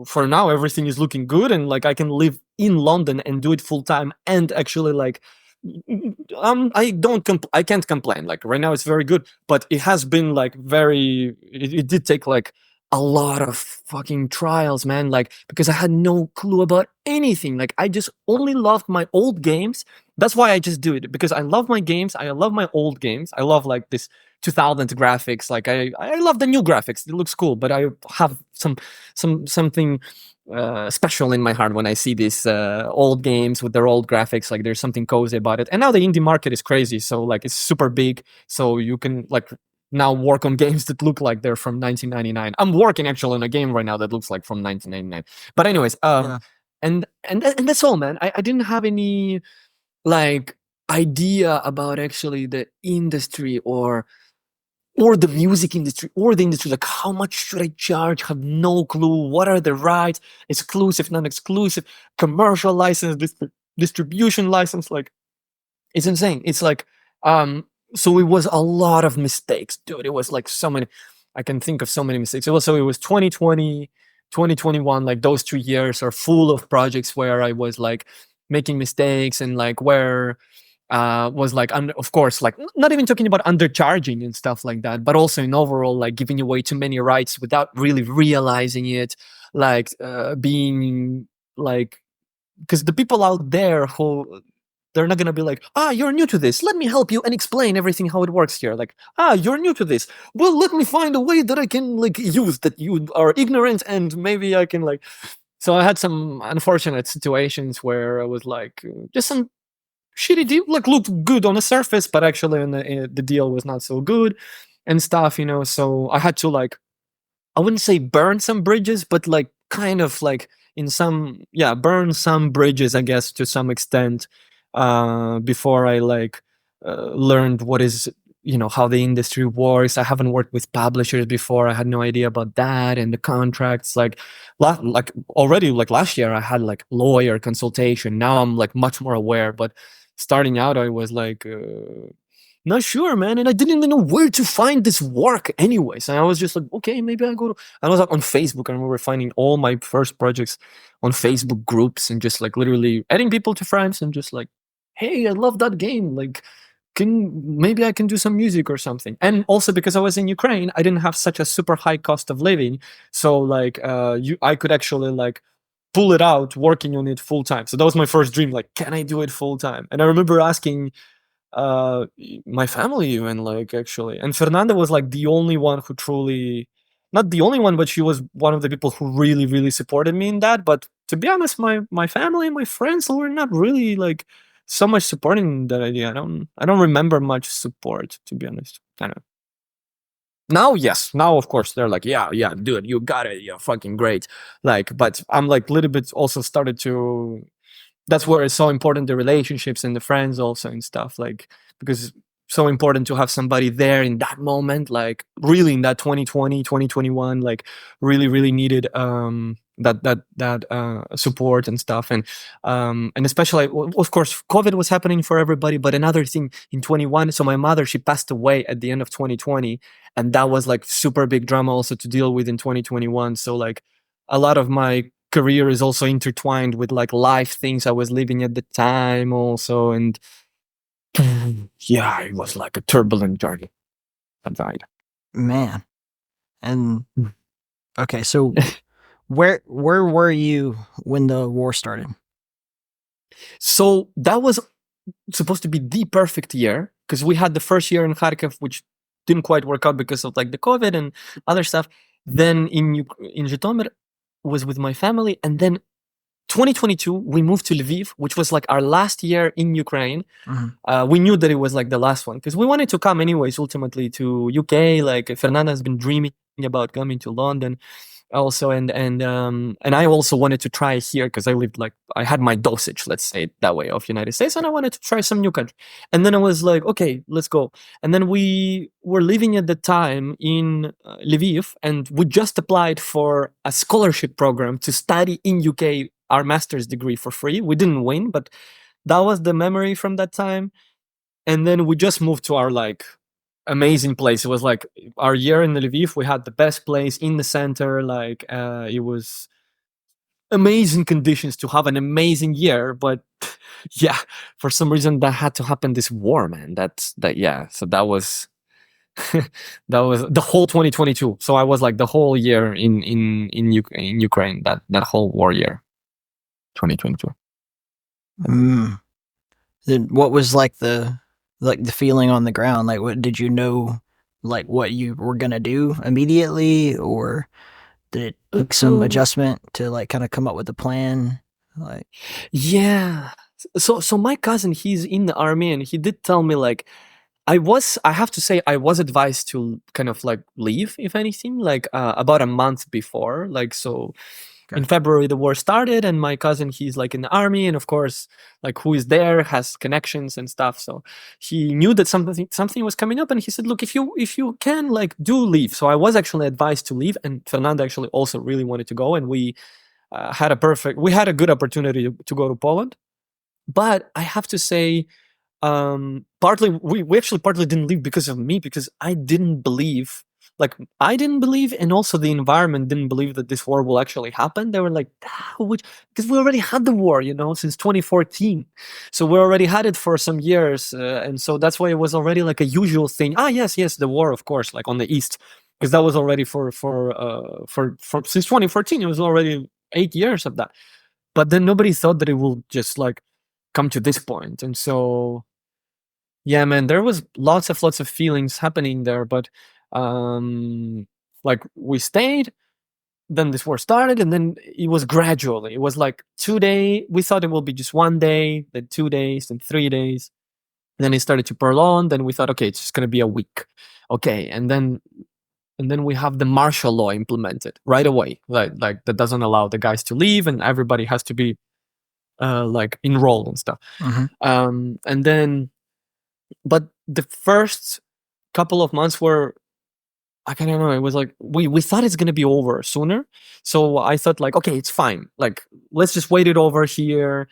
for now everything is looking good, and like I can live in London and do it full time, and actually, like, I can't complain. Like, right now it's very good, but it has been like it did take like a lot of fucking trials, man. Like, because I had no clue about anything. Like, I just only loved my old games. That's why I just do it, because I love my games. I love my old games. I love like this 2000 graphics. Like, I love the new graphics. It looks cool, but I have something special in my heart when I see these old games with their old graphics. Like, there's something cozy about it. And now the indie market is crazy, so like it's super big. So you can like now work on games that look like they're from 1999. I'm working actually on a game right now that looks like from 1999. But anyways, Yeah. and that's all, man. I didn't have any like idea about actually the industry or the music industry or the industry, like how much should I charge, have no clue. What are the rights, exclusive, non-exclusive, commercial license, distribution license. Like, it's insane. It's like, so it was a lot of mistakes, dude. It was like so many, I can think of so many mistakes. It was 2020, 2021, like those 2 years are full of projects where I was like making mistakes, and like where was like, of course, like not even talking about undercharging and stuff like that, but also in overall like giving away too many rights without really realizing it, like being like, because the people out there who, they're not gonna be like, you're new to this, let me help you and explain everything how it works here. Like, you're new to this, well, let me find a way that I can like use that you are ignorant, and maybe I can like. So I had some unfortunate situations where I was like, just some shitty deal, like looked good on the surface, but actually the deal was not so good and stuff, so I had to like, I wouldn't say burn some bridges, but like kind of like in some, yeah, burn some bridges, I guess, to some extent, before I like learned what is, how the industry works. I haven't worked with publishers before. I had no idea about that and the contracts. Like, like already like last year, I had like lawyer consultation. Now I'm like much more aware, but starting out, I was like, not sure, man. And I didn't even know where to find this work anyways. And I was just like, okay, maybe I go to, I was like on Facebook. I remember finding all my first projects on Facebook groups and just like literally adding people to friends and just like, hey, I love that game. Like, maybe I can do some music or something. And also because I was in Ukraine, I didn't have such a super high cost of living. So like, I could actually like pull it out working on it full time. So that was my first dream. Like, can I do it full time? And I remember asking uh my family even, like, actually, and Fernanda was like the only one who truly, not the only one, but she was one of the people who really really supported me in that. But to be honest, my family and my friends were not really like so much supporting that idea. I don't remember much support, to be honest. I don't know. Now, yes, now of course they're like, yeah, yeah, dude, you got it, you're fucking great. Like, but I'm like a little bit also started to, that's where it's so important, the relationships and the friends also and stuff, like, because so important to have somebody there in that moment, like really in that 2020 2021, like really really needed that support and stuff. And especially, of course, COVID was happening for everybody, but another thing in 21, so my mother, she passed away at the end of 2020, and that was like super big drama also to deal with in 2021. So like a lot of my career is also intertwined with like life things I was living at the time also. And yeah, it was like a turbulent journey. I died. Man. And okay, so where were you when the war started? So that was supposed to be the perfect year, because we had the first year in Kharkiv, which didn't quite work out because of like the COVID and other stuff. Then in Zhytomyr was with my family, and then 2022 we moved to Lviv, which was like our last year in Ukraine. We knew that it was like the last one because we wanted to come anyways ultimately to UK. Like, Fernanda has been dreaming about coming to London, also, and I also wanted to try here because I had my dosage, let's say it that way, of United States, and I wanted to try some new country. And then I was like, okay, let's go. And then we were living at the time in Lviv, and we just applied for a scholarship program to study in UK our master's degree for free. We didn't win, but that was the memory from that time. And then we just moved to our like amazing place. It was like our year in Lviv. We had the best place in the center. Like it was amazing conditions to have an amazing year. But yeah, for some reason that had to happen. This war, man. Yeah. So that was that was the whole 2022. So I was like the whole year in Ukraine. That whole war year, 2022. Then what was like the feeling on the ground? Like, what did you know, like what you were gonna do immediately, or did it take some adjustment to like kind of come up with a plan? Like, yeah. So my cousin, he's in the army, and he did tell me like I have to say I was advised to kind of like leave, if anything, like about a month before. Like so in February the war started, and my cousin, he's like in the army, and of course like who is there has connections and stuff, so he knew that something was coming up, and he said, look, if you can, like, do leave. So I was actually advised to leave, and Fernanda actually also really wanted to go, and we had a good opportunity to go to Poland. But I have to say, partly we actually partly didn't leave because of me, because I didn't believe, and also the environment didn't believe that this war will actually happen. They were like, because we already had the war, since 2014. So we already had it for some years. And so that's why it was already like a usual thing. Yes, the war, of course, like on the East, because that was already for since 2014, it was already 8 years of that. But then nobody thought that it will just like come to this point. And so, yeah, man, there was lots of feelings happening there, but like we stayed, then this war started, and then it was gradually. It was like 2 day. We thought it will be just 1 day, then 2 days, then 3 days. Then it started to prolong. Then we thought, okay, it's just gonna be a week. Okay, and then we have the martial law implemented right away. Like that doesn't allow the guys to leave, and everybody has to be like enrolled and stuff. And then, but the first couple of months were, I don't know, it was like we thought it's gonna be over sooner. So I thought like, okay, it's fine. Like, let's just wait it over here.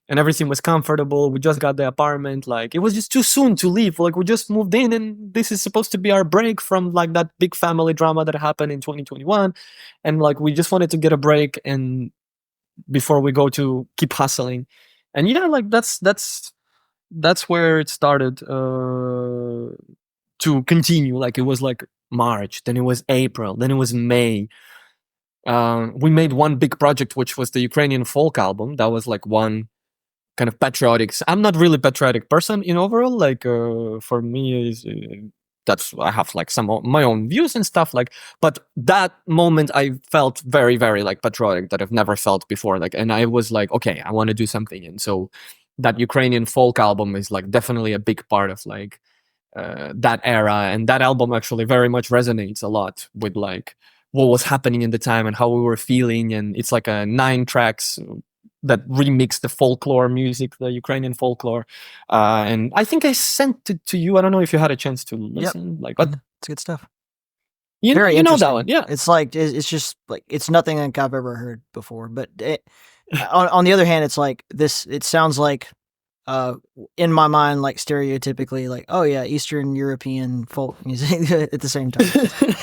And everything was comfortable. We just got the apartment. Like, it was just too soon to leave. Like, we just moved in, and this is supposed to be our break from like that big family drama that happened in 2021. And like, we just wanted to get a break, and before we go to keep hustling. And like that's where it started to continue. Like, it was like March, then it was April, then it was May. We made one big project, which was the Ukrainian folk album. That was like one kind of patriotic. I'm not really patriotic person in overall. Like for me, that's, I have like some of my own views and stuff. Like, but that moment I felt very, very like patriotic that I've never felt before. Like, and I was like, okay, I want to do something. And so that Ukrainian folk album is like definitely a big part of like that era. And that album actually very much resonates a lot with like what was happening in the time and how we were feeling. And it's like a 9 tracks that remix the folklore music, the Ukrainian folklore. And I think I sent it to you. I don't know if you had a chance to listen. Yep. Like, but it's good stuff. You know that one, yeah. It's like, it's just like, it's nothing like I've ever heard before. But on the other hand, it's like this. It sounds like, in my mind, like stereotypically, like, oh yeah, Eastern European folk music at the same time.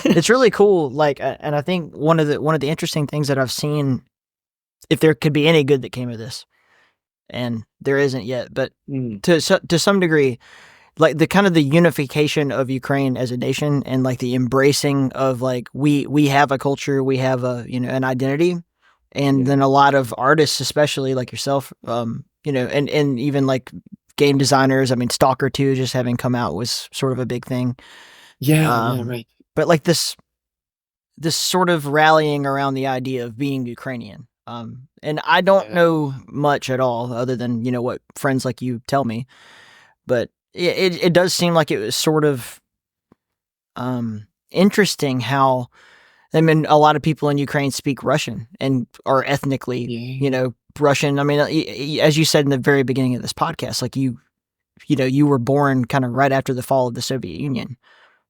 It's really cool. Like, and I think one of the interesting things that I've seen, if there could be any good that came of this, and there isn't yet, but to some degree, like the kind of the unification of Ukraine as a nation, and like the embracing of like we have a culture, we have a an identity, and then a lot of artists, especially like yourself, and even like game designers. I mean, Stalker 2 just having come out was sort of a big thing. Yeah, right. But like this sort of rallying around the idea of being Ukrainian. And I don't know much at all other than, what friends like you tell me, but it does seem like it was sort of, interesting how I mean, a lot of people in Ukraine speak Russian and are ethnically, Yeah. Russian. I mean, as you said in the very beginning of this podcast, like you were born kind of right after the fall of the Soviet Union,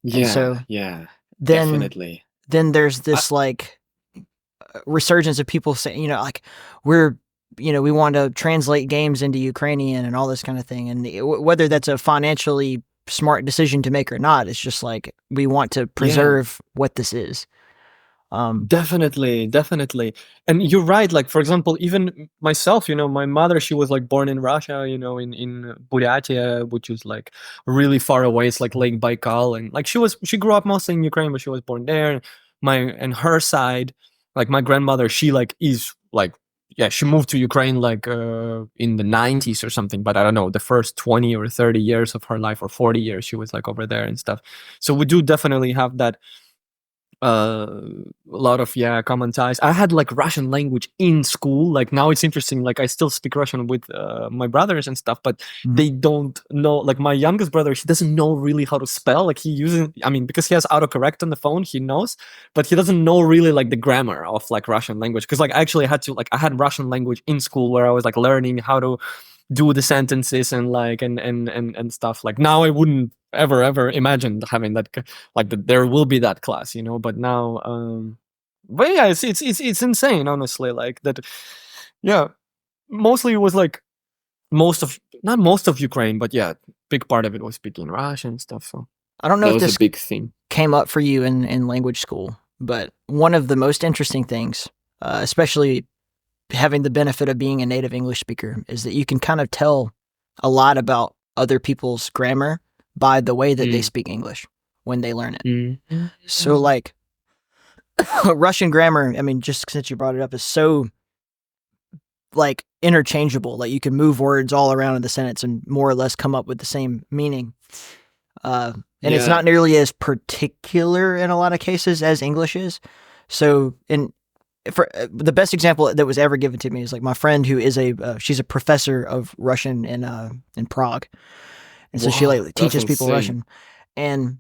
and Yeah, so yeah, then definitely. then there's I, this like resurgence of people saying, like we're we want to translate games into Ukrainian and all this kind of thing, and whether that's a financially smart decision to make or not, it's just like we want to yeah. preserve what this is. Definitely, definitely. And you're right. Like, for example, even myself, my mother, she was like born in Russia, in Buryatia, which is like really far away. It's like Lake Baikal. And like she grew up mostly in Ukraine, but she was born there. And her side, like my grandmother, she like is like, yeah, she moved to Ukraine like in the 90s or something. But I don't know, the first 20 or 30 years of her life or 40 years, she was like over there and stuff. So we do definitely have that a lot of common ties. I had like Russian language in school. Like now it's interesting, like I still speak Russian with my brothers and stuff, but Mhm. they don't know. Like my youngest brother, he doesn't know really how to spell. Like he uses, I mean, because he has autocorrect on the phone, he knows, but he doesn't know really like the grammar of like Russian language. Because like actually I had Russian language in school where I was like learning how to do the sentences and like and stuff. Like now I wouldn't ever imagine having that like that there will be that class, but now but yeah, it's insane, honestly, like that. Yeah, mostly it was like most of not most of Ukraine, but yeah, big part of it was speaking Russian and stuff, so I don't know that if was a this big thing. came up for you in language school, but one of the most interesting things, especially having the benefit of being a native English speaker, is that you can kind of tell a lot about other people's grammar by the way that they Mm. speak English when they learn it. Mm. So, like, Russian grammar, I mean, just since you brought it up, is so like interchangeable. Like, you can move words all around in the sentence and more or less come up with the same meaning. And it's Yeah. not nearly as particular in a lot of cases as English is. So, for the best example that was ever given to me is like my friend who is she's a professor of Russian in Prague, and so she Wow, like that's teaches people insane. Russian, and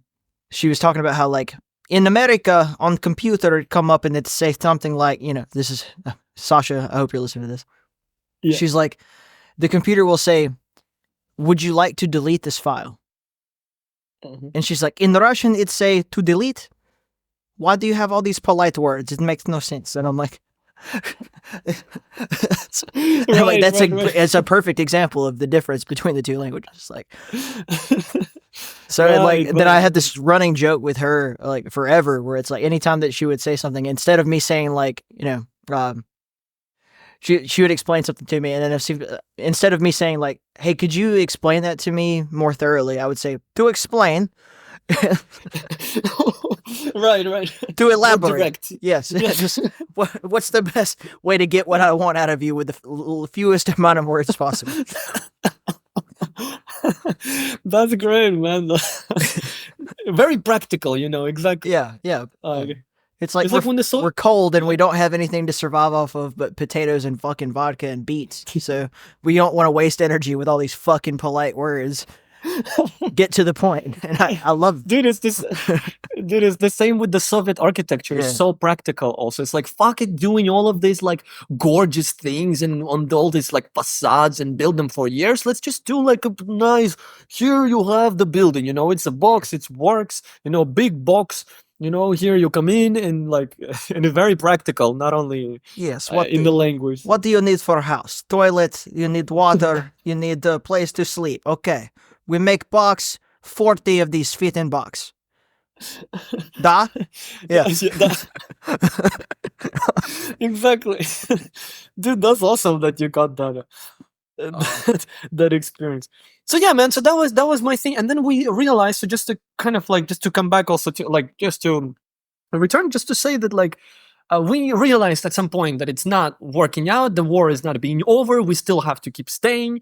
she was talking about how like in America on computer it come up and it say something like this is Sasha. I hope you're listening to this. Yeah. She's like the computer will say, "Would you like to delete this file?" And she's like, in Russian it say to delete. Why do you have all these polite words? It makes no sense. And I'm like, that's it's a perfect example of the difference between the two languages. Like, so Right, then I right. had this running joke with her like forever, where it's like anytime that she would say something, instead of me saying like she would explain something to me, and then instead of me saying like, hey, could you explain that to me more thoroughly, I would say to explain. Right. To More elaborate. direct. Yes. Yeah. Just what's the best way to get what I want out of you with the fewest amount of words possible? That's great, man. Very practical, exactly. Yeah. It's like It's like when the we're cold and we don't have anything to survive off of but potatoes and fucking vodka and beets. So we don't want to waste energy with all these fucking polite words. Get to the point. And I love dude, it's the same with the Soviet architecture. It's so practical also. It's like fuck it, doing all of these like gorgeous things and on all these like facades and build them for years. Let's just do like a nice, here you have the building, it's a box, it works, big box. Here you come in and like, and it's very practical, not only in the language. What do you need for a house? Toilet, you need water, you need a place to sleep. Okay. We make box, 40 of these fit in box. Da? Yeah. Exactly. Dude, that's awesome that you got that. That experience. So yeah, man. So that was my thing, and then we realized. So just to kind of like just to come back also to like just to return, just to say that like we realized at some point that it's not working out. The war is not being over. We still have to keep staying.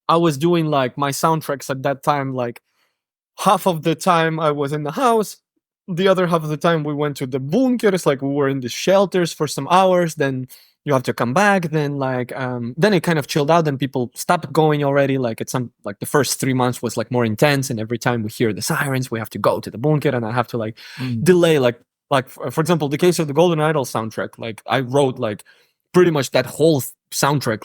I was doing like my soundtracks at that time. Like half of the time I was in the house. The other half of the time we went to the bunkers. Like we were in the shelters for some hours. Then you have to come back. Then like then it kind of chilled out. Then people stopped going already. Like it's like the first 3 months was like more intense. And every time we hear the sirens, we have to go to the bunker, and I have to like delay like like for example, the case of the Golden Idol soundtrack, like I wrote like pretty much that whole soundtrack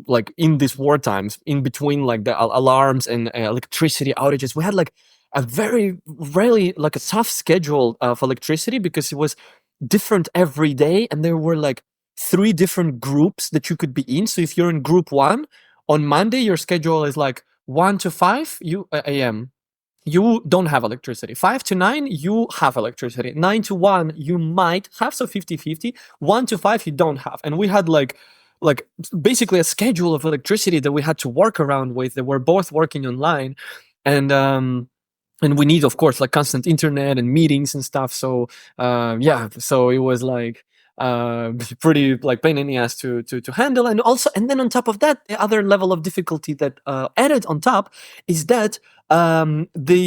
like in these war times, in between like the alarms and electricity outages. We had like a very really like a tough schedule of electricity because it was different every day, and there were like 3 different groups that you could be in. So if you're in group 1 on Monday, your schedule is like 1 to 5 a.m. You don't have electricity. 5 to 9, you have electricity. 9 to 1, you might have, so 50-50. 1 to 5, you don't have. And we had like basically a schedule of electricity that we had to work around with, that we're both working online. And we need, of course, like constant internet and meetings and stuff. So yeah, so it was like pretty like pain in the ass to handle. And also, and then on top of that, the other level of difficulty that added on top is that the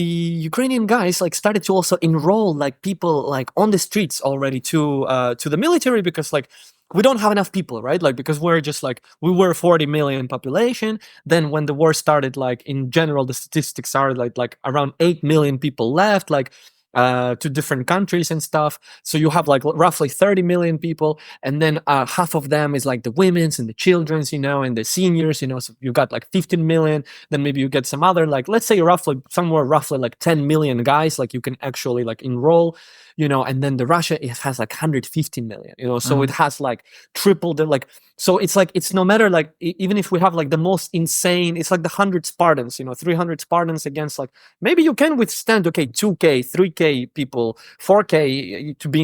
Ukrainian guys like started to also enroll like people like on the streets already to the military, because like we don't have enough people, right? Like, because we're just like, we were 40 million population. Then when the war started, like in general, the statistics are like around 8 million people left, like to different countries and stuff. So you have like roughly 30 million people, and then half of them is like the women's and the children's, you know, and the seniors, you know. So you got like 15 million. Then maybe you get some other, like, let's say roughly somewhere roughly like 10 million guys, like you can actually like enroll, you know. And then the Russia, it has like 150 million, you know. So it has like triple the like. So it's like, it's no matter like even if we have like the most insane, it's like the 100 Spartans, you know, 300 Spartans against like, maybe you can withstand, okay, 2K, 3K people, 4K to be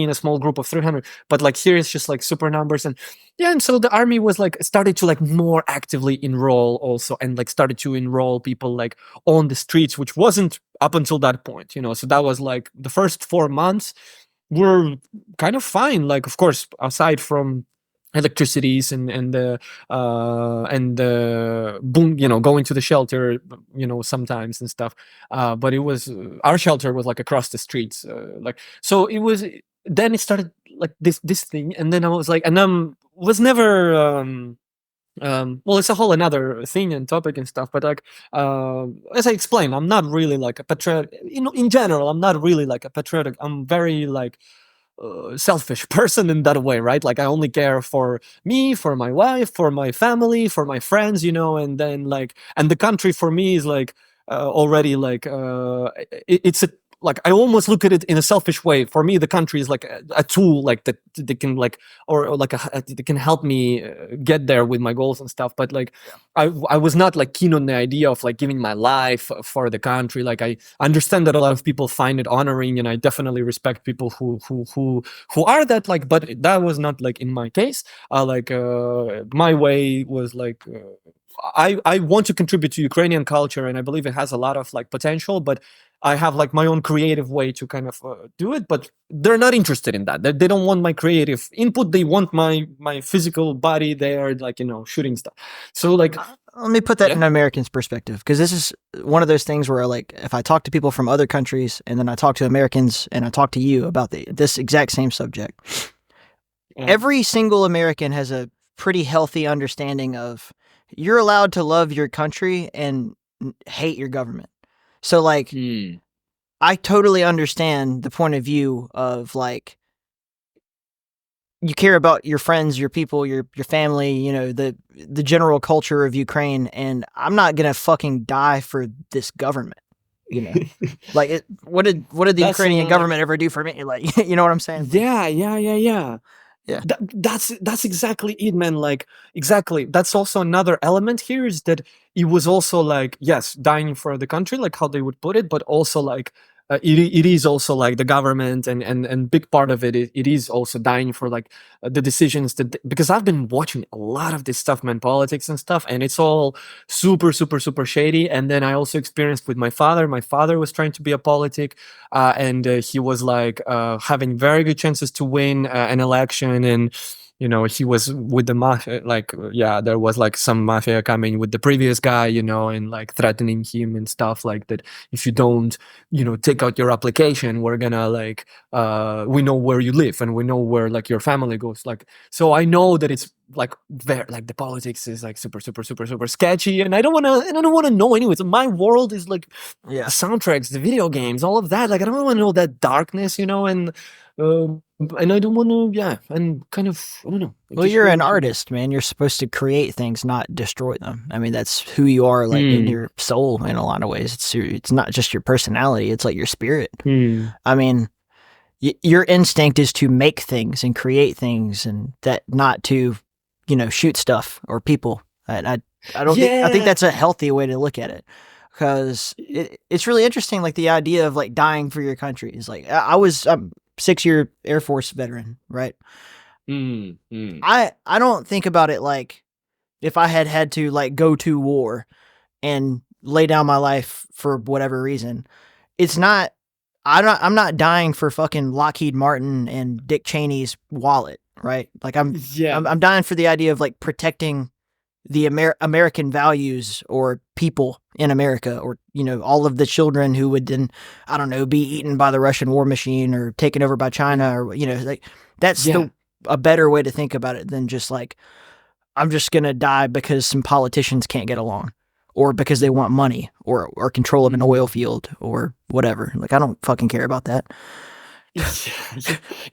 in a small group of 300, but like here it's just like super numbers. And yeah, and so the army was like started to like more actively enroll also, and like started to enroll people like on the streets, which wasn't up until that point, you know. So that was like the first 4 months were kind of fine, like of course aside from electricities and the boom, you know, going to the shelter, you know, sometimes and stuff. But it was our shelter was like across the streets, like, so it was. Then it started like this thing, and then I was like, and was never well, it's a whole another thing and topic and stuff, but like as I explained, I'm not really like a patriotic, you know, in general, I'm not really like a patriotic. I'm very like selfish person in that way, right? Like I only care for me, for my wife, for my family, for my friends, you know. And then like, and the country for me is like already like it's a, like I almost look at it in a selfish way. For me, the country is like a tool, like that they can like, or like they can help me get there with my goals and stuff. But like, I was not like keen on the idea of like giving my life for the country. Like I understand that a lot of people find it honoring, and I definitely respect people who are that. Like, but that was not like in my case. Like my way was like. I want to contribute to Ukrainian culture, and I believe it has a lot of like potential, but I have like my own creative way to kind of do it. But they're not interested in that. They don't want my creative input. They want my physical body. They are like, you know, shooting stuff. So like, let me put that in an American's perspective, because this is one of those things where like if I talk to people from other countries and then I talk to Americans and I talk to you about this exact same subject, every single American has a pretty healthy understanding of you're allowed to love your country and hate your government. So like, I totally understand the point of view of like, you care about your friends, your people, your family, you know, the general culture of Ukraine, and I'm not gonna fucking die for this government. You know, like what did the Ukrainian government ever do for me? Like, you know what I'm saying? Yeah. That's exactly it, man. Like, exactly. That's also another element here, is that it was also like, yes, dying for the country, like how they would put it, but also like it is also like the government and big part of it, it is also dying for like the decisions that, because I've been watching a lot of this stuff, man, politics and stuff, and it's all super shady. And then I also experienced with my father. My father was trying to be a politic, and he was like having very good chances to win an election, and you know, he was with the mafia, like, yeah, there was like some mafia coming with the previous guy, you know, and like threatening him and stuff like that. If you don't, you know, take out your application, we're gonna like, we know where you live and we know where like your family goes. Like, so I know that it's like very, like the politics is like super sketchy, and I don't want to know anyways. My world is like, the soundtracks, the video games, all of that. Like, I don't want to know that darkness, you know. And And I don't want to, yeah, and kind of, I don't know, I Well, just you're an want to. artist, man. You're supposed to create things, not destroy them. I mean, that's who you are, like in Hmm. your soul. In a lot of ways, it's not just your personality. It's like your spirit. Hmm. I mean, your instinct is to make things and create things, and that not to, shoot stuff or people. I don't think I think Yeah. that's a healthy way to look at it, because it's really interesting. Like the idea of like dying for your country is like I'm 6 year Air Force veteran, right? Hmm. Hmm. I don't think about it like if I had to like go to war and lay down my life for whatever reason. It's not I'm not dying for fucking Lockheed Martin and Dick Cheney's wallet, right? Like I'm Yeah. I'm, I'm dying for the idea of like protecting the American values or people in America, or all of the children who would then, I don't know, be eaten by the Russian war machine or taken over by China, or like that's Yeah. the a better way to think about it than just like I'm just gonna die because some politicians can't get along, or because they want money, or control of an oil Hmm. field, or whatever. Like I don't fucking care about that. Yeah,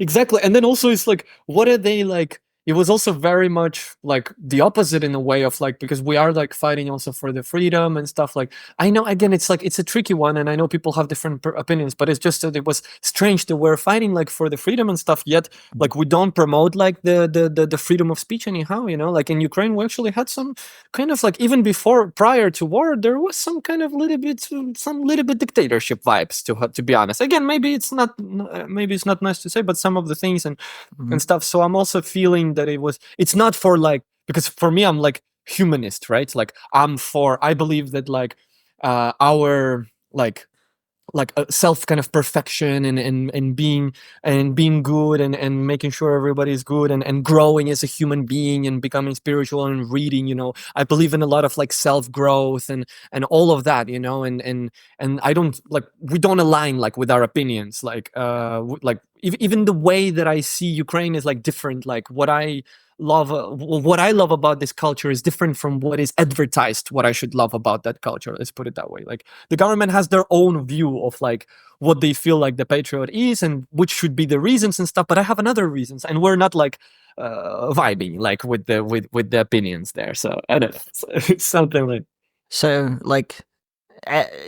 exactly. And then also it's like, what are they like? It was also very much like the opposite in a way of like, because we are like fighting also for the freedom and stuff. Like, I know again, it's like it's a tricky one, and I know people have different opinions, but it's just that it was strange that we're fighting like for the freedom and stuff. Yet, like we don't promote like the freedom of speech anyhow. Like in Ukraine, we actually had some kind of like, even before prior to war, there was some kind of little bit some little bit dictatorship vibes, to be honest. Again, maybe it's not nice to say, but some of the things and Mhm. stuff. So I'm also feeling that it's not for like, because for me I'm like humanist, right? Like I believe that like our like a self kind of perfection, and being good, and making sure everybody's good, and growing as a human being, and becoming spiritual, and reading. I believe in a lot of like self growth, and all of that. And I don't like, we don't align like with our opinions, like like even the way that I see Ukraine is like different. Like what I love about this culture is different from what is advertised, what I should love about that culture. Let's put it that way. Like the government has their own view of like what they feel like the patriot is, and which should be the reasons and stuff. But I have another reasons, and we're not like vibing like with the opinions there. So I don't know. It's something like, So like,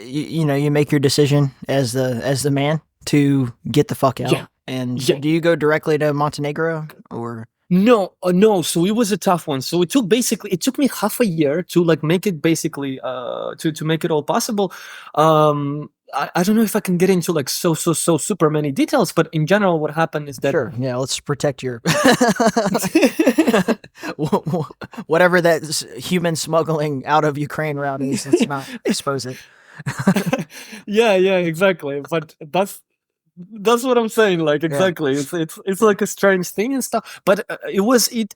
you make your decision as the man to get the fuck yeah, out. And yeah. do you go directly to Montenegro, or? No, no. So it was a tough one. So it took me half a year to like make it basically to make it all possible. I don't know if I can get into like so super many details, but in general, what happened is that Sure, yeah, let's protect your whatever that human smuggling out of Ukraine route is. Let's not expose it. yeah, yeah, exactly. But that's what I'm saying. Like Yeah, exactly, it's like a strange thing and stuff. But it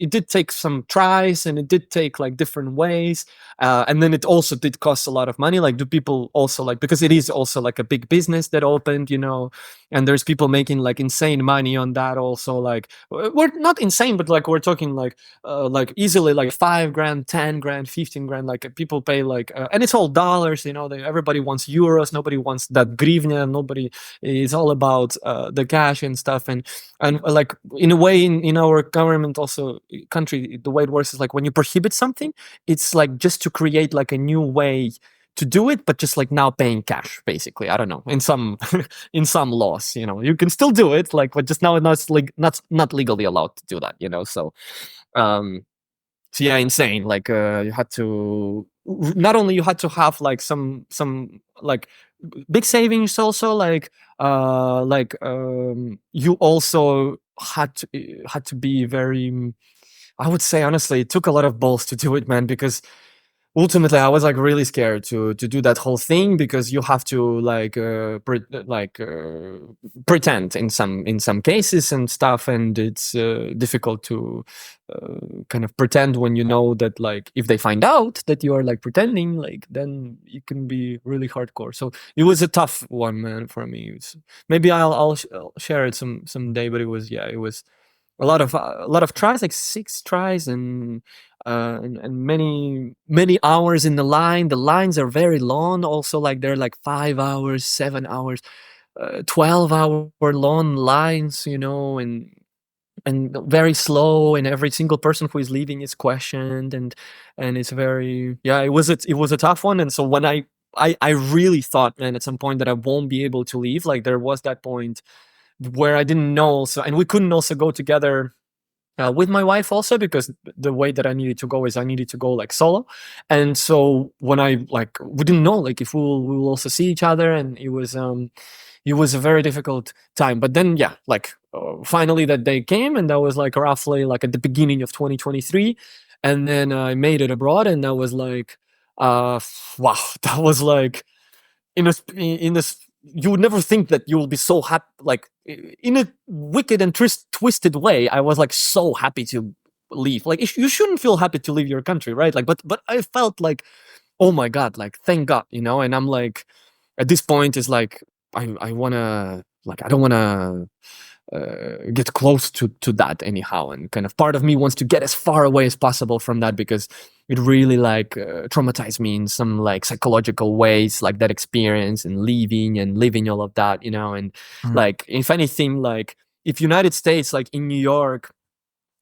did take some tries, and it did take like different ways, and then it also did cost a lot of money. Like, do people also like, because it is also like a big business that opened, and there's people making like insane money on that. Also, like we're not insane, but like we're talking like easily like 5 grand, 10 grand, 15 grand. Like people pay like, and it's all dollars. Everybody wants euros. Nobody wants that grivna. Nobody is all about the cash and stuff. And like in a way, in our government also country, the way it works is like when you prohibit something, it's like just to create like a new way to do it, but just like now paying cash, basically. I don't know, in some in some laws, you can still do it, like, but just now it's like not legally allowed to do that, um so yeah, insane. Like you had to, not only you had to have like some like big savings, also you also had to be very, I would say honestly, it took a lot of balls to do it, man, because ultimately I was like really scared to do that whole thing, because you have to like pretend in some cases and stuff, and it's difficult to kind of pretend when you know that, like, if they find out that you are like pretending, like, then it can be really hardcore. So it was a tough one, man, for me. Maybe I'll share it someday, but it was a lot of tries, like 6 tries, and many hours in the line. The lines are very long, also, like they're like 5 hours, 7 hours. 12-hour long lines, and very slow, and every single person who is leaving is questioned, and it's very, yeah, it was a tough one. And so when I really thought, man, at some point that I won't be able to leave. Like there was that point where I didn't know also, and we couldn't also go together with my wife also, because the way that I needed to go is I needed to go like solo. And so when I like we didn't know like if we will also see each other, and it was a very difficult time. But then yeah, like finally that day came, and that was like roughly like at the beginning of 2023, and then I made it abroad, and that was like wow, that was like in this, you would never think that you will be so happy, like in a wicked and twisted way. I was like so happy to leave. Like you shouldn't feel happy to leave your country, right? Like but I felt like, oh my god, like thank god, and I'm like, at this point is like, I want to, like, I don't want to get close to that anyhow, and kind of part of me wants to get as far away as possible from that, because it really like traumatized me in some like psychological ways, like that experience and leaving and living all of that, and Mhm. like if anything, like if United States, like in New York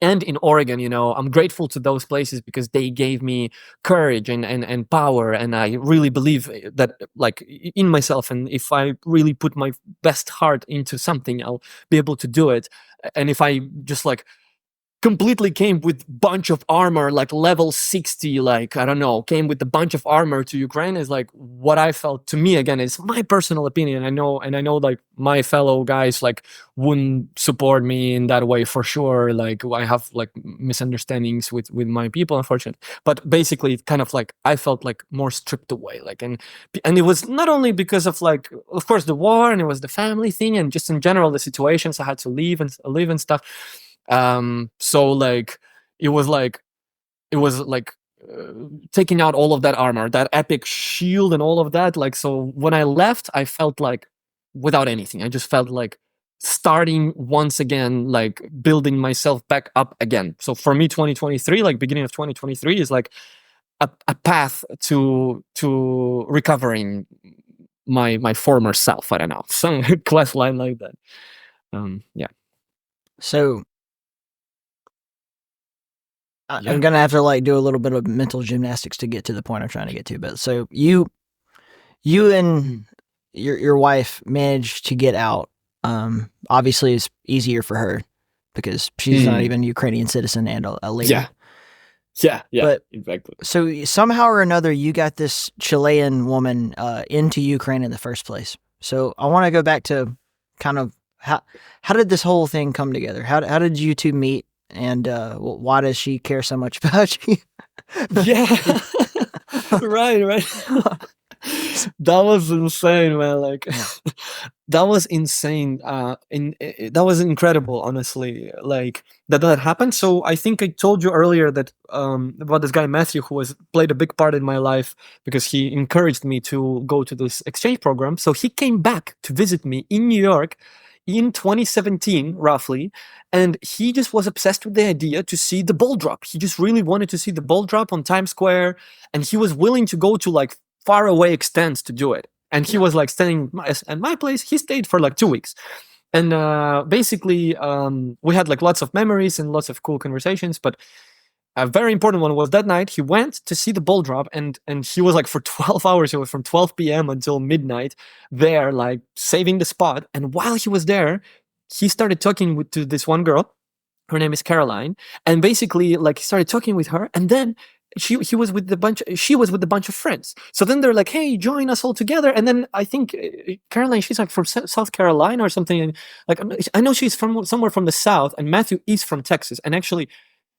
and in Oregon, I'm grateful to those places because they gave me courage and power. And I really believe that, like, in myself. And if I really put my best heart into something, I'll be able to do it. And if I just like completely came with bunch of armor, like level 60, like, I don't know, came with a bunch of armor to Ukraine, is like what I felt. To me, again, is my personal opinion. I know like my fellow guys like wouldn't support me in that way for sure. Like I have like misunderstandings with my people, unfortunately. But basically it kind of like I felt like more stripped away, like, and it was not only because of like, of course, the war, and it was the family thing, and just in general the situations I had to leave and stuff. So like it was like it was like taking out all of that armor, that epic shield and all of that. Like, so when I left, I felt like without anything. I just felt like starting once again, like building myself back up again. So for me, 2023, like beginning of 2023, is like a path to recovering my former self. I don't know, some quest line like that. Yeah. So I'm Yeah. gonna have to like do a little bit of mental gymnastics to get to the point I'm trying to get to. But so you and your wife managed to get out. Obviously, it's easier for her because she's not Mm. even a Ukrainian citizen and a leader. Yeah. Yeah, But exactly. so somehow or another, you got this Chilean woman into Ukraine in the first place. So I want to go back to kind of how did this whole thing come together? How did you two meet, and why does she care so much about you? Yeah. Right. That was insane, man. Like, Yeah. that was insane. That was incredible, honestly. Like that happened. So I think I told you earlier that about this guy Matthew, who was played a big part in my life because he encouraged me to go to this exchange program. So he came back to visit me in New York in 2017, roughly, and he just was obsessed with the idea to see the ball drop. He just really wanted to see the ball drop on Times Square, and he was willing to go to like far away extents to do it. And he Yeah. was like staying at my place. He stayed for like 2 weeks. And basically, we had like lots of memories and lots of cool conversations. But a very important one was that night he went to see the ball drop, and he was like for 12 hours. It was from 12 p.m. until midnight there, like saving the spot. And while he was there, he started talking to this one girl. Her name is Caroline, and basically, like, he started talking with her, and then she was with a bunch of friends. So then they're like, "Hey, join us all together." And then I think Caroline, she's like from South Carolina or something. And like, I know she's from somewhere from the South, and Matthew is from Texas. And actually,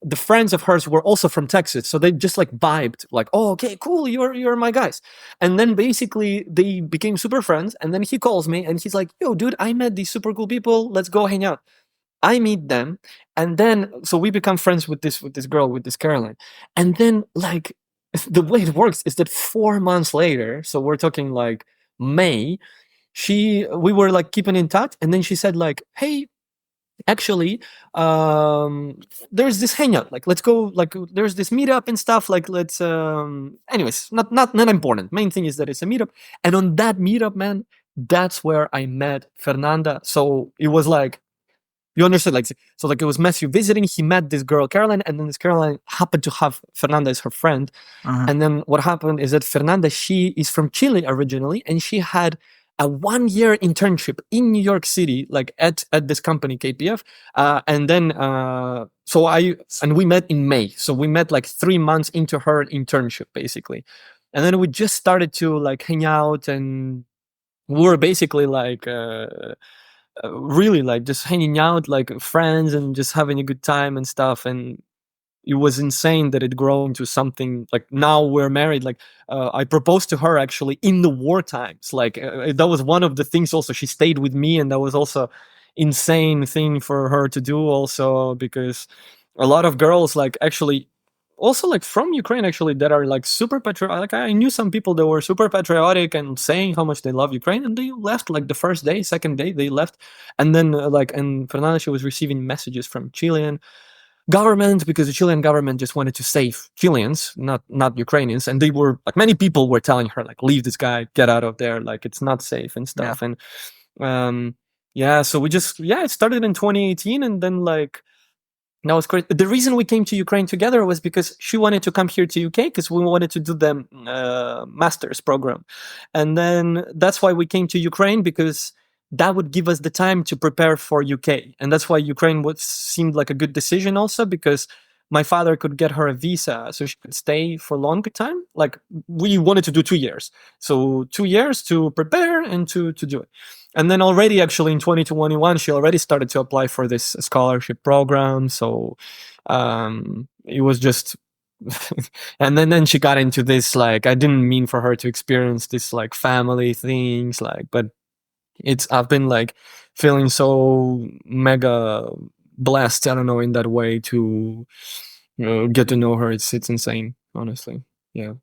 the friends of hers were also from Texas, so they just like vibed, like, "Oh, okay, cool, you're my guys." And then basically they became super friends. And then he calls me and he's like, "Yo, dude, I met these super cool people. Let's go hang out." I meet them, and then so we become friends with this girl, with this Caroline. And then like the way it works is that 4 months later, so we're talking like May, we were like keeping in touch, and then she said like, "Hey, actually, there's this hangout, like let's go, like there's this meetup and stuff, like let's anyways, not important. Main thing is that it's a meetup." And on that meetup, man, that's where I met Fernanda. So it was like, you understood, like, so like it was Matthew visiting. He met this girl Caroline, and then this Caroline happened to have Fernanda as her friend. Uh-huh. And then what happened is that Fernanda, she is from Chile originally, and she had a 1 year internship in New York City, like at this company KPF. And then we met in May, so we met like 3 months into her internship basically, and then we just started to like hang out, and we were basically like. Really like just hanging out like friends and just having a good time and stuff, and it was insane that it grew into something like now we're married. Like I proposed to her actually in the war times, like that was one of the things. Also she stayed with me, and that was also insane thing for her to do also, because a lot of girls like actually also like from Ukraine actually that are like super patriotic. Like I knew some people that were super patriotic and saying how much they love Ukraine, and they left like the first day, second day they left. And then and Fernanda, she was receiving messages from Chilean government, because the Chilean government just wanted to save Chileans, not Ukrainians, and they were like, many people were telling her like, leave this guy, get out of there, like it's not safe and Yeah. stuff. And yeah, so we just, yeah, it started in 2018, and then like now it's great. The reason we came to Ukraine together was because she wanted to come here to UK because we wanted to do the master's program, and then that's why we came to Ukraine, because that would give us the time to prepare for UK, and that's why Ukraine would seemed like a good decision also, because my father could get her a visa so she could stay for a longer time. Like we wanted to do 2 years, so 2 years to prepare and to do it. And then already actually in 2021 she already started to apply for this scholarship program. So it was just and then she got into this, like I didn't mean for her to experience this like family things, like, but I've been like feeling so mega blessed, I don't know, in that way to get to know her. It's insane, honestly. Yeah.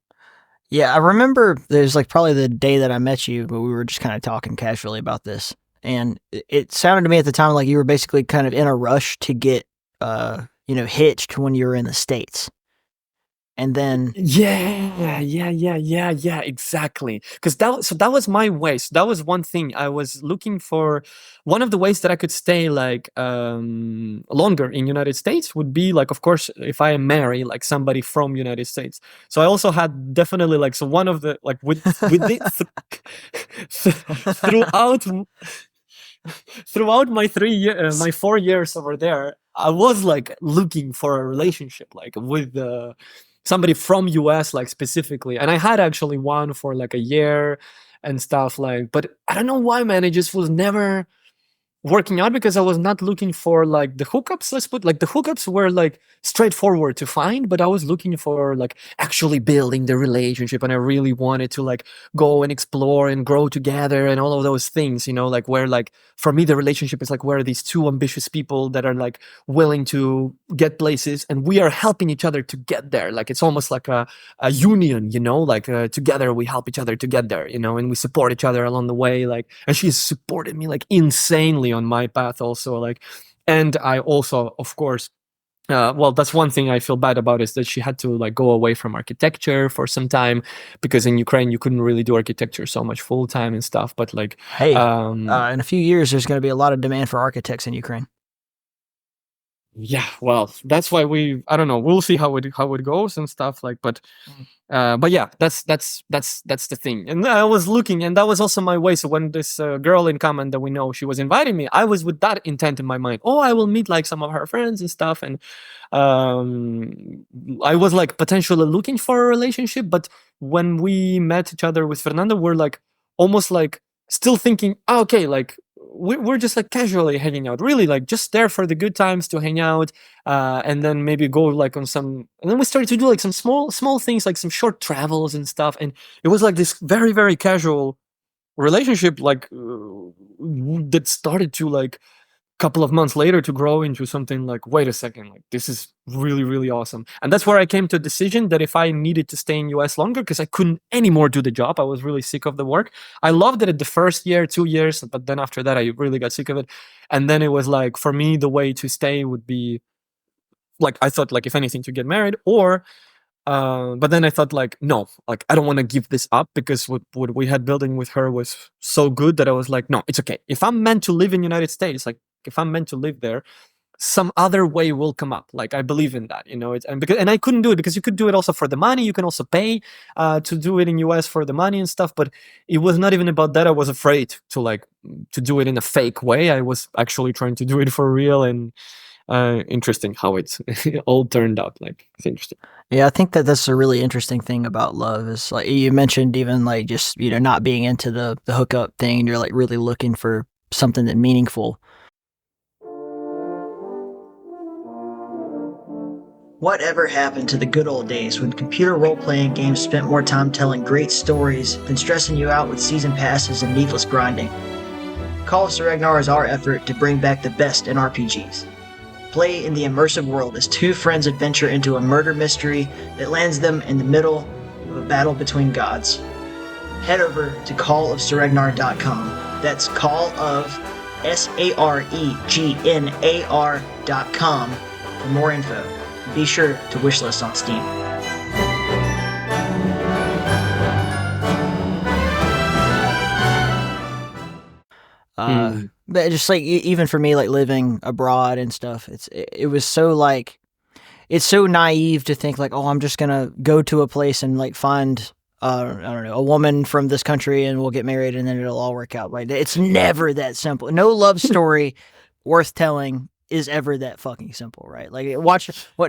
Yeah, I remember there's like probably the day that I met you, but we were just kind of talking casually about this. And it sounded to me at the time like you were basically kind of in a rush to get hitched when you were in the States. And then Yeah, exactly. Because that was my way. So that was one thing I was looking for. One of the ways that I could stay like longer in United States would be like, of course, if I marry like somebody from United States. So I also had definitely like, so one of the like with the throughout throughout my 3 year my 4 years over there, I was like looking for a relationship like with somebody from US, like specifically, and I had actually one for like a year and stuff, like, but I don't know why, man, it just was never working out, because I was not looking for like the hookups. Let's put like the hookups were like straightforward to find, but I was looking for like actually building the relationship, and I really wanted to like go and explore and grow together and all of those things, like where like for me the relationship is like where these two ambitious people that are like willing to get places, and we are helping each other to get there. Like it's almost like a union, like together we help each other to get there, and we support each other along the way. Like, and she's supported me like insanely on my path also, like, and I also, of course, well, that's one thing I feel bad about, is that she had to like go away from architecture for some time, because in Ukraine you couldn't really do architecture so much full time and stuff. But like, hey, in a few years there's going to be a lot of demand for architects in Ukraine. yeah, well, that's why I don't know, we'll see how it goes and stuff, like, but yeah, that's the thing. And I was looking, and that was also my way. So when this girl in common that we know, she was inviting me, I was with that intent in my mind. Oh, I will meet like some of her friends and stuff, and I was like potentially looking for a relationship. But when we met each other with Fernanda, we're like almost like still thinking, oh, okay, like we're just like casually hanging out, really like just there for the good times to hang out, and then maybe go like on some, and then we started to do like some small things, like some short travels and stuff, and it was like this very very casual relationship, like that started to like couple of months later to grow into something like, wait a second, like this is really really awesome. And that's where I came to a decision that if I needed to stay in US longer, because I couldn't anymore do the job, I was really sick of the work. I loved it at the first year, 2 years, but then after that I really got sick of it. And then it was like, for me, the way to stay would be like, I thought like, if anything, to get married, or But then I thought like, no, like I don't want to give this up because what we had building with her was so good that I was like, no, it's okay. If I'm meant to live in United States, like if I'm meant to live there, some other way will come up. Like I believe in that, you know. And I couldn't do it because you could do it also for the money. You can also pay to do it in US for the money and stuff. But it was not even about that. I was afraid to like to do it in a fake way. I was actually trying to do it for real. And interesting how it's all turned out. Like it's interesting. Yeah, I think that that's a really interesting thing about love is like you mentioned even like just, not being into the hookup thing and you're like really looking for something that meaningful. Whatever happened to the good old days when computer role playing games spent more time telling great stories than stressing you out with season passes and needless grinding? Call of Ragnar is our effort to bring back the best in RPGs. Play in the immersive world as two friends adventure into a murder mystery that lands them in the middle of a battle between gods. Head over to callofseregnar.com. That's call of SAREGNAR.com for more info. And be sure to wishlist on Steam. But just like even for me, like living abroad and stuff, it was so like it's so naive to think like, oh, I'm just gonna go to a place and like find I don't know, a woman from this country and we'll get married and then it'll all work out. Like it's never that simple. No love story worth telling is ever that fucking simple, right? Like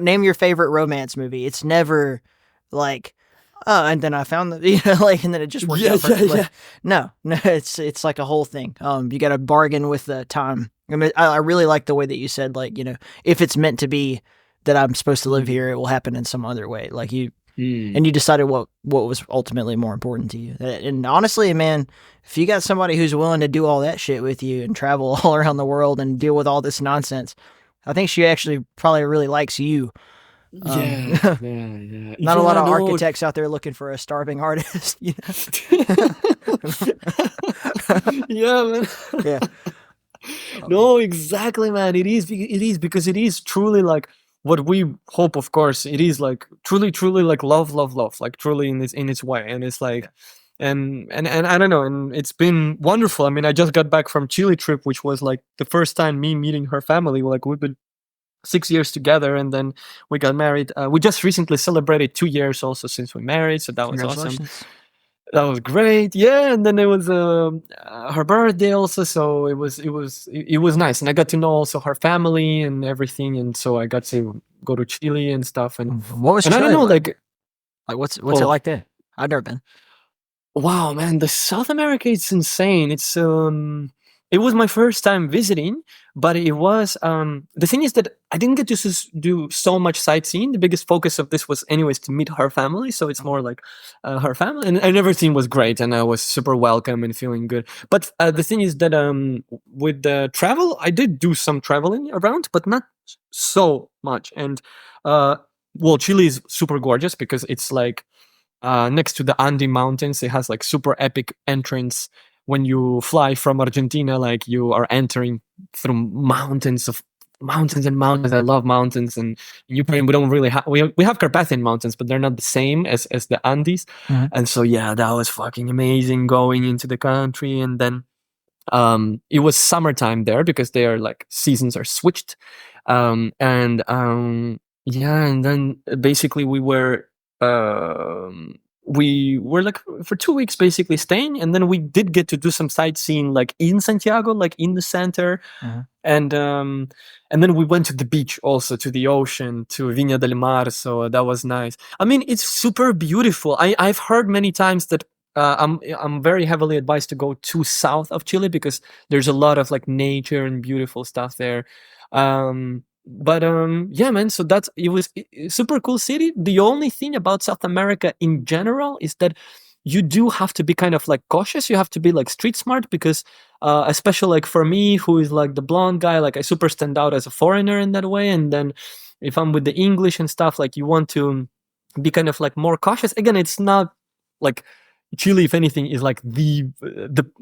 name your favorite romance movie. It's never like and then I found that and then it just worked out perfectly. Like, no, it's like a whole thing. You got to bargain with the time. I mean, I really like the way that you said like if it's meant to be that I'm supposed to live here, it will happen in some other way. Like you. And you decided what was ultimately more important to you. And honestly, man, if you got somebody who's willing to do all that shit with you and travel all around the world and deal with all this nonsense, I think she actually probably really likes you. Yeah. Not a lot of architects out there looking for a starving artist. Yeah, man. Yeah. No, exactly, man. It is because it is truly like what we hope. Of course, it is like truly like love, like truly in its way, and it's like. And I don't know, and it's been wonderful. I mean, I just got back from Chile trip, which was like the first time me meeting her family. Like we've been 6 years together, and then we got married. We just recently celebrated 2 years also since we married, so that was awesome. That was great, yeah. And then it was her birthday also, so it was nice, and I got to know also her family and everything, and so I got to go to Chile and stuff. And what was and Chile I don't know, like what's it like there? I've never been. Wow, man, the South America is insane. It was my first time visiting, but it was the thing is that I didn't get to do so much sightseeing. The biggest focus of this was anyways to meet her family, so it's more like her family, and everything was great, and I was super welcome and feeling good. But the thing is that with the travel, I did do some traveling around, but not so much. And well, Chile is super gorgeous because it's like next to the Andes Mountains. It has like super epic entrance when you fly from Argentina. Like you are entering through mountains and mountains. I love mountains, and in Ukraine we don't really have we have Carpathian mountains, but they're not the same as the Andes. Mm-hmm. And so yeah, that was fucking amazing going into the country. And then it was summertime there because they are like seasons are switched. Yeah, and then basically we were like for 2 weeks basically staying, and then we did get to do some sightseeing like in Santiago, like in the center. And then we went to the beach, also to the ocean, to Viña del Mar, so that was nice. I mean, it's super beautiful. I've heard many times that I'm very heavily advised to go to south of Chile because there's a lot of like nature and beautiful stuff there. But yeah, man, so it was super cool city. The only thing about South America in general is that you do have to be kind of like cautious. You have to be like street smart because especially like for me, who is like the blonde guy, like I super stand out as a foreigner in that way. And then if I'm with the English and stuff, like you want to be kind of like more cautious. Again, it's not like Chile, if anything, is like the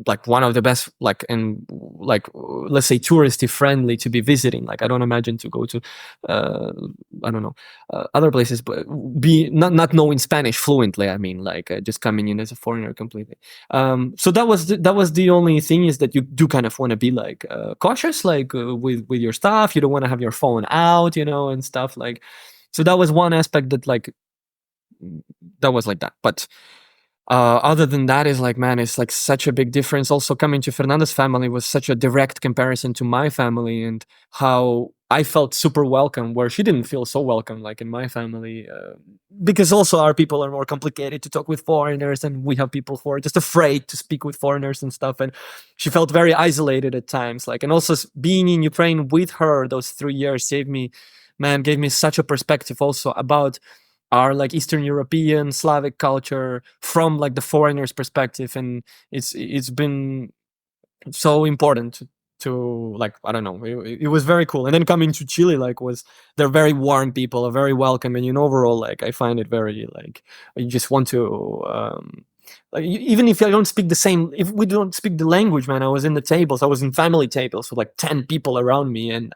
like one of the best, like, and like, let's say, touristy friendly to be visiting. Like, I don't imagine to go to uh I don't know, other places, but be not knowing Spanish fluently. I mean, like, just coming in as a foreigner completely. So that was the only thing, is that you do kind of want to be like cautious, like, with your stuff. You don't want to have your phone out, and stuff like. So that was one aspect that, like, that was like that. But other than that, is like, man, it's like such a big difference. Also, coming to Fernanda's family was such a direct comparison to my family, and how I felt super welcome where she didn't feel so welcome, like in my family, because also our people are more complicated to talk with foreigners, and we have people who are just afraid to speak with foreigners and stuff. And she felt very isolated at times, like. And also, being in Ukraine with her those 3 years gave me such a perspective also about our, like, Eastern European Slavic culture from, like, the foreigner's perspective. And it's been so important to, like, I don't know, it was very cool. And then coming to Chile, like, they're very warm people, are very welcoming, and overall, like, I find it very, like, you just want to, like, even if I don't speak the same, if we don't speak the language, man. I was in the tables, I was in family tables with like 10 people around me, and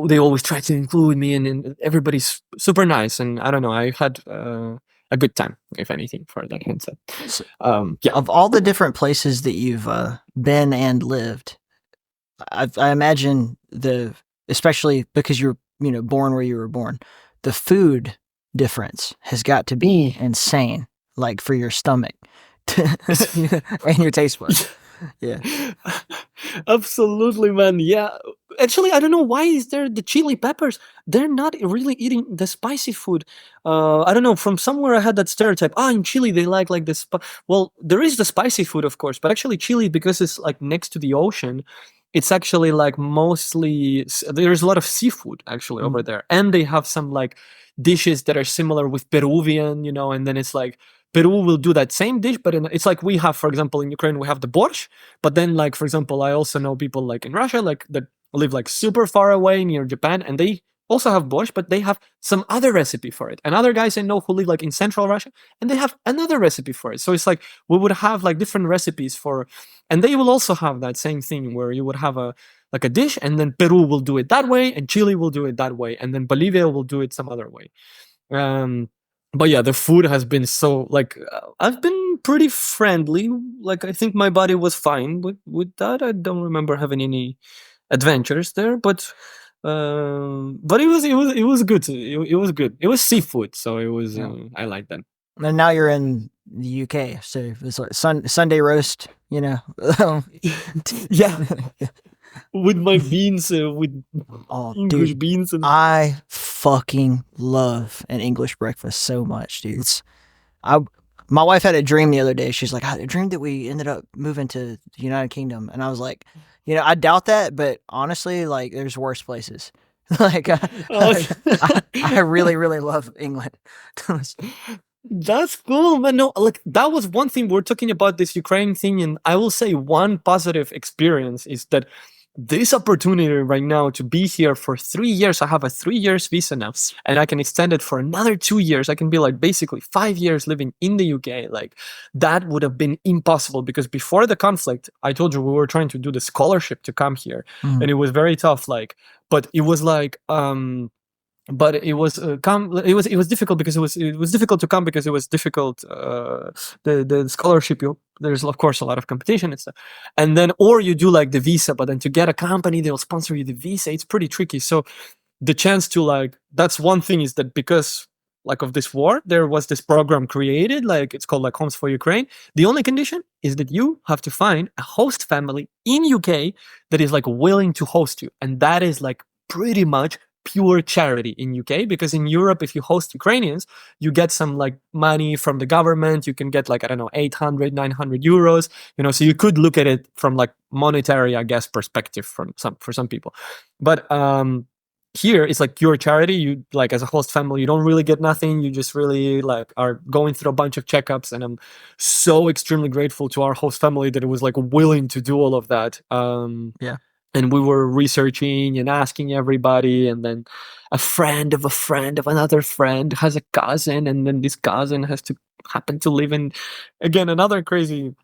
they always try to include me, and everybody's super nice. And I don't know, I had a good time, if anything, for that concept. So, Yeah. of all the different places that you've been and lived, I imagine especially because you're born where you were born, the food difference has got to be insane, like for your stomach and your taste buds. Yeah. Absolutely, man. Yeah. Actually, I don't know why is there the chili peppers. They're not really eating the spicy food. I don't know. From somewhere I had that stereotype. In Chile they like this. Well, there is the spicy food, of course, but actually Chile, because it's like next to the ocean, it's actually like mostly there's a lot of seafood actually over there, and they have some like dishes that are similar with Peruvian, and then it's like Peru will do that same dish, but it's like we have, for example, in Ukraine, we have the borscht. But then, like, for example, I also know people like in Russia, like that live like super far away near Japan, and they also have borscht, but they have some other recipe for it. And other guys I know who live like in central Russia, and they have another recipe for it. So it's like we would have like different recipes for, and they will also have that same thing where you would have a dish, and then Peru will do it that way, and Chile will do it that way, and then Bolivia will do it some other way. But yeah, the food has been so, like, I've been pretty friendly. Like, I think my body was fine with that. I don't remember having any adventures there, but it was good. It was good. It was seafood, so it was. I like that. And now you're in the UK, so it's like Sunday roast. Yeah. With my beans, with English dude, beans. I fucking love an English breakfast so much, dude. My wife had a dream the other day. She's like, I dreamed that we ended up moving to the United Kingdom. And I was like, I doubt that, but honestly, like, there's worse places. Like, I really, really love England. That's cool, man. No, like, that was one thing we're talking about, this Ukraine thing. And I will say one positive experience is that this opportunity right now to be here for 3 years. I have a 3 years visa now, and I can extend it for another 2 years. I can be like basically 5 years living in the UK. Like, that would have been impossible, because before the conflict, I told you we were trying to do the scholarship to come here, and it was very tough. Like, but it was like, but it was it was difficult, because it was difficult to come, because it was difficult, the scholarship, there's of course a lot of competition and stuff, and then, or you do like the visa, but then to get a company they'll sponsor you the visa, it's pretty tricky. So the chance to, like, that's one thing, is that because like of this war, there was this program created, like, it's called like Homes for Ukraine. The only condition is that you have to find a host family in UK that is like willing to host you, and that is like pretty much pure charity in UK, because in Europe, if you host Ukrainians, you get some like money from the government. You can get like, I don't know, 800, 900 euros, so you could look at it from like monetary, I guess, perspective for some people. But here it's like pure charity. You, like, as a host family, you don't really get nothing. You just really like are going through a bunch of checkups, and I'm so extremely grateful to our host family that it was like willing to do all of that. Yeah. And we were researching and asking everybody, and then a friend of another friend has a cousin, and then this cousin has to happen to live in, again, another crazy.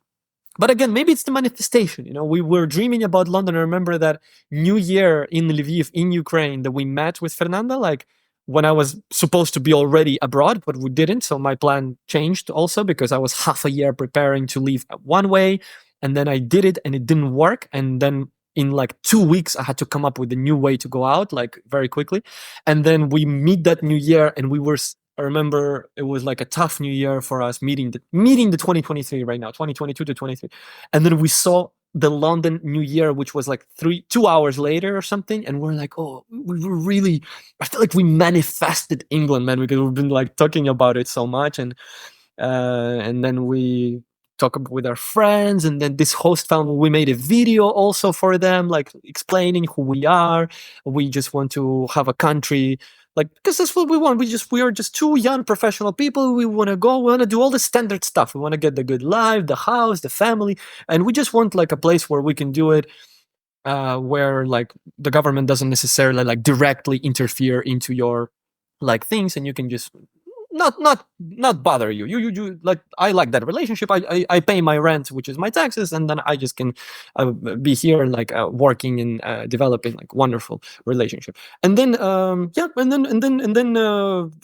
But again, maybe it's the manifestation. We were dreaming about London. I remember that New Year in Lviv, in Ukraine, that we met with Fernanda, like when I was supposed to be already abroad, but we didn't. So my plan changed also because I was half a year preparing to leave one way, and then I did it and it didn't work. And then in like 2 weeks, I had to come up with a new way to go out, like very quickly. And then we meet that New Year, and we were I remember it was like a tough new year for us meeting the 2023 right now, 2022 to 23. And then we saw the London New Year, which was like 2 hours later or something. And we're like, oh, we were really, I feel like we manifested England, man, because we've been like talking about it so much. And then we talk with our friends, and then this host family, we made a video also for them, like explaining who we are. We just want to have a country, like, because that's what we want. We are just two young professional people. We want to do all the standard stuff. We want to get the good life, the house, the family, and we just want like a place where we can do it, where like the government doesn't necessarily like directly interfere into your like things, and you can just not bother you. You like, I like that relationship. I pay my rent, which is my taxes, and then I just can be here like working and developing like wonderful relationship. And then that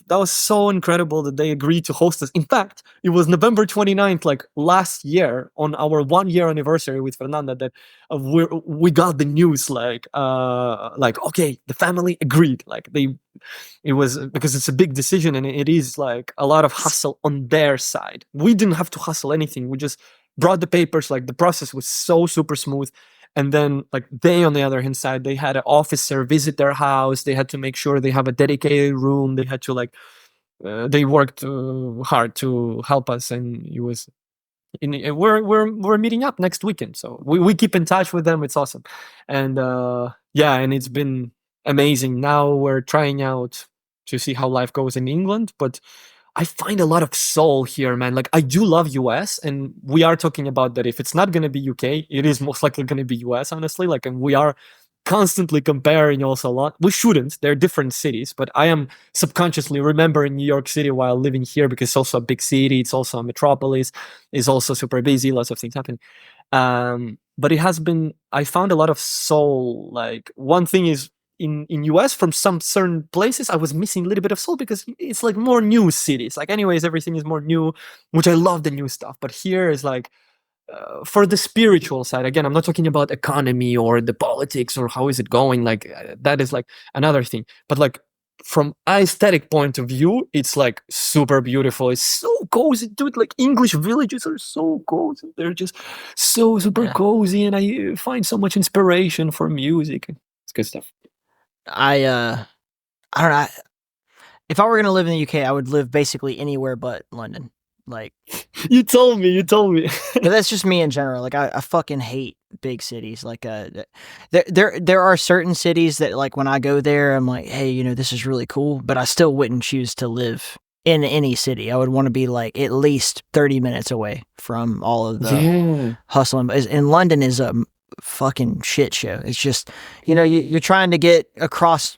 was so incredible that they agreed to host us. In fact, it was November 29th, like last year, on our 1 year anniversary with Fernanda, that we got the news, like okay, the family agreed. Like it was because it's a big decision, and it is like a lot of hustle on their side. We didn't have to hustle anything. We just brought the papers. Like the process was so super smooth. And then like they, on the other hand side, they had an officer visit their house. They had to make sure they have a dedicated room. They had to like they worked hard to help us, and it was we're meeting up next weekend, so we keep in touch with them. It's awesome. And and it's been amazing. Now we're trying out to see how life goes in England, but I find a lot of soul here, man. Like I do love US, and we are talking about that. If it's not going to be UK, it is most likely going to be US, honestly. Like, and we are constantly comparing also a lot. We shouldn't. They're different cities, but I am subconsciously remembering New York City while living here, because it's also a big city. It's also a metropolis. It's also super busy. Lots of things happening. But it has been, I found a lot of soul. Like one thing is, in US, from some certain places, I was missing a little bit of soul, because it's like more new cities. Like anyways, everything is more new, which I love the new stuff. But here is like, for the spiritual side, again, I'm not talking about economy or the politics or how is it going. Like that is like another thing. But like from aesthetic point of view, it's like super beautiful. It's so cozy, dude. Like English villages are so cozy. They're just so super cozy, and I find so much inspiration for music. It's good stuff. I don't know. If I were gonna live in the UK, I would live basically anywhere but London. Like you told me. but that's just me in general. Like I fucking hate big cities. Like there are certain cities that like when I go there, I'm like, hey, this is really cool, but I still wouldn't choose to live in any city. I would want to be like at least 30 minutes away from all of the hustle. And London is a fucking shit show. It's just, you're trying to get across,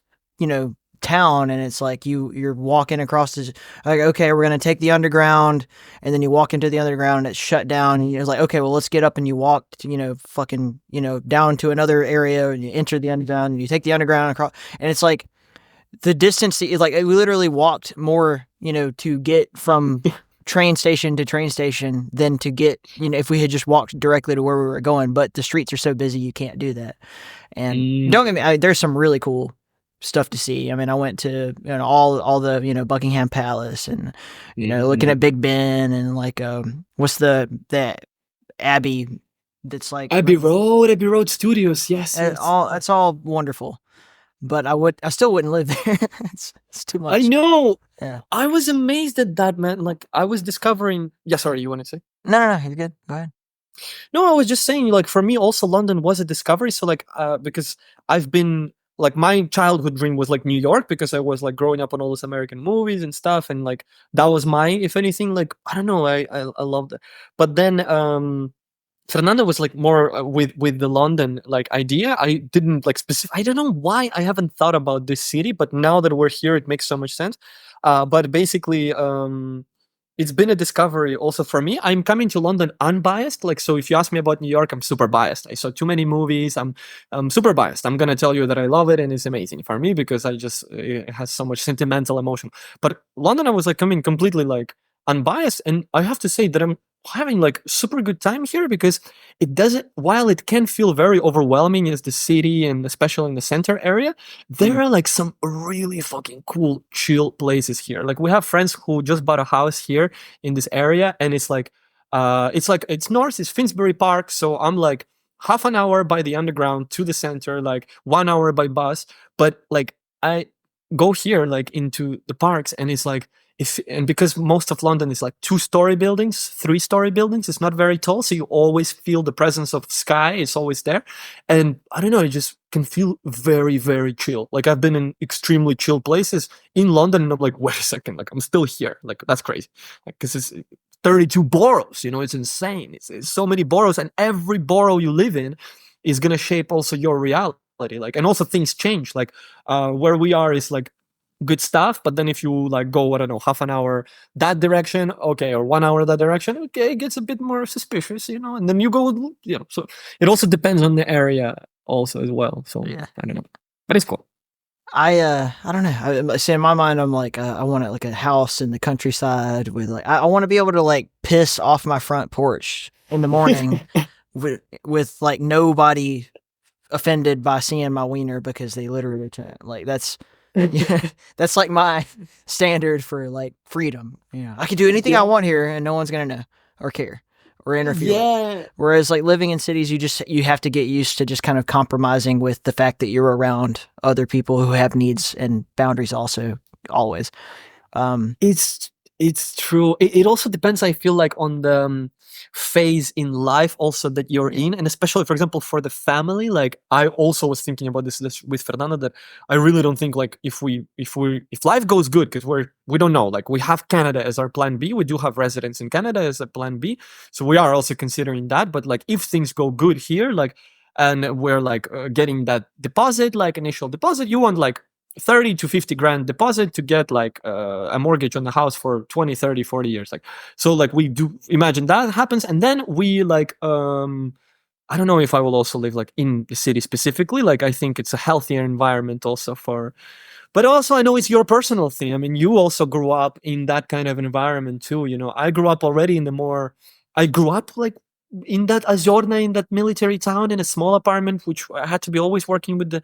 town, and it's like you're walking across this, like, okay, we're gonna take the underground, and then you walk into the underground and it's shut down, and you're like, okay, well, let's get up, and you walk fucking down to another area, and you enter the underground, and you take the underground across, and it's like the distance is like we literally walked more to get from train station to train station than to get if we had just walked directly to where we were going. But the streets are so busy you can't do that. And don't get me, there's some really cool stuff to see. I mean, I went to all the Buckingham Palace, and looking at Big Ben, and like what's the Abbey, that's like Abbey Road Studios. Yes, that's all wonderful, but I still wouldn't live there. it's too much. I know. Yeah, I was amazed at that, man. Like I was discovering. Yeah, sorry, you want to say? No, you're good. Go ahead. No, I was just saying, like, for me also London was a discovery. So like because I've been, like, my childhood dream was like New York, because I was like growing up on all those American movies and stuff, and like that was if anything, like, I don't know, I loved it. But then Fernanda was like more with the London like idea. I didn't like specific. I don't know why I haven't thought about this city, but now that we're here, it makes so much sense. But basically, it's been a discovery also for me. I'm coming to London unbiased. Like, so if you ask me about New York, I'm super biased. I saw too many movies. I'm super biased. I'm gonna tell you that I love it and it's amazing for me because it has so much sentimental emotion. But London, I was like coming completely like unbiased, and I have to say that I'm having like super good time here because it doesn't. While it can feel very overwhelming as the city and especially in the center area, there are like some really fucking cool chill places here. Like we have friends who just bought a house here in this area, and it's north, it's Finsbury Park, so I'm like half an hour by the underground to the center, like 1 hour by bus. But like I go here like into the parks, and it's like and because most of London is like 2-story buildings, 3-story buildings, it's not very tall, so you always feel the presence of sky. It's always there, and I don't know, it just can feel very, very chill. Like I've been in extremely chill places in London, and I'm like, wait a second, like I'm still here. Like that's crazy, like because it's 32 boroughs. You know, it's insane. It's so many boroughs, and every borough you live in is gonna shape also your reality. Like, and also things change. Like where we are is like good stuff, but then if you like go, I don't know, half an hour that direction, okay, or 1 hour that direction, okay, it gets a bit more suspicious, you know, and then you go, you know, so it also depends on the area also as well. So Yeah. I don't know, but it's cool. I don't know. I see, in my mind, I'm like, I want like a house in the countryside with like, I want to be able to like piss off my front porch in the morning with like nobody offended by seeing my wiener because they literally like that's yeah, that's like my standard for like freedom. You know, I can do anything I want here, and no one's gonna know or care or interfere. Yeah. Whereas like living in cities, you have to get used to just kind of compromising with the fact that you're around other people who have needs and boundaries also always. It's true. It also depends, I feel like, on the phase in life also that you're in, and especially, for example, for the family. Like I also was thinking about this with Fernanda, that I really don't think like if life goes good, because we don't know. Like we have Canada as our plan B. We do have residents in Canada as a plan B, so we are also considering that. But like if things go good here, like and we're like getting that deposit, like initial deposit, you want like 30 to 50 grand deposit to get like a mortgage on the house for 20, 30, 40 years. Like, so like we do imagine that happens. And then we like, I don't know if I will also live like in the city specifically. Like, I think it's a healthier environment also but also I know it's your personal thing. I mean, you also grew up in that kind of environment too. You know, I grew up already I grew up like in that Azorna, in that military town, in a small apartment, which I had to be always working with the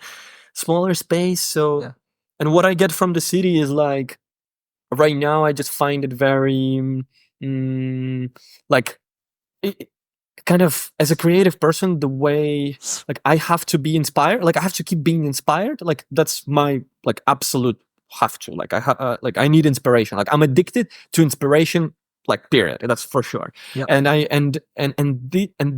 smaller space. So, yeah. And what I get from the city is like, right now, I just find it very, like, kind of as a creative person, the way, like, I have to be inspired. Like, I have to keep being inspired. Like, that's my, like, absolute have to. Like, I need inspiration. Like, I'm addicted to inspiration, like, period. That's for sure. Yep. And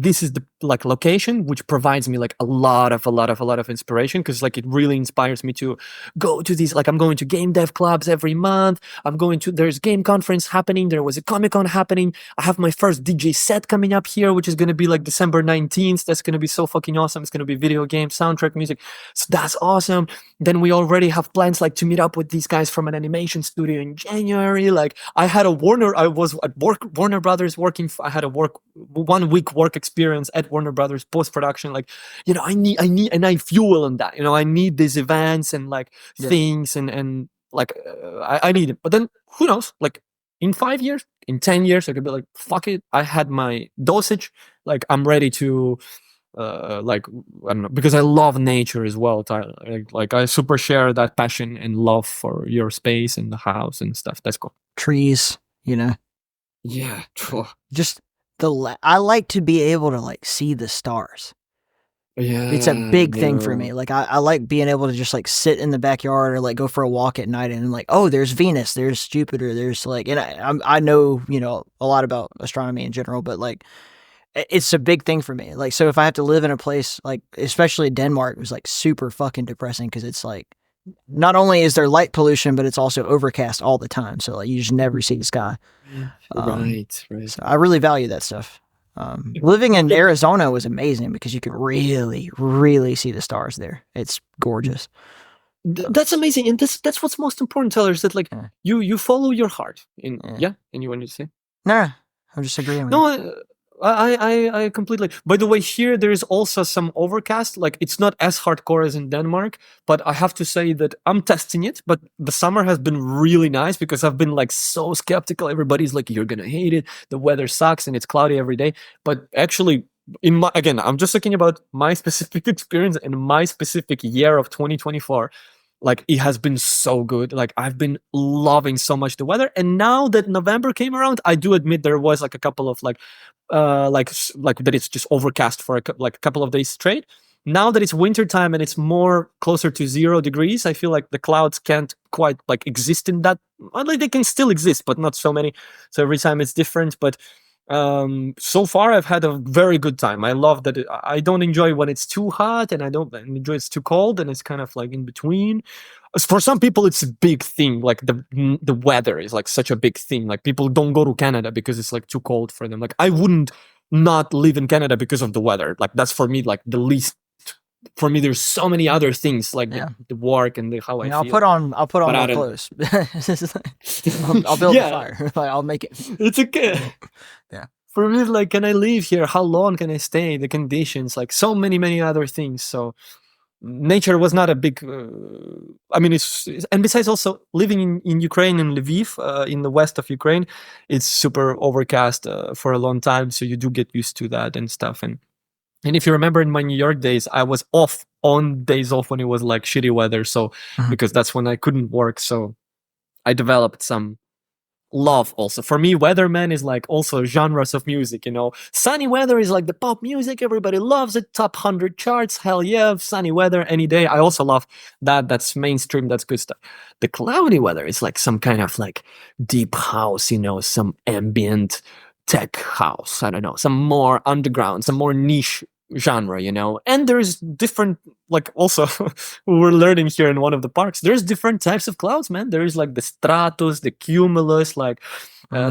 this is the like location which provides me like a lot of inspiration, because like it really inspires me to go to these, like I'm going to game dev clubs every month. There's game conference happening. There was a Comic-Con happening. I have my first DJ set coming up here, which is going to be like December 19th. That's going to be so fucking awesome. It's going to be video game soundtrack music. So that's awesome. Then we already have plans like to meet up with these guys from an animation studio in January. Like I was at Warner Brothers working. I had a 1 week work experience at Warner Brothers post production. Like, you know, I need, and I fuel on that. You know, I need these events and like things and like I need it. But then who knows? Like in 5 years, in 10 years, I could be like, fuck it. I had my dosage. Like I'm ready to. Like I don't know, because I love nature as well, Tyler. Like I super share that passion and love for your space and the house and stuff. That's cool. Trees, you know. Yeah, just I like to be able to like see the stars. Yeah, it's a big thing for me. Like I like being able to just like sit in the backyard or like go for a walk at night and like, oh, there's Venus, there's Jupiter, there's like, and I know, you know, a lot about astronomy in general, but like it's a big thing for me. Like, so if I have to live in a place like, especially Denmark, it was like super fucking depressing because it's like, not only is there light pollution, but it's also overcast all the time. So like you just never see the sky. Right. So I really value that stuff. Living in Arizona was amazing because you could really, really see the stars there. It's gorgeous. That's amazing, and that's what's most important, Tyler, is that like Yeah. you follow your heart. In Yeah. yeah, and you wanted to say? No, I'm just agreeing with you. No, I completely. By the way, here there is also some overcast. Like it's not as hardcore as in Denmark, but I have to say that I'm testing it. But the summer has been really nice because I've been like so skeptical. Everybody's like, "You're gonna hate it. The weather sucks and it's cloudy every day." But actually, again, I'm just talking about my specific experience and my specific year of 2024. Like it has been so good. Like I've been loving so much the weather. And now that November came around, I do admit there was like a couple of like that it's just overcast for like a couple of days straight. Now that it's winter time and it's more closer to 0 degrees, I feel like the clouds can't quite like exist in that. Well, like they can still exist, but not so many. So every time it's different. But so far I've had a very good time. I love that I don't enjoy when it's too hot, and I don't enjoy it's too cold, and it's kind of like in between. For some people it's a big thing, like the weather is like such a big thing. Like people don't go to Canada because it's like too cold for them. Like I wouldn't not live in Canada because of the weather. Like that's for me like the least. For me there's so many other things like Yeah. the work and how I I'll feel. put on But I more don't- clothes. I'll build Yeah. a fire. I'll make it. It's okay. Yeah. For me, like, can I live here? How long can I stay? The conditions, like, so many other things. So, nature was not a big. I mean, and besides, also living in Ukraine, in Lviv, in the west of Ukraine, it's super overcast for a long time. So you do get used to that and stuff. And if you remember in my New York days, I was off on days off when it was like shitty weather. So Mhm. because that's when I couldn't work. So I developed some love also. For me, weatherman is like also genres of music, you know. Sunny weather is like the pop music, everybody loves it, top 100 charts, hell yeah, sunny weather any day. I also love that. That's mainstream, that's good stuff. The cloudy weather is like some kind of like deep house, you know, some ambient tech house, I don't know, some more underground, some more niche genre, you know. And there's different, like, also we're learning here in one of the parks, there's different types of clouds, man. There is like the stratus, the cumulus, like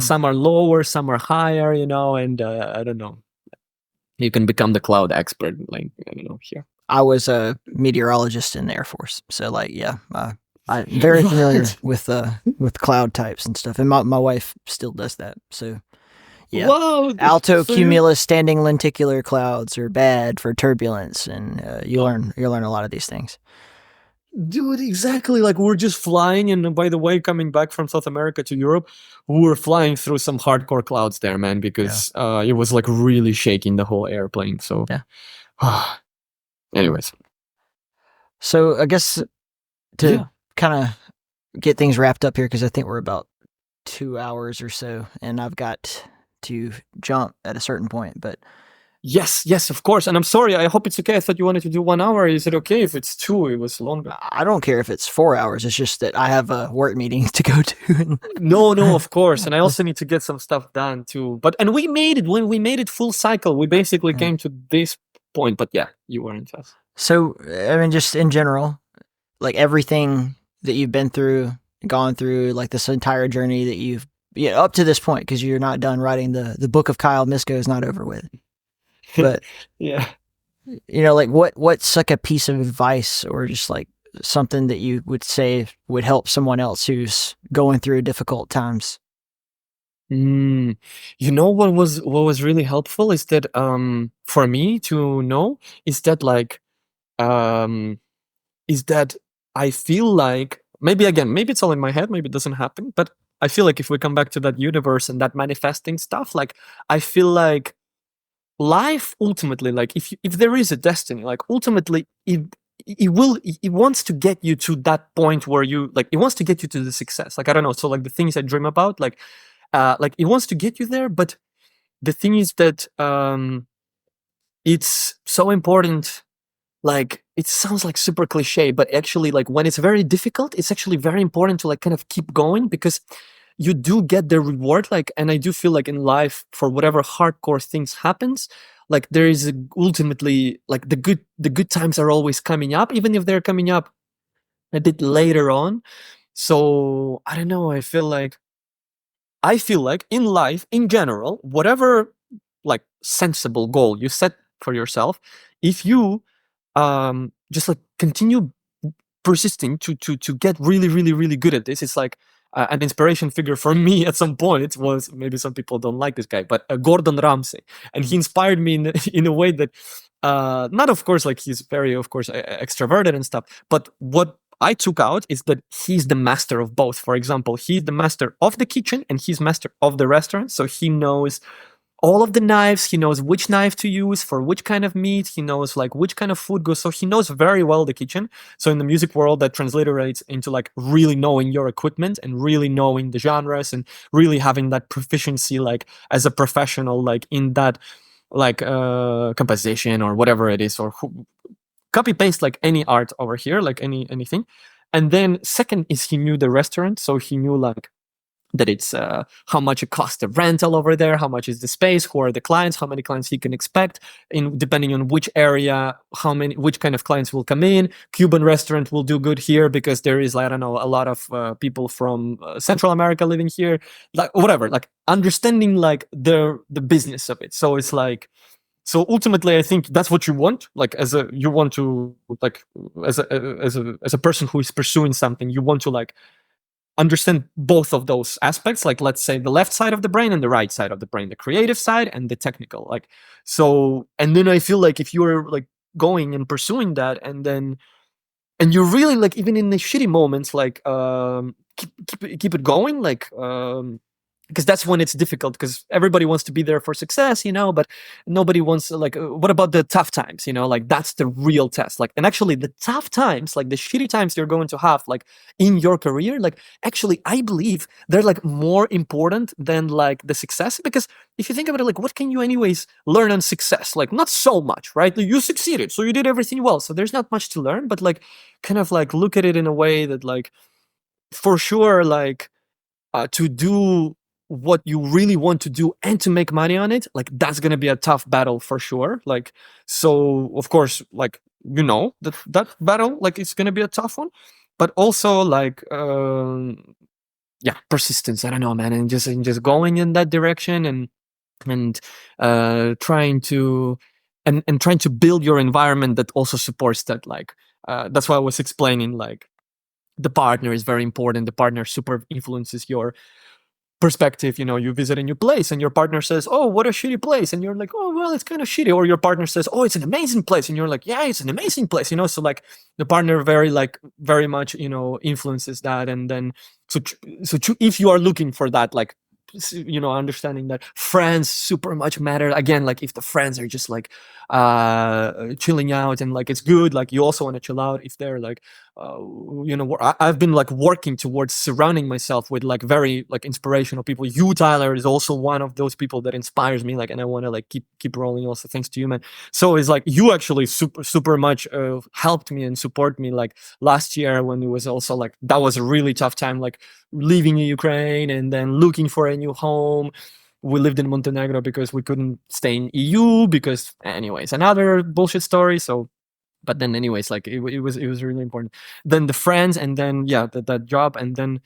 some are lower, some are higher, you know. And I don't know, you can become the cloud expert, like, I don't know, here. I was a meteorologist in the Air Force, so like, yeah, I'm very familiar with cloud types and stuff, and my wife still does that. So yeah, Whoa, alto so cumulus standing lenticular clouds are bad for turbulence, and you learn a lot of these things. Dude, exactly. Like we're just flying, and by the way, coming back from South America to Europe, we were flying through some hardcore clouds there, man, because it was like really shaking the whole airplane. So, Yeah. Anyways, So I guess to kind of get things wrapped up here, because I think we're about 2 hours or so, and I've got to jump at a certain point, but yes, of course. And I'm sorry. I hope it's okay. I thought you wanted to do 1 hour. Is it okay if it's 2? It was longer. I don't care if it's 4 hours. It's just that I have a work meeting to go to. No, of course. And I also need to get some stuff done too. And we made it. When we made it full cycle, we basically came to this point. But yeah, you weren't fast. So, I mean, just in general, like everything that you've been through, gone through, like this entire journey that you've, up to this point, because you're not done writing the book of Kyle Misko is not over with. But yeah, you know, like what's like a piece of advice or just like something that you would say would help someone else who's going through difficult times? You know what was really helpful is that for me to know is that like is that I feel like maybe it's all in my head, maybe it doesn't happen, but I feel like if we come back to that universe and that manifesting stuff, like I feel like life ultimately, like if there is a destiny, like ultimately it wants to get you to that point where you like it wants to get you to the success. Like I don't know, so like the things I dream about, like it wants to get you there, but the thing is that it's so important. Like it sounds like super cliche, but actually like when it's very difficult, it's actually very important to like kind of keep going, because you do get the reward. Like, and I do feel like in life, for whatever hardcore things happens, like there is ultimately like the good times are always coming up, even if they're coming up a bit later on. So I don't know, I feel like in life in general, whatever like sensible goal you set for yourself, if you just like continue persisting to get really, really, really good at this. It's like an inspiration figure for me at some point. It was, maybe some people don't like this guy, but Gordon Ramsay, and he inspired me in a way that not, of course, like he's very, of course, extroverted and stuff, but what I took out is that he's the master of both. For example, he's the master of the kitchen and he's master of the restaurant. So he knows all of the knives. He knows which knife to use for which kind of meat. He knows like which kind of food goes. So he knows very well the kitchen. So in the music world, that translates into like really knowing your equipment and really knowing the genres and really having that proficiency, like as a professional, like in that, like composition or whatever it is, or copy paste like any art over here, like anything. And then second is he knew the restaurant, so he knew like that it's how much it costs the rental over there, how much is the space, who are the clients, how many clients he can expect, in depending on which area, which kind of clients will come in. Cuban restaurant will do good here because there is, I don't know, a lot of people from Central America living here, like whatever, like understanding like the business of it. So it's like, so ultimately, I think that's what you want. Like you want to, like as a person who is pursuing something, you want to like understand both of those aspects. Like, let's say the left side of the brain and the right side of the brain, the creative side and the technical. Like, so, and then I feel like if you're like going and pursuing that, and you're really like, even in the shitty moments, like keep it going, like because that's when it's difficult, because everybody wants to be there for success, but nobody wants, like, what about the tough times, like that's the real test. Like, and actually the tough times, like the shitty times you're going to have, like in your career, like actually I believe they're like more important than like the success. Because if you think about it, like what can you anyways learn on success? Like not so much, right? You succeeded, so you did everything well, so there's not much to learn. But like kind of like look at it in a way that, like, for sure, like to do what you really want to do and to make money on it, like that's gonna be a tough battle for sure. Like, so of course, like that battle, like it's gonna be a tough one, but also like persistence. I don't know, man, and just going in that direction, and trying to trying to build your environment that also supports that. Like that's why I was explaining, like the partner is very important. The partner super influences your perspective. You visit a new place and your partner says, "Oh, what a shitty place," and you're like, "Oh, well, it's kind of shitty." Or your partner says, "Oh, it's an amazing place," and you're like, "Yeah, it's an amazing place." So like the partner very much influences that. And then if you are looking for that, like understanding that friends super much matter. Again, like if the friends are just like chilling out and like it's good, like you also want to chill out. If they're like I've been like working towards surrounding myself with like very like inspirational people. You, Tyler, is also one of those people that inspires me, like, and I want to like keep rolling also, thanks to you, man. So it's like you actually super much helped me and support me, like last year when it was also like, that was a really tough time, like leaving Ukraine and then looking for a new home. We lived in Montenegro because we couldn't stay in EU because, anyways, another bullshit story. So, but then anyways, like it was really important. Then the friends, and then that job, and then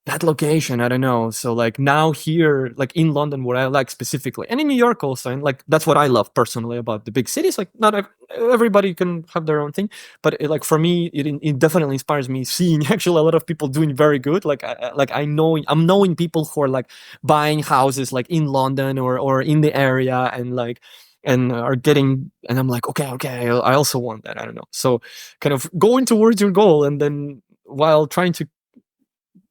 that location, I don't know. So like now here, like in London, what I like specifically, and in New York also, and like that's what I love personally about the big cities. Like not everybody can have their own thing, but like for me, it definitely inspires me seeing actually a lot of people doing very good. Like I'm knowing people who are like buying houses like in London or in the area, and like and are getting, and I'm like, okay, I also want that. I don't know. So kind of going towards your goal, and then while trying to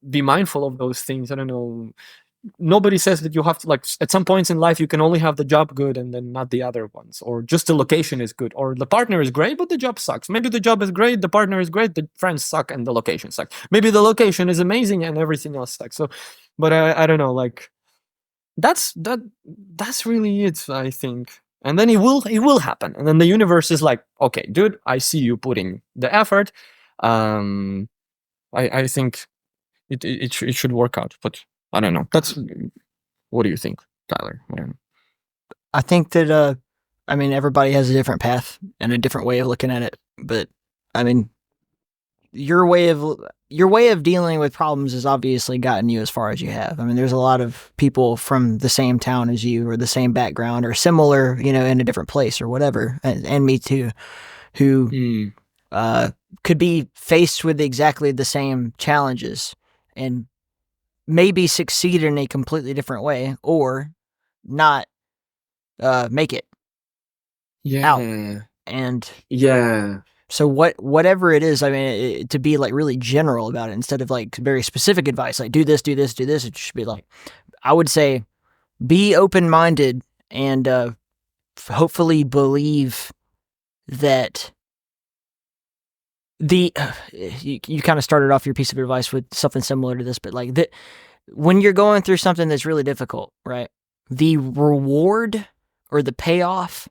be mindful of those things. I don't know. Nobody says that you have to, like, at some points in life you can only have the job good and then not the other ones, or just the location is good, or the partner is great but the job sucks. Maybe the job is great, the partner is great, the friends suck, and the location sucks. Maybe the location is amazing and everything else sucks. So, but I don't know. Like that's really it, I think. And then it will happen. And then the universe is like, okay, dude, I see you putting the effort. I think it should work out, but I don't know. What do you think, Tyler? I don't know. I think that I mean, everybody has a different path and a different way of looking at it, but I mean, your way of dealing with problems has obviously gotten you as far as you have. I mean, there's a lot of people from the same town as you, or the same background, or similar, in a different place or whatever, and me too, who could be faced with exactly the same challenges and maybe succeed in a completely different way or not make it out. Yeah. And Yeah. so whatever it is, I mean, to be like really general about it instead of like very specific advice, like do this, do this, do this. It should be like, I would say, be open minded and hopefully believe that the you kind of started off your piece of advice with something similar to this, but like that when you're going through something that's really difficult, right? The reward or the payoff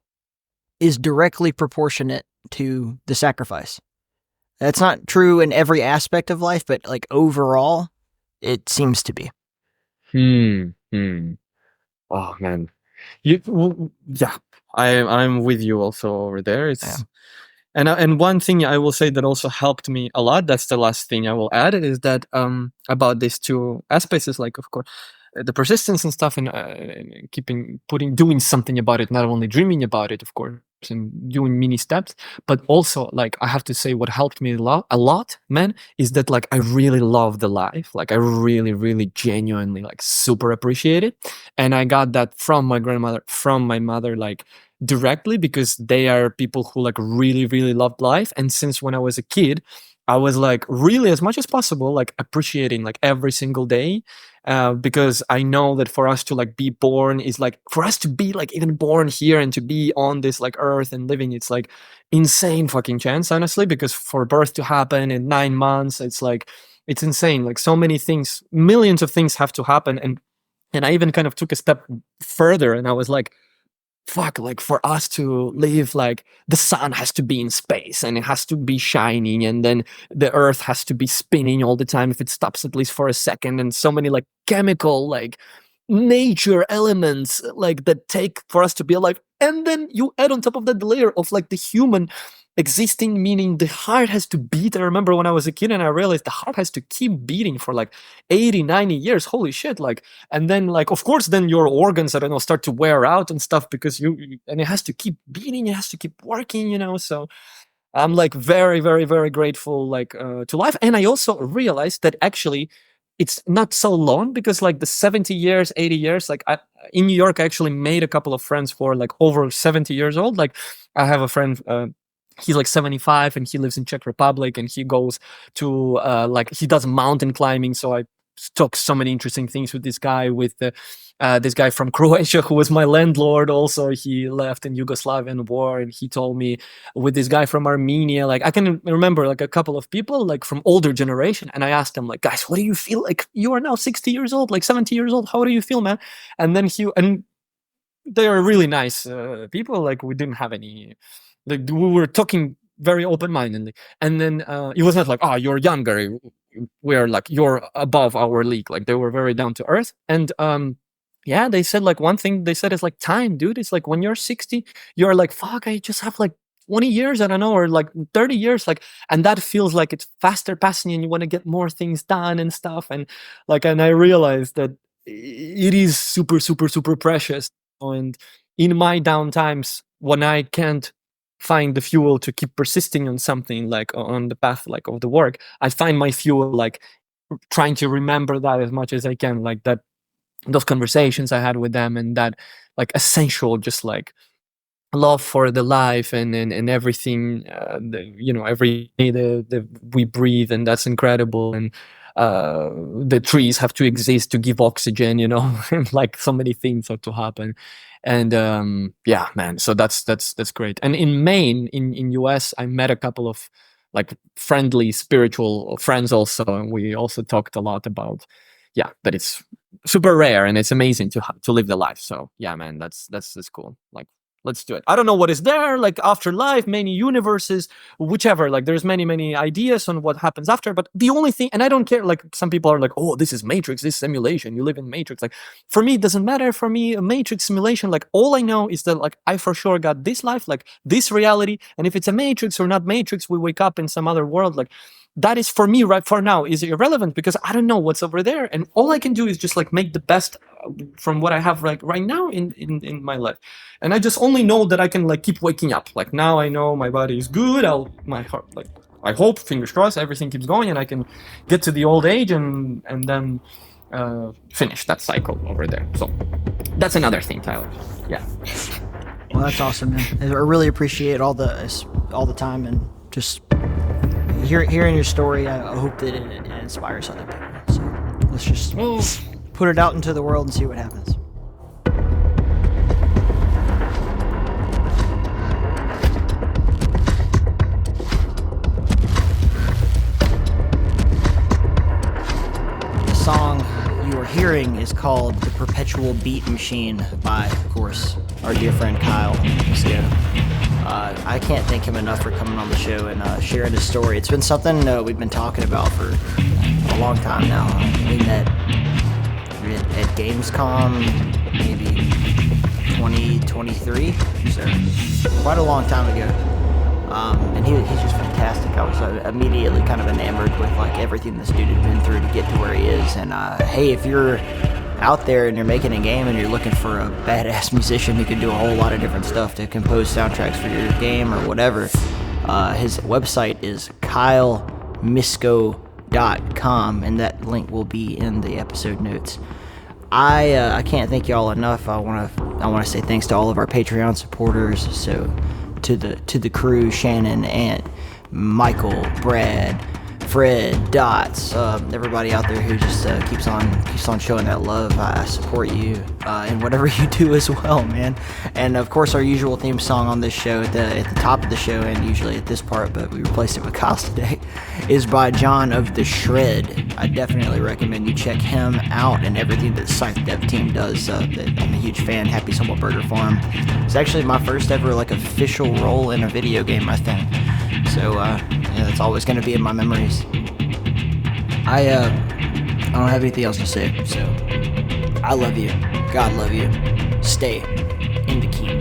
is directly proportionate to the sacrifice. That's not true in every aspect of life, but like overall, it seems to be. Hmm. Oh man, yeah, I'm with you also over there. Yeah. It's and one thing I will say that also helped me a lot. That's the last thing I will add is that about these two aspects is like of course the persistence and stuff and keeping doing something about it, not only dreaming about it, of course, and doing mini steps, but also like I have to say what helped me a lot, man, is that like I really love the life, like I really, really genuinely like super appreciate it, and I got that from my grandmother, from my mother, like directly because they are people who like really, really loved life, and since when I was a kid. I was like really as much as possible like appreciating like every single day because I know that for us to like be born is like for us to be like even born here and to be on this like earth and living, it's like insane fucking chance, honestly, because for birth to happen in 9 months, it's like it's insane. Like so many things, millions of things have to happen, and I even kind of took a step further, and I was like, fuck, like for us to live, like the sun has to be in space and it has to be shining, and then the earth has to be spinning all the time if it stops at least for a second, and so many like chemical like nature elements like that take for us to be alive, and then you add on top of that the layer of like the human existing, meaning the heart has to beat. I remember when I was a kid and I realized the heart has to keep beating for like 80, 90 years, holy shit, like, and then like of course then your organs, I don't know, start to wear out and stuff because and it has to keep beating, it has to keep working, so I'm like very, very, very grateful like to life. And I also realized that actually it's not so long because like the 70 years, 80 years, like in New York I actually made a couple of friends who are like over 70 years old. Like I have a friend, he's like 75 and he lives in Czech Republic, and he goes to like he does mountain climbing, so I talk so many interesting things with this guy, with this guy from Croatia who was my landlord also. He left in Yugoslavian war, and he told me, with this guy from Armenia, like I can remember like a couple of people like from older generation, and I asked them like, guys, what do you feel like? You are now 60 years old, like 70 years old, how do you feel, man? And then and they are really nice people, like we didn't have any, like we were talking very open-mindedly, and then it was not like, oh, you're younger, we're like you're above our league, like they were very down to earth. And yeah, they said like one thing they said is like, time, dude, it's like when you're 60 you're like, fuck, I just have like 20 years, I don't know, or like 30 years, like, and that feels like it's faster passing and you want to get more things done and stuff, and like, and I realized that it is super, super, super precious. And in my down times when I can't find the fuel to keep persisting on something, like on the path like of the work, I find my fuel like trying to remember that as much as I can, like that those conversations I had with them, and that like essential just like love for the life and everything, every day we breathe, and that's incredible. And the trees have to exist to give oxygen, and like so many things have to happen. And yeah, man, so that's great. And in Maine, in US, I met a couple of like friendly spiritual friends also, and we also talked a lot about, yeah, that it's super rare and it's amazing to live the life. So yeah, man, that's cool. Like, let's do it. I don't know what is there, like afterlife, many universes, whichever. Like, there's many ideas on what happens after. But the only thing, and I don't care. Like, some people are like, "Oh, this is Matrix. This is simulation. You live in Matrix." Like, for me, it doesn't matter. For me, a Matrix simulation. Like, all I know is that like I for sure got this life, like this reality. And if it's a Matrix or not Matrix, we wake up in some other world. Like, that is for me right for now is irrelevant because I don't know what's over there, and all I can do is just like make the best from what I have like right now in my life. And I just only know that I can like keep waking up. Like, now I know my body is good. My heart, like I hope, fingers crossed, everything keeps going and I can get to the old age and then finish that cycle over there. So that's another thing, Tyler. Yeah. Well, that's awesome, man. I really appreciate all the time and just hearing your story. I hope that it inspires other people. So let's just put it out into the world and see what happens. The song you are hearing is called "The Perpetual Beat Machine" by, of course, our dear friend Kyle Misko. I can't thank him enough for coming on the show and sharing his story. It's been something we've been talking about for a long time now. We met at Gamescom maybe 2023, so quite a long time ago. And he's just fantastic. I was immediately kind of enamored with like everything this dude had been through to get to where he is. And hey, if you're out there and you're making a game and you're looking for a badass musician who can do a whole lot of different stuff to compose soundtracks for your game or whatever, his website is kylemisko.com, and that link will be in the episode notes. I can't thank y'all enough. I want to say thanks to all of our Patreon supporters. So to the crew, Shannon, Ant, Michael, Brad, Fred, Dots, everybody out there who just keeps on showing that love. I support you in whatever you do as well, man. And of course, our usual theme song on this show at the top of the show, and usually at this part, but we replaced it with Kyle's today, is by John of the Shred. I definitely recommend you check him out and everything that Scythe Dev Team does. I'm a huge fan. Happy's Humble Burger Farm. It's actually my first ever like official role in a video game, I think. So yeah, it's always going to be in my memories. I don't have anything else to say, so I love you. God love you. Stay in the key.